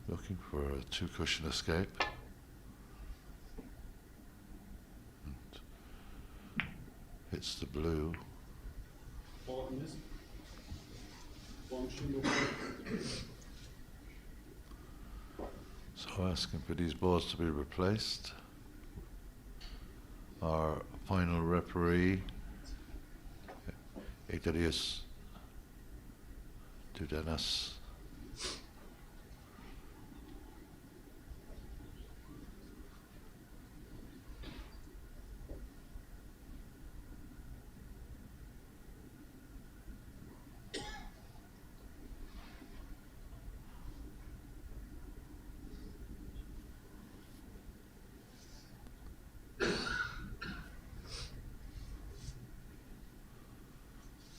Looking for a two-cushion escape. Hits the blue. So asking for these balls to be replaced. Our final referee, Igdarius Dudenas.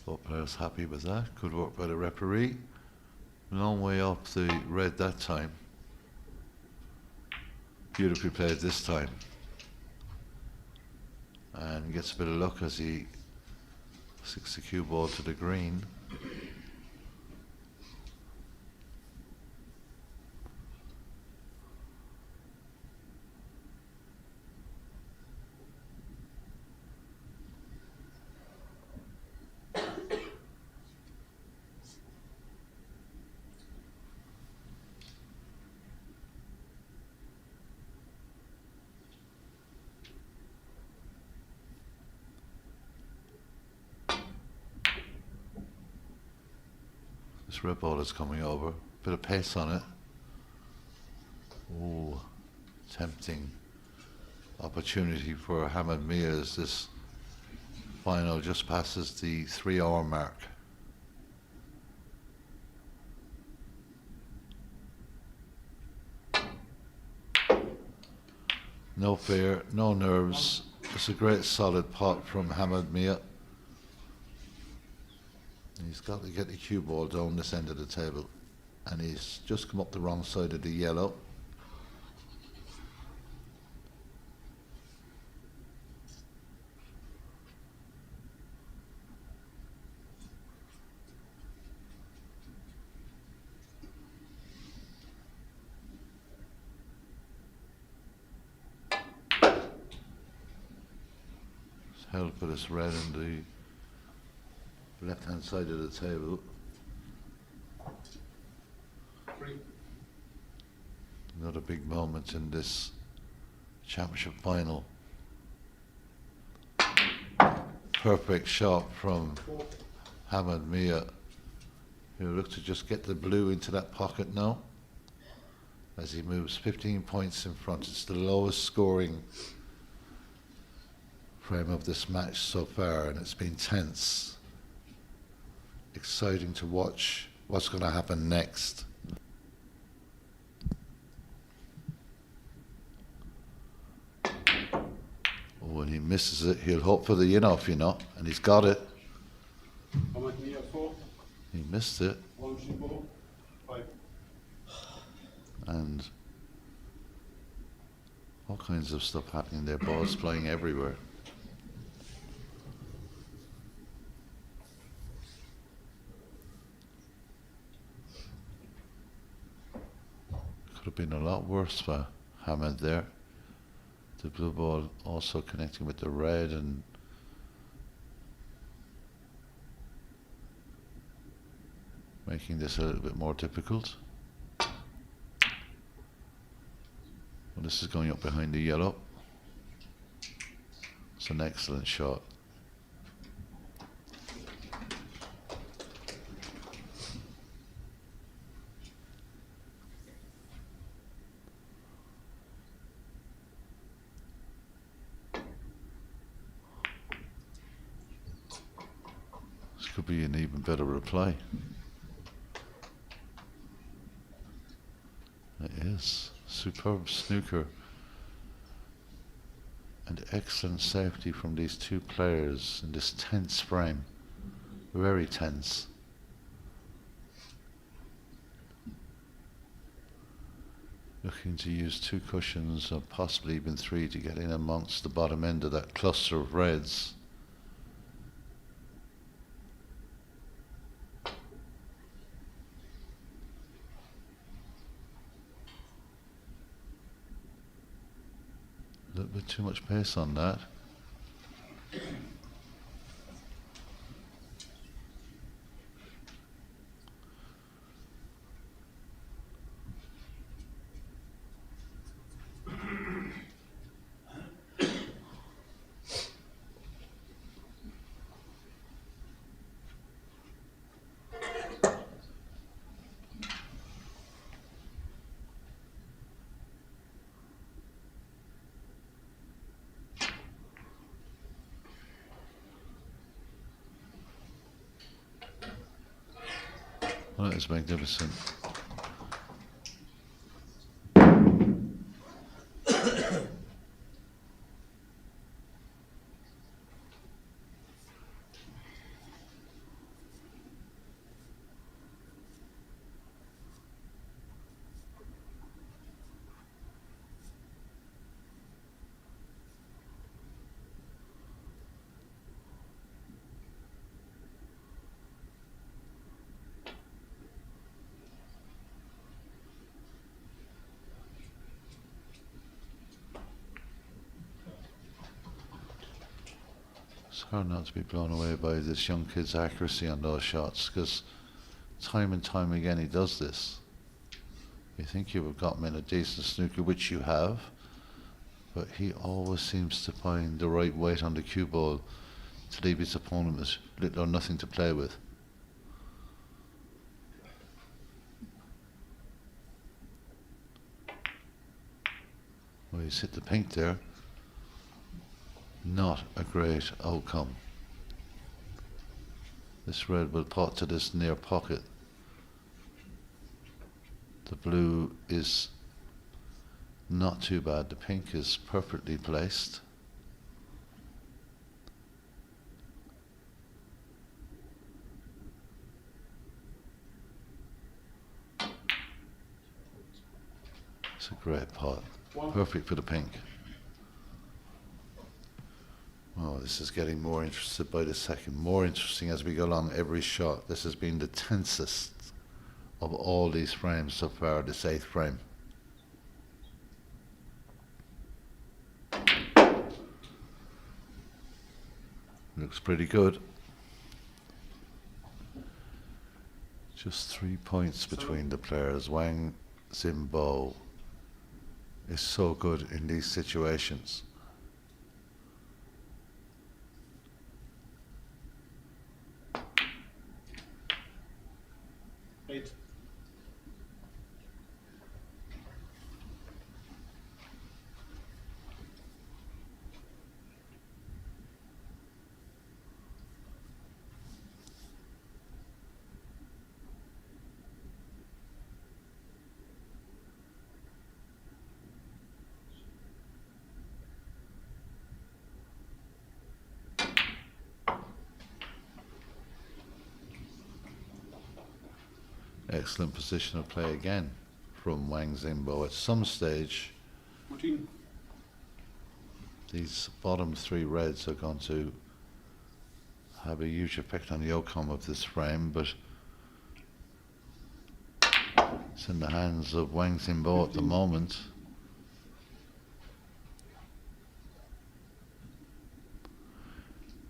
Both players happy with that. Good work by the referee. Long way up the red that time. Beautifully played this time. And gets a bit of luck as he sticks the cue ball to the green. This red ball is coming over. Bit of pace on it. Ooh, tempting opportunity for Hamad Mia as this final just passes the 3-hour mark. No fear, no nerves. It's a great solid pot from Hamad Mia. He's got to get the cue ball down this end of the table and he's just come up the wrong side of the yellow. It's held for this red on the left hand side of the table. 3. Another big moment in this championship final. Perfect shot from 4. Hamad Mia, who look to just get the blue into that pocket now as he moves 15 points in front. It's the lowest scoring frame of this match so far, and it's been tense. Exciting to watch what's going to happen next. When he misses it, he'll hope for the in-off, you know, and he's got it. Hamad Mia 4. He missed it, 1 Shibbo 5. and all kinds of stuff happening there. Balls flying everywhere. Could have been a lot worse for Hamad there. The blue ball also connecting with the red, and making this a little bit more difficult. Well, this is going up behind the yellow. It's an excellent shot. This could be an even better reply. It is. Superb snooker and excellent safety from these two players in this tense frame. Very tense. Looking to use 2 cushions, or possibly even 3, to get in amongst the bottom end of that cluster of reds. A little bit too much pace on that. Well, that is magnificent. It's hard not to be blown away by this young kid's accuracy on those shots, because time and time again he does this. You think you have got him in a decent snooker, which you have, but he always seems to find the right weight on the cue ball to leave his opponent with little or nothing to play with. Well, he's hit the pink there. Not a great outcome. This red will pot to this near pocket. The blue is not too bad. The pink is perfectly placed. Great pot. One. Perfect for the pink. Oh, this is getting more interested by the second. More interesting as we go along every shot. This has been the tensest of all these frames so far, this 8th frame. Looks pretty good. Just 3 points between the players. Wang Zimbo is so good in these situations. Eight. Excellent position of play again from Wang Zimbo. At some stage, 14. these bottom 3 reds are going to have a huge effect on the outcome of this frame, but it's in the hands of Wang Zimbo at the moment.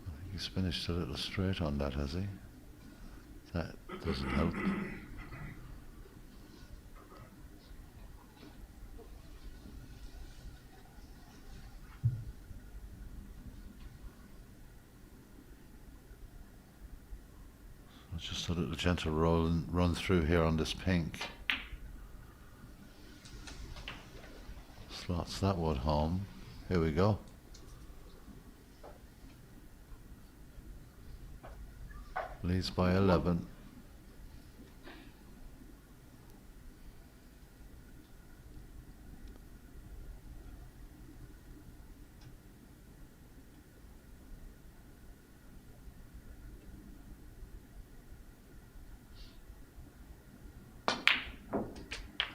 I think he's finished a little straight on that, has he? That doesn't help. Just a little gentle run through here on this pink. Slots that one home. Here we go. Leads by 11.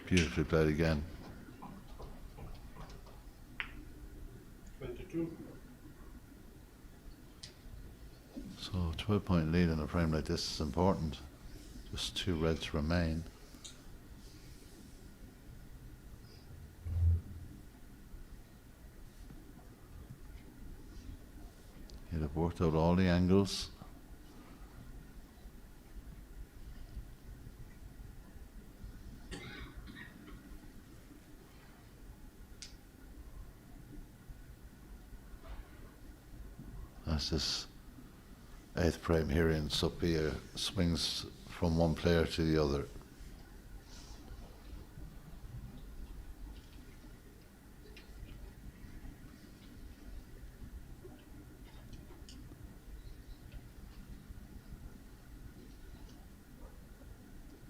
Beautifully played again. 22. So 12-point lead in a frame like this is important. Just 2 reds remain. He'd have worked out all the angles. As this 8th frame here in Sophia swings from one player to the other.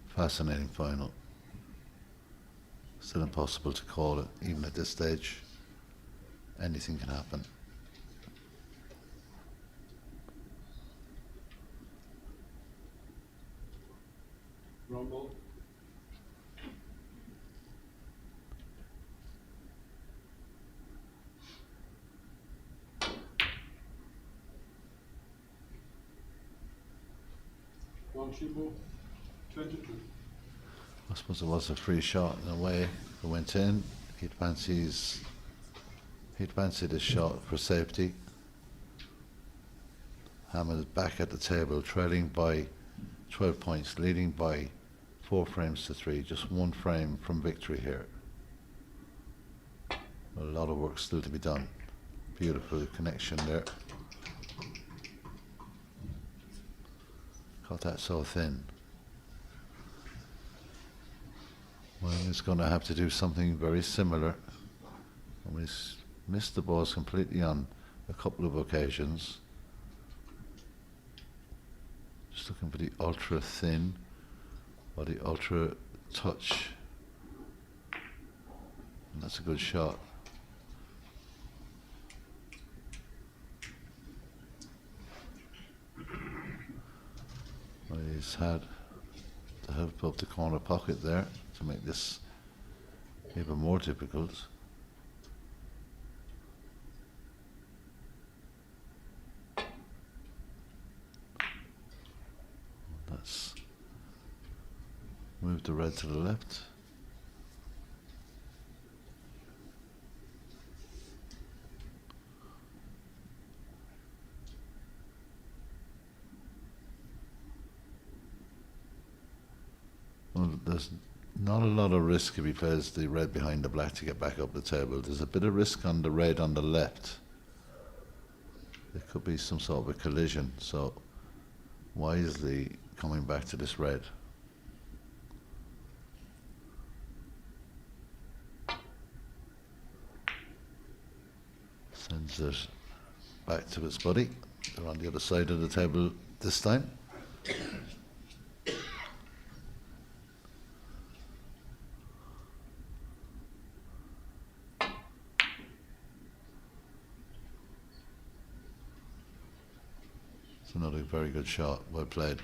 Fascinating final. Still impossible to call it, even at this stage. Anything can happen. Rumble. One Chibo. 22. I suppose it was a free shot in a way. It went in. He'd fancy this shot for safety. Hammond back at the table, trailing by 12 points, leading by 4 frames to 3, just 1 frame from victory here. A lot of work still to be done. Beautiful connection there. Got that so thin. Well, he's going to have to do something very similar. And he's missed the balls completely on a couple of occasions. Just looking for the ultra thin or the ultra touch. And that's a good shot. Well, he's had the help of the corner pocket there to make this Even more difficult. Let's move the red to the left. Well, there's not a lot of risk if he plays the red behind the black to get back up the table. There's a bit of risk on the red on the left. There could be some sort of a collision, so wisely coming back to this red. Sends it back to its buddy. They're on the other side of the table this time. It's another very good shot, well played.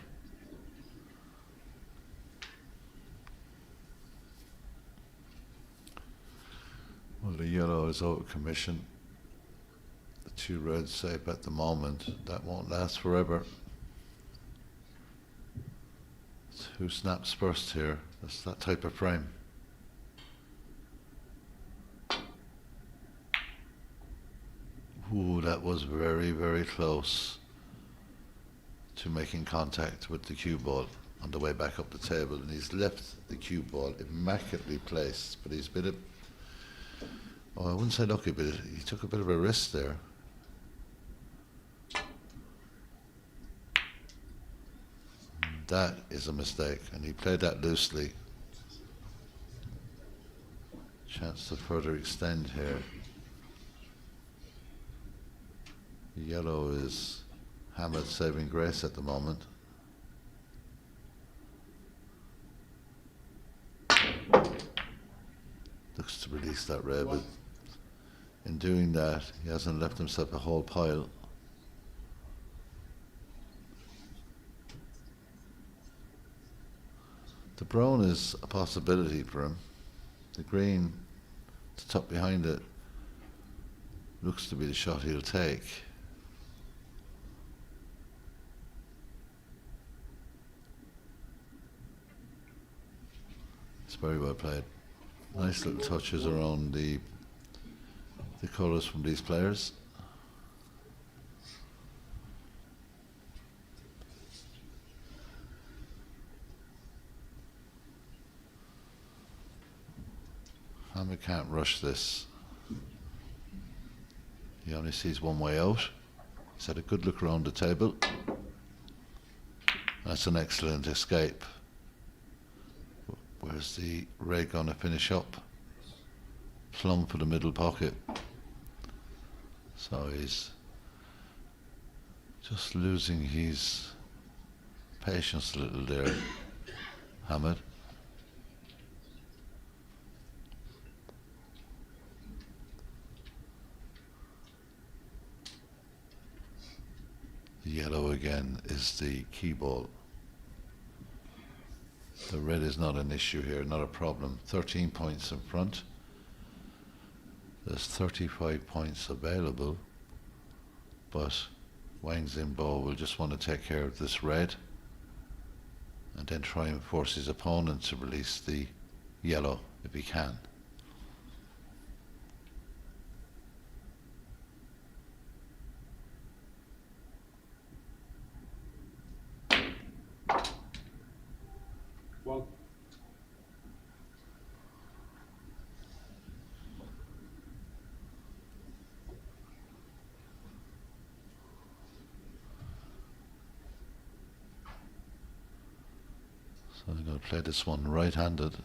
Well, the yellow is out of commission. The two reds safe at the moment. That won't last forever. It's who snaps first here? That's that type of frame. Ooh, that was very, very close to making contact with the cue ball on the way back up the table, and he's left the cue ball immaculately placed, but he's been I wouldn't say lucky, but he took a bit of a risk there. That is a mistake, and he played that loosely. Chance to further extend here. Yellow is Hamid saving grace at the moment. Looks to release that red, but in doing that, he hasn't left himself a whole pile. The brown is a possibility for him. The green, the top behind it, looks to be the shot he'll take. It's very well played. Nice little touches around the colours from these players. Hamid can't rush this. He only sees one way out. He's had a good look around the table. That's an excellent escape. Where's the red going to finish up? Plumb for the middle pocket. So he's just losing his patience a little there, Hamid. The yellow again is the key ball. The red is not an issue here, not a problem. 13 points in front. There's 35 points available, but Wang Zimbo will just want to take care of this red and then try and force his opponent to release the yellow if he can. Well, So I'm going to play this one right-handed.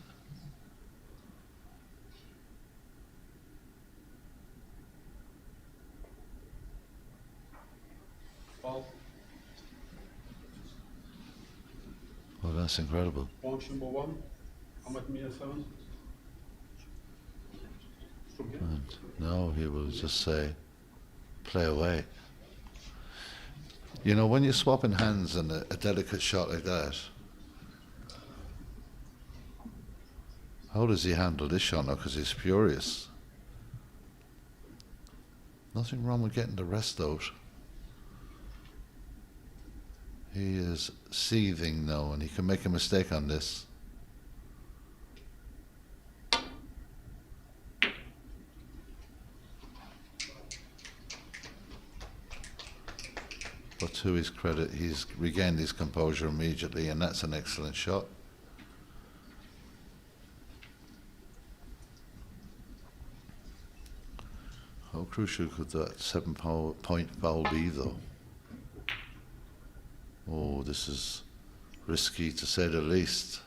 well, Oh, that's incredible. launch number 1, Hamid Mir 7. From here. And now he will just say, play away. You know, when you're swapping hands in a delicate shot like that, How does he handle this shot now? Because he's furious. Nothing wrong with getting the rest out. He is seething now, and he can make a mistake on this. But to his credit, he's regained his composure immediately, and that's an excellent shot. How crucial could that 7-point foul be, though? Oh, this is risky, to say the least.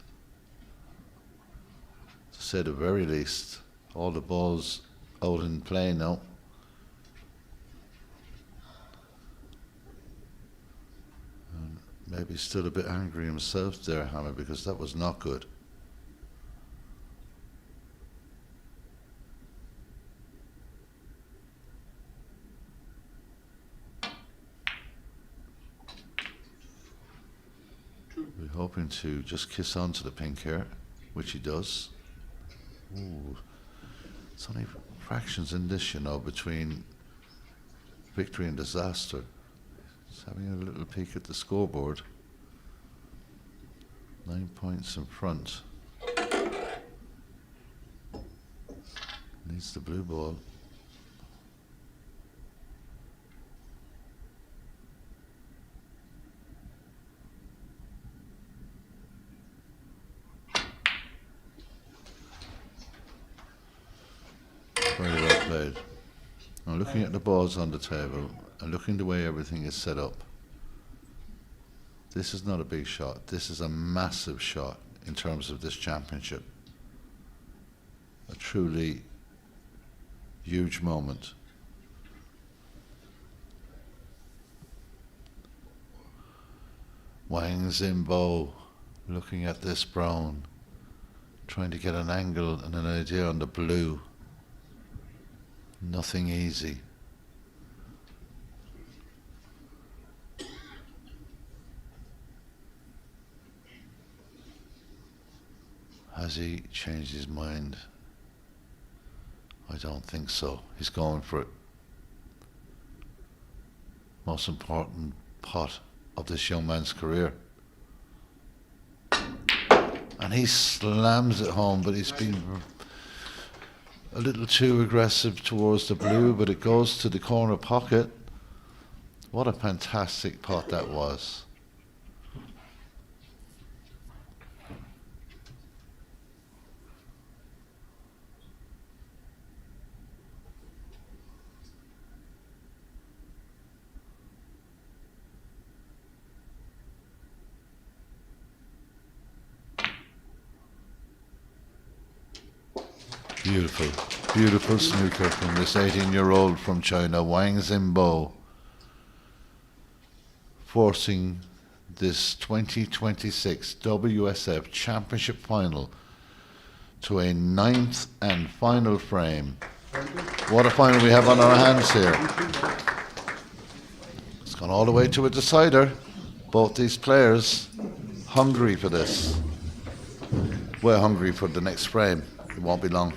To say the very least. All the balls out in play now. And maybe still a bit angry himself there, Hammer, because that was not good. We're hoping to just kiss on to the pink here, which he does. Ooh, it's only fractions in this, you know, between victory and disaster. He's having a little peek at the scoreboard. 9 points in front. Needs the blue ball. Very well played. Now looking at the balls on the table and looking the way everything is set up, this is not a big shot. This is a massive shot in terms of this championship. A truly huge moment. Wang Zimbo looking at this brown, trying to get an angle and an idea on the blue. Nothing easy. Has he changed his mind? I don't think so. He's going for it. Most important pot of this young man's career. And he slams it home, but he's been a little too aggressive towards the blue, but it goes to the corner pocket. What a fantastic pot that was. Beautiful, beautiful snooker from this 18-year-old from China, Wang Zimbo, forcing this 2026 WSF Championship final to a 9th and final frame. What a final we have on our hands here. It's gone all the way to a decider. Both these players hungry for this. We're hungry for the next frame. It won't be long.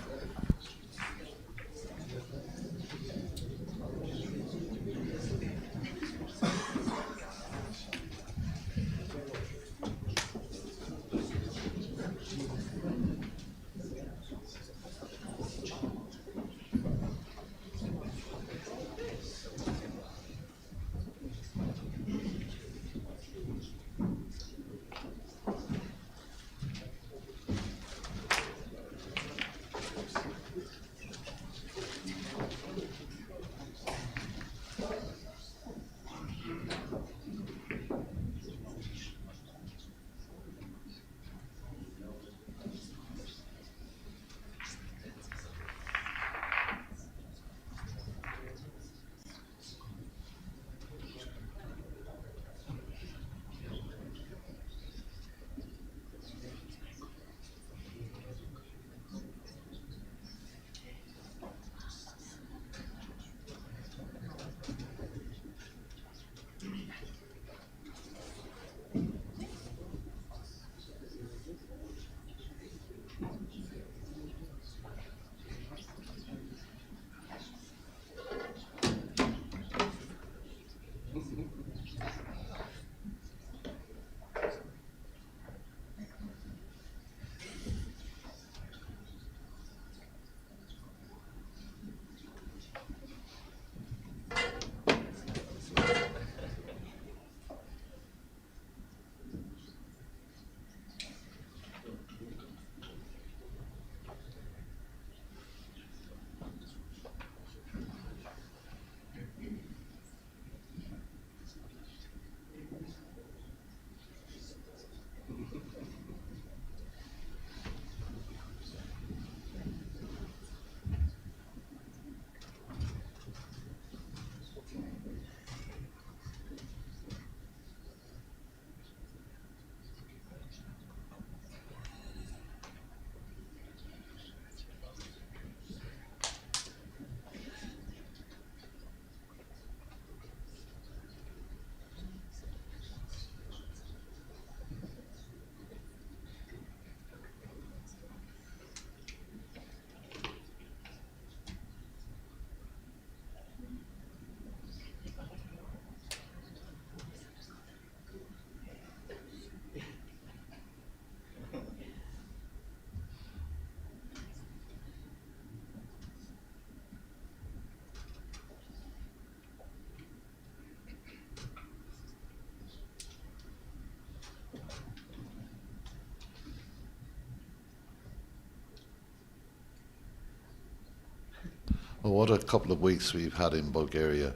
Well, what a couple of weeks we've had in Bulgaria.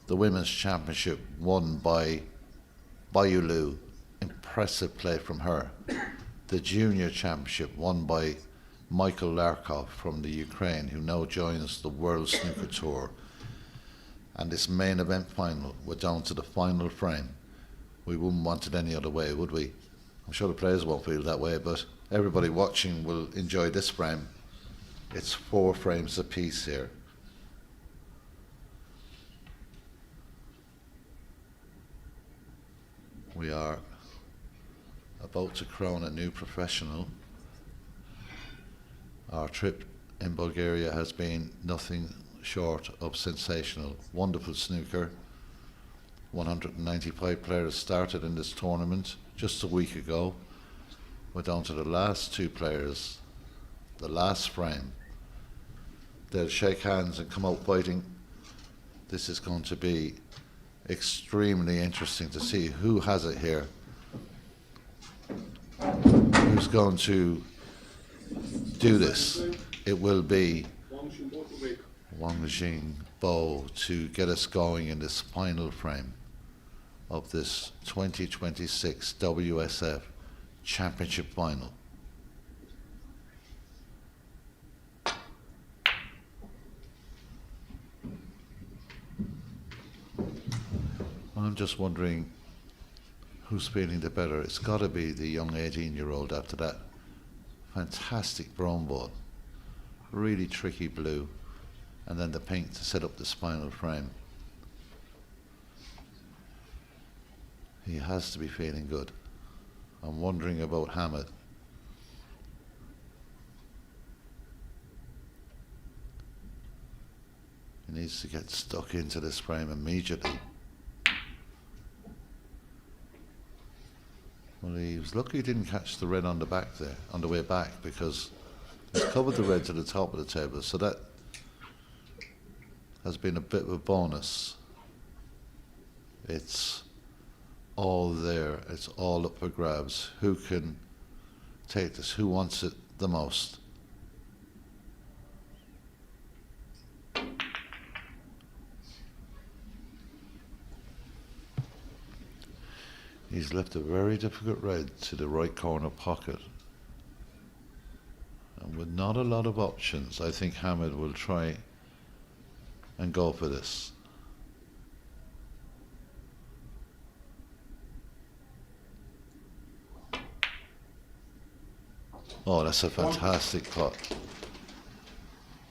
The Women's Championship won by Bayulu. Impressive play from her. The Junior Championship won by Michael Larkov from the Ukraine, who now joins the World Snooker Tour. And this main event final, we're down to the final frame. We wouldn't want it any other way, would we? I'm sure the players won't feel that way, but everybody watching will enjoy this frame. It's 4 frames apiece here. We are about to crown a new professional. Our trip in Bulgaria has been nothing short of sensational. Wonderful snooker. 195 players started in this tournament just a week ago. We're down to the last 2 players, the last frame. They'll shake hands and come out fighting. This is going to be extremely interesting to see who has it here. Who's going to do this? It will be Wang Jingbo to get us going in this final frame of this 2026 WSF Championship Final. I'm just wondering who's feeling the better. It's got to be the young 18-year-old after that fantastic brown ball. Really tricky blue. And then the pink to set up the final frame. He has to be feeling good. I'm wondering about Hamid. He needs to get stuck into this frame immediately. Well, he was lucky he didn't catch the red on the back there, on the way back, because he's covered the red to the top of the table, so that has been a bit of a bonus. It's all there, it's all up for grabs. Who can take this? Who wants it the most? He's left a very difficult red to the right corner pocket. And with not a lot of options, I think Hamid will try and go for this. Oh, that's a fantastic pot.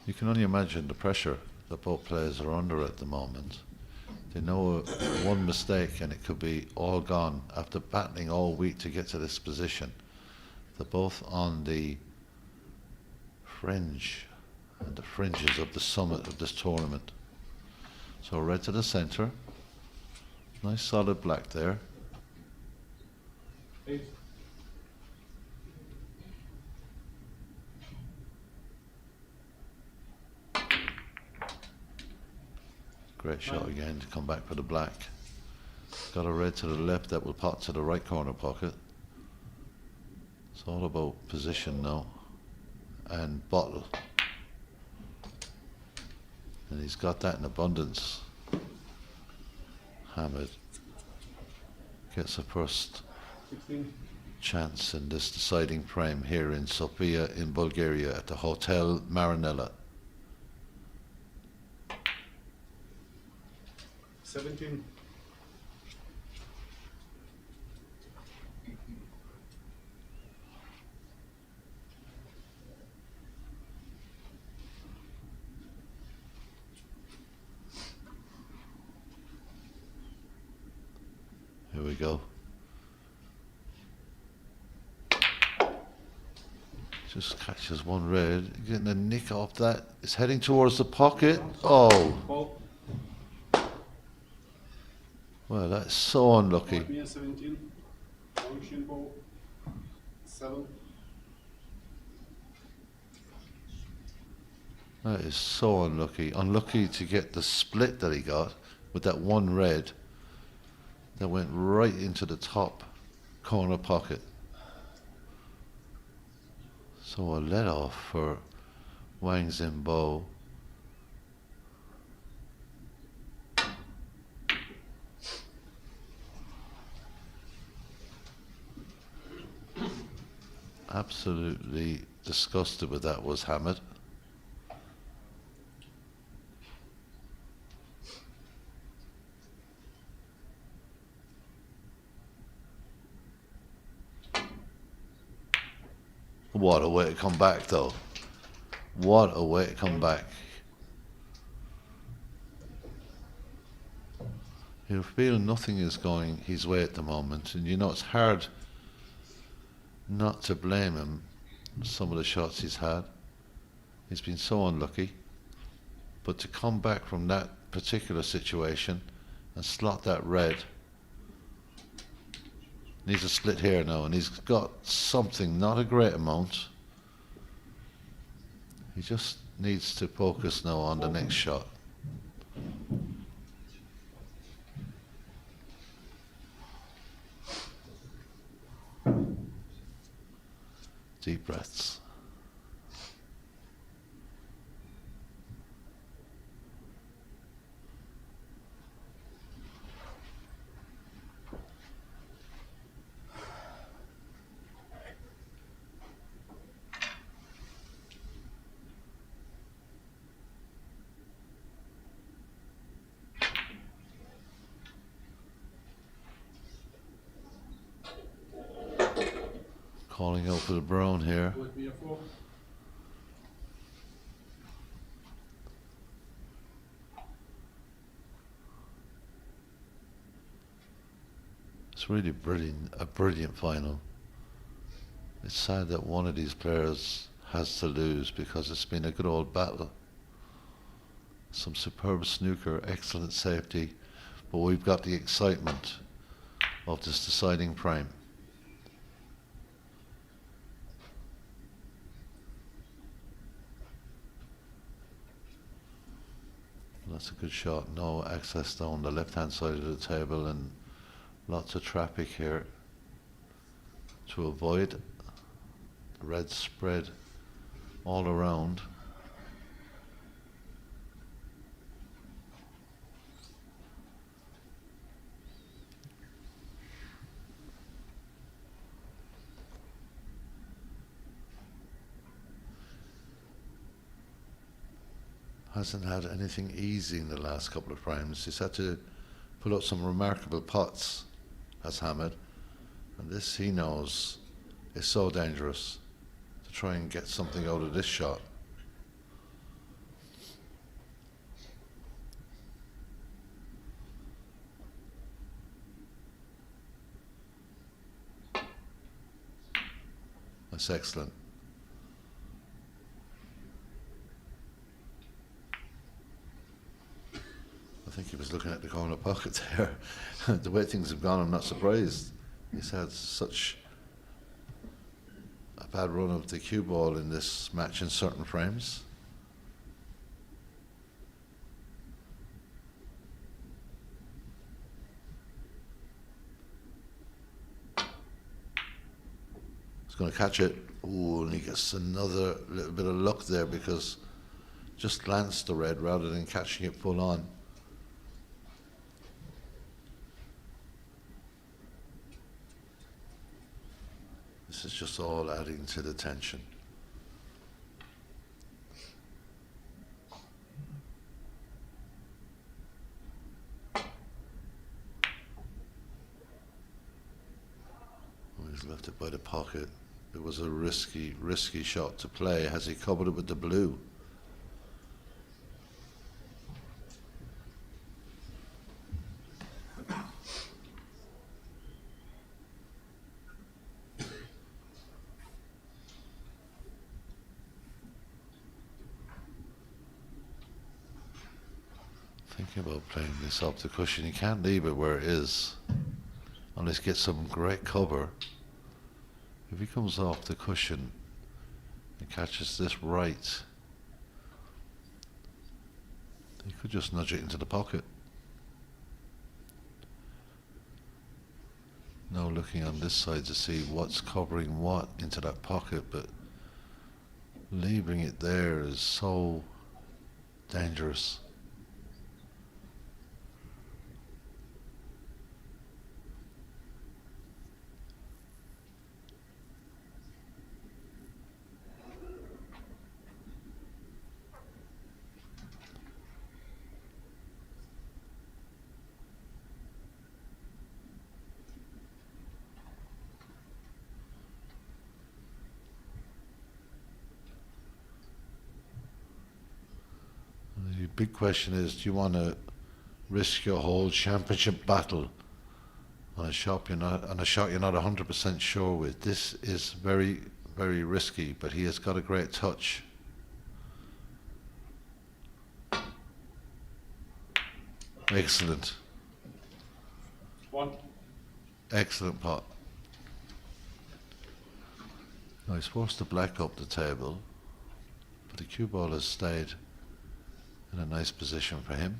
You can only imagine the pressure that both players are under at the moment. They know one mistake and it could be all gone after battling all week to get to this position. They're both on the fringe and the fringes of the summit of this tournament. So red to the center. Nice solid black there. 8. Great shot again to come back for the black. Got a red to the left that will pot to the right corner pocket. It's all about position now. And bottle. And he's got that in abundance. Hamid gets a first 16. chance in this deciding frame here in Sofia in Bulgaria at the Hotel Marinella. 17. Here we go. Just catches one red, getting a nick off that. It's heading towards the pocket. Oh, Ball. well, that's so unlucky. Me 17. Function ball. 7. That is so unlucky. Unlucky to get the split that he got with that one red that went right into the top corner pocket. So a let off for Wang Zimbo. absolutely disgusted with that was Hamid. What a way to come back, though. What a way to come back. He'll feel nothing is going his way at the moment, and you know it's hard not to blame him for some of the shots he's had. He's been so unlucky, but to come back from that particular situation and slot that red, needs a split here now, and he's got something, not a great amount. He just needs to focus now on the next shot. Deep breaths. Calling out for the brown here. With me a 4. It's really brilliant, a brilliant final. It's sad that one of these players has to lose because it's been a good old battle. Some superb snooker, excellent safety, but we've got the excitement of this deciding frame. That's a good shot. No access down the left hand side of the table, and lots of traffic here to avoid. The red spread all around. Hasn't had anything easy in the last couple of frames. He's had to pull out some remarkable pots, as Hamid, and this, he knows, is so dangerous to try and get something out of this shot. That's excellent. I think he was looking at the corner pocket there. The way things have gone, I'm not surprised. He's had such a bad run of the cue ball in this match in certain frames. He's going to catch it. Ooh, and he gets another little bit of luck there because just glanced the red rather than catching it full on. This is just all adding to the tension. Oh, he's left it by the pocket. It was a risky shot to play. Has he covered it with the blue? Thinking about playing this off the cushion. You can't leave it where it is unless he gets some great cover. If he comes off the cushion and catches this right, he could just nudge it into the pocket. Now looking on this side to see what's covering what into that pocket, but leaving it there is so dangerous. big question is, do you want to risk your whole championship battle on a shot you're not 100% sure with? This is very, very risky, but he has got a great touch. Excellent. One. Excellent pot. Now he's forced the black up the table, but the cue ball has stayed in a nice position for him.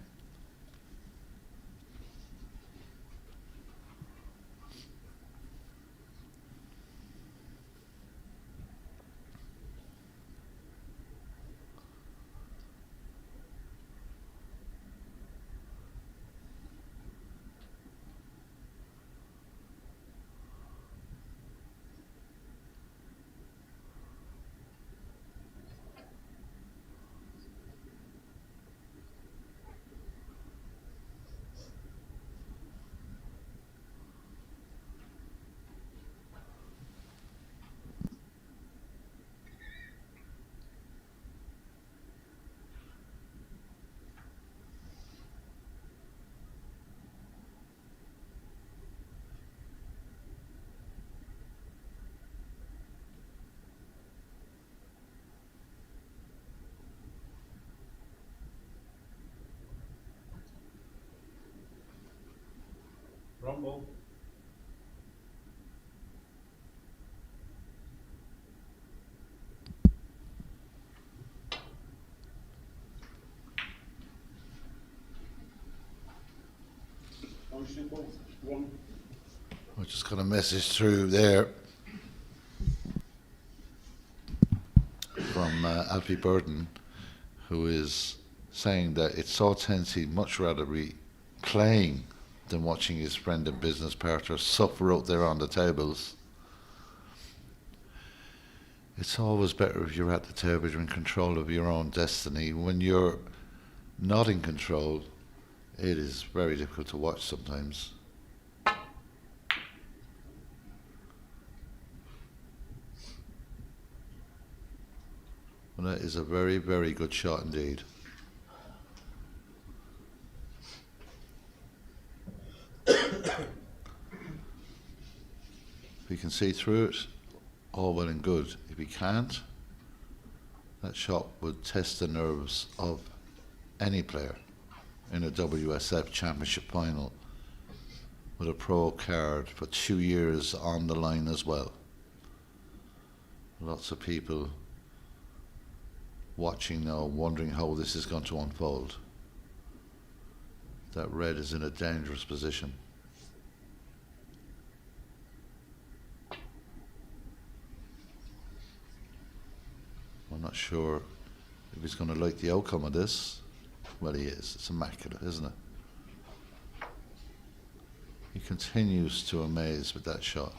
Rumble. One. I just got a message through there from Alfie Burton, who is saying that it's so tense he'd much rather be playing than watching his friend and business partner suffer out there on the tables. It's always better if you're at the table, you're in control of your own destiny. When you're not in control, it is very difficult to watch sometimes. And that is a very, very good shot indeed. If he can see through it, all well and good. If he can't, that shot would test the nerves of any player in a WSF Championship final with a pro card for 2 years on the line as well. Lots of people watching now, wondering how this is going to unfold. That red is in a dangerous position. I'm not sure if he's going to like the outcome of this. Well, he is. It's immaculate, isn't it? He continues to amaze with that shot.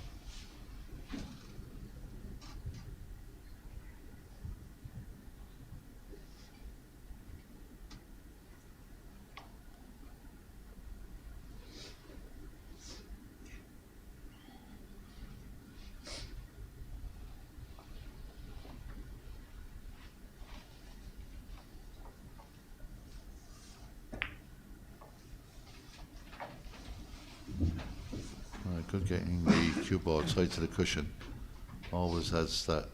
Good getting the cue ball tight to the cushion. Always has that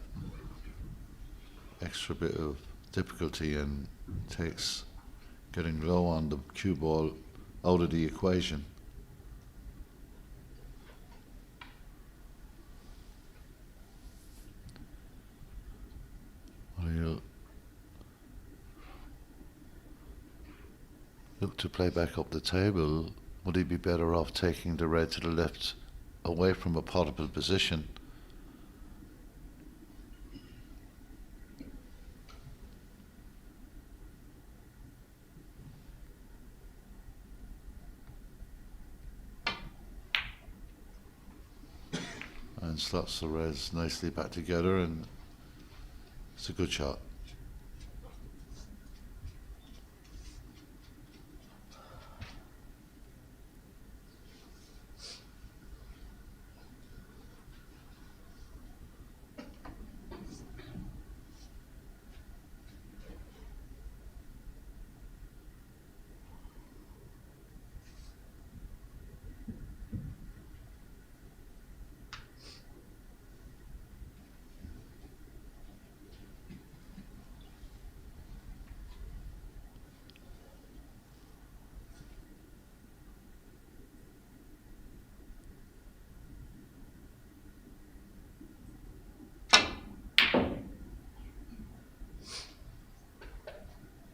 extra bit of difficulty and takes getting low on the cue ball out of the equation. Well, he'll look to play back up the table. Would he be better off taking the red to the left away from a potable position? And slots the reds nicely back together, and it's a good shot.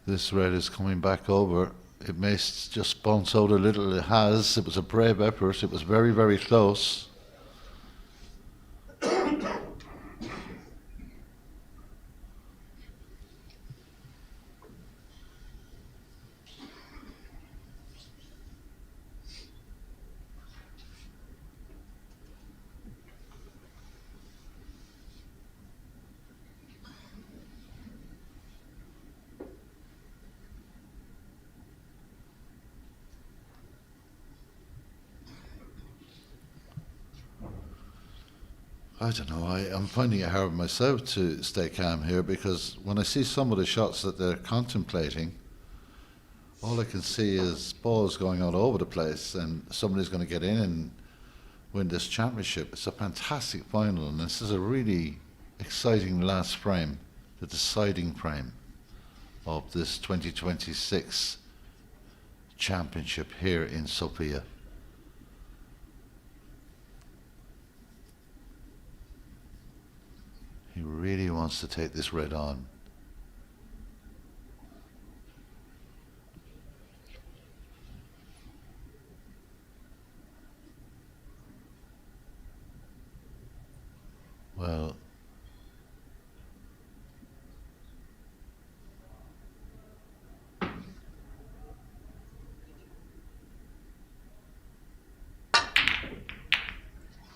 This red is coming back over. It may just bounce out a little. It has. It was a brave effort. It was very, very close. I don't know, I'm finding it hard myself to stay calm here, because when I see some of the shots that they're contemplating, all I can see is balls going all over the place, and somebody's going to get in and win this championship. It's a fantastic final, and this is a really exciting last frame, the deciding frame of this 2026 championship here in Sofia. He really wants to take this red on. Well,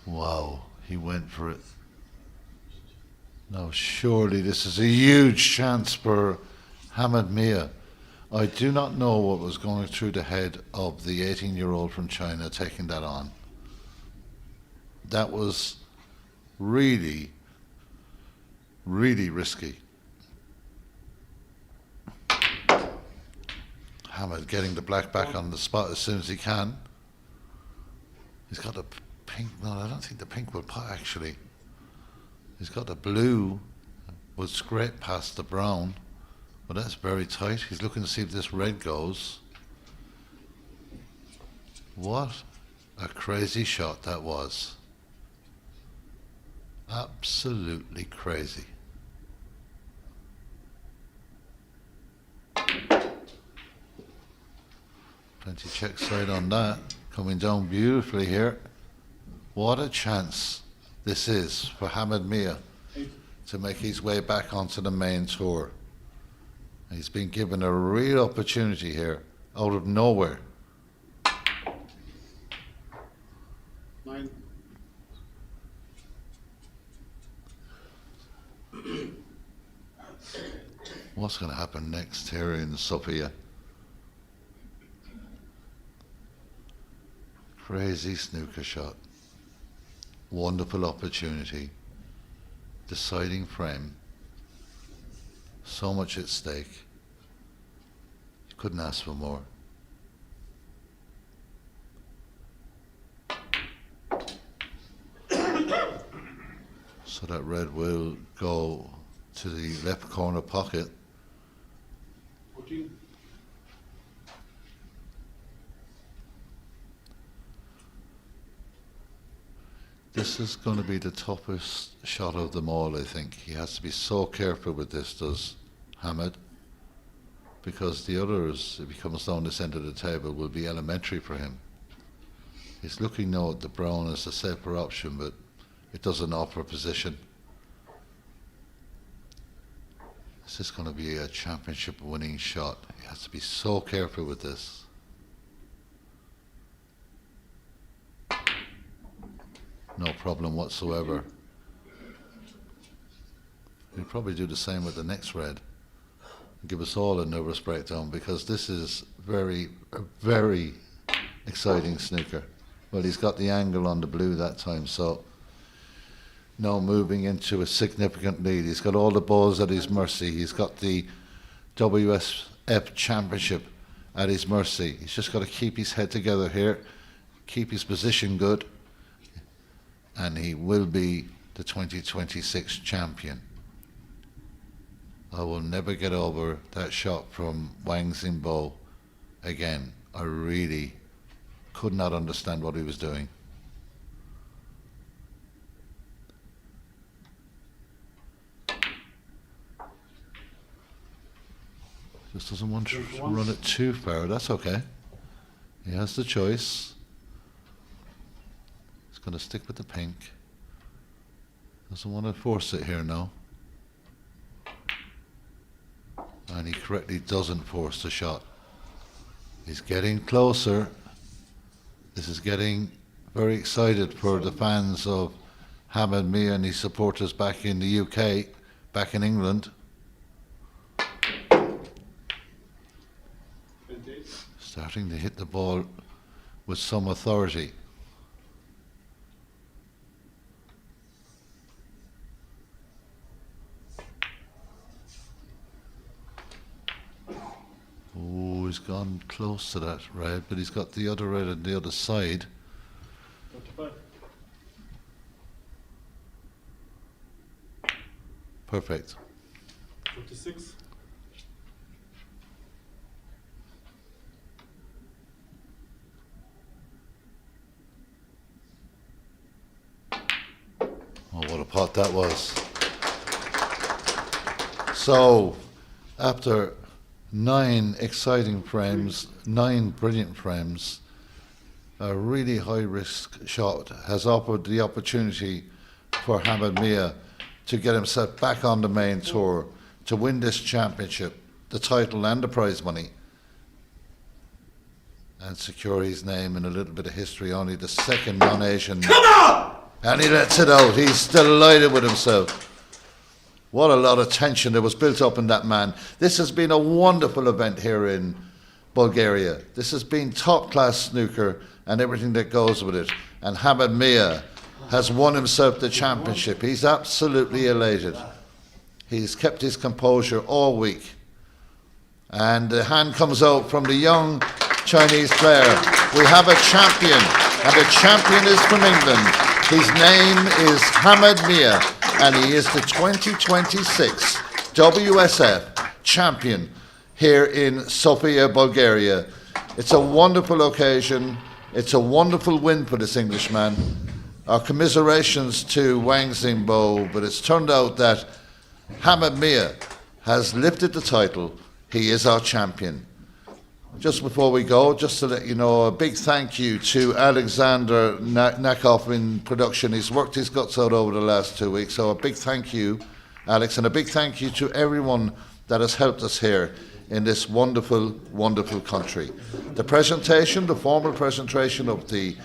wow, he went for it. Now, surely this is a huge chance for Hamad Mia. I do not know what was going through the head of the 18-year-old from China taking that on. That was really, really risky. Hamad getting the black back on the spot as soon as he can. He's got a pink. No, I don't think the pink will pot actually. He's got the blue, would scrape past the brown, but that's very tight. He's looking to see if this red goes. What a crazy shot that was. Absolutely crazy. Plenty check side on that. Coming down beautifully here. What a chance this is for Hamad Mia to make his way back onto the main tour. He's been given a real opportunity here out of nowhere. 9. What's going to happen next here in Sofia? Crazy snooker shot. Wonderful opportunity. Deciding frame. So much at stake. You couldn't ask for more. So that red will go to the left corner pocket. 14. This is going to be the toughest shot of them all, I think. He has to be so careful with this, does Hamad, because the others, if he comes down this end of the table, will be elementary for him. He's looking now at the brown as a safer option, but it doesn't offer position. This is going to be a championship winning shot. He has to be so careful with this. No problem whatsoever. He'll probably do the same with the next red. Give us all a nervous breakdown, because this is very, very exciting snooker. Well, he's got the angle on the blue that time, so now moving into a significant lead. He's got all the balls at his mercy. He's got the WSF championship at his mercy. He's just got to keep his head together here, keep his position good, and he will be the 2026 champion. I will never get over that shot from Wang Xinbo again. I really could not understand what he was doing. Just doesn't want to run it too far. That's okay. He has the choice. He's going to stick with the pink. Doesn't want to force it here now. And he correctly doesn't force the shot. He's getting closer. This is getting very excited for the fans of Hamed Mia and his supporters back in the UK, back in England. 28. Starting to hit the ball with some authority. Oh, he's gone close to that red, but he's got the other red on the other side. 25. Perfect. 56. Oh, what a pot that was. So, after 9 exciting frames, 9 brilliant frames, a really high-risk shot has offered the opportunity for Hamed Mia to get himself back on the main tour, to win this championship, the title and the prize money, and secure his name in a little bit of history, only the second non-Asian. Come on! And he lets it out. He's delighted with himself. What a lot of tension that was built up in that man. This has been a wonderful event here in Bulgaria. This has been top-class snooker and everything that goes with it. And Hamed Mia has won himself the championship. He's absolutely elated. He's kept his composure all week. And the hand comes out from the young Chinese player. We have a champion, and the champion is from England. His name is Hamed Mia, and he is the 2026 WSF champion here in Sofia, Bulgaria. It's a wonderful occasion. It's a wonderful win for this Englishman. Our commiserations to Wang Xingbo, but it's turned out that Hamed Mia has lifted the title. He is our champion. Just before we go, just to let you know, a big thank you to Alexander Nakov in production. He's worked his guts out over the last 2 weeks, so a big thank you, Alex, and a big thank you to everyone that has helped us here in this wonderful, wonderful country. The presentation, the formal presentation of the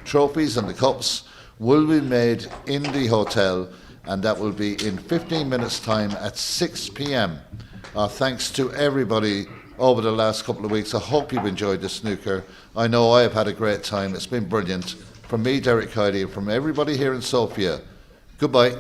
trophies and the cups will be made in the hotel, and that will be in 15 minutes' time at 6 p.m. Our thanks to everybody over the last couple of weeks. I hope you've enjoyed the snooker. I know I have had a great time. It's been brilliant. From me, Derek Heidi, and from everybody here in Sofia, goodbye.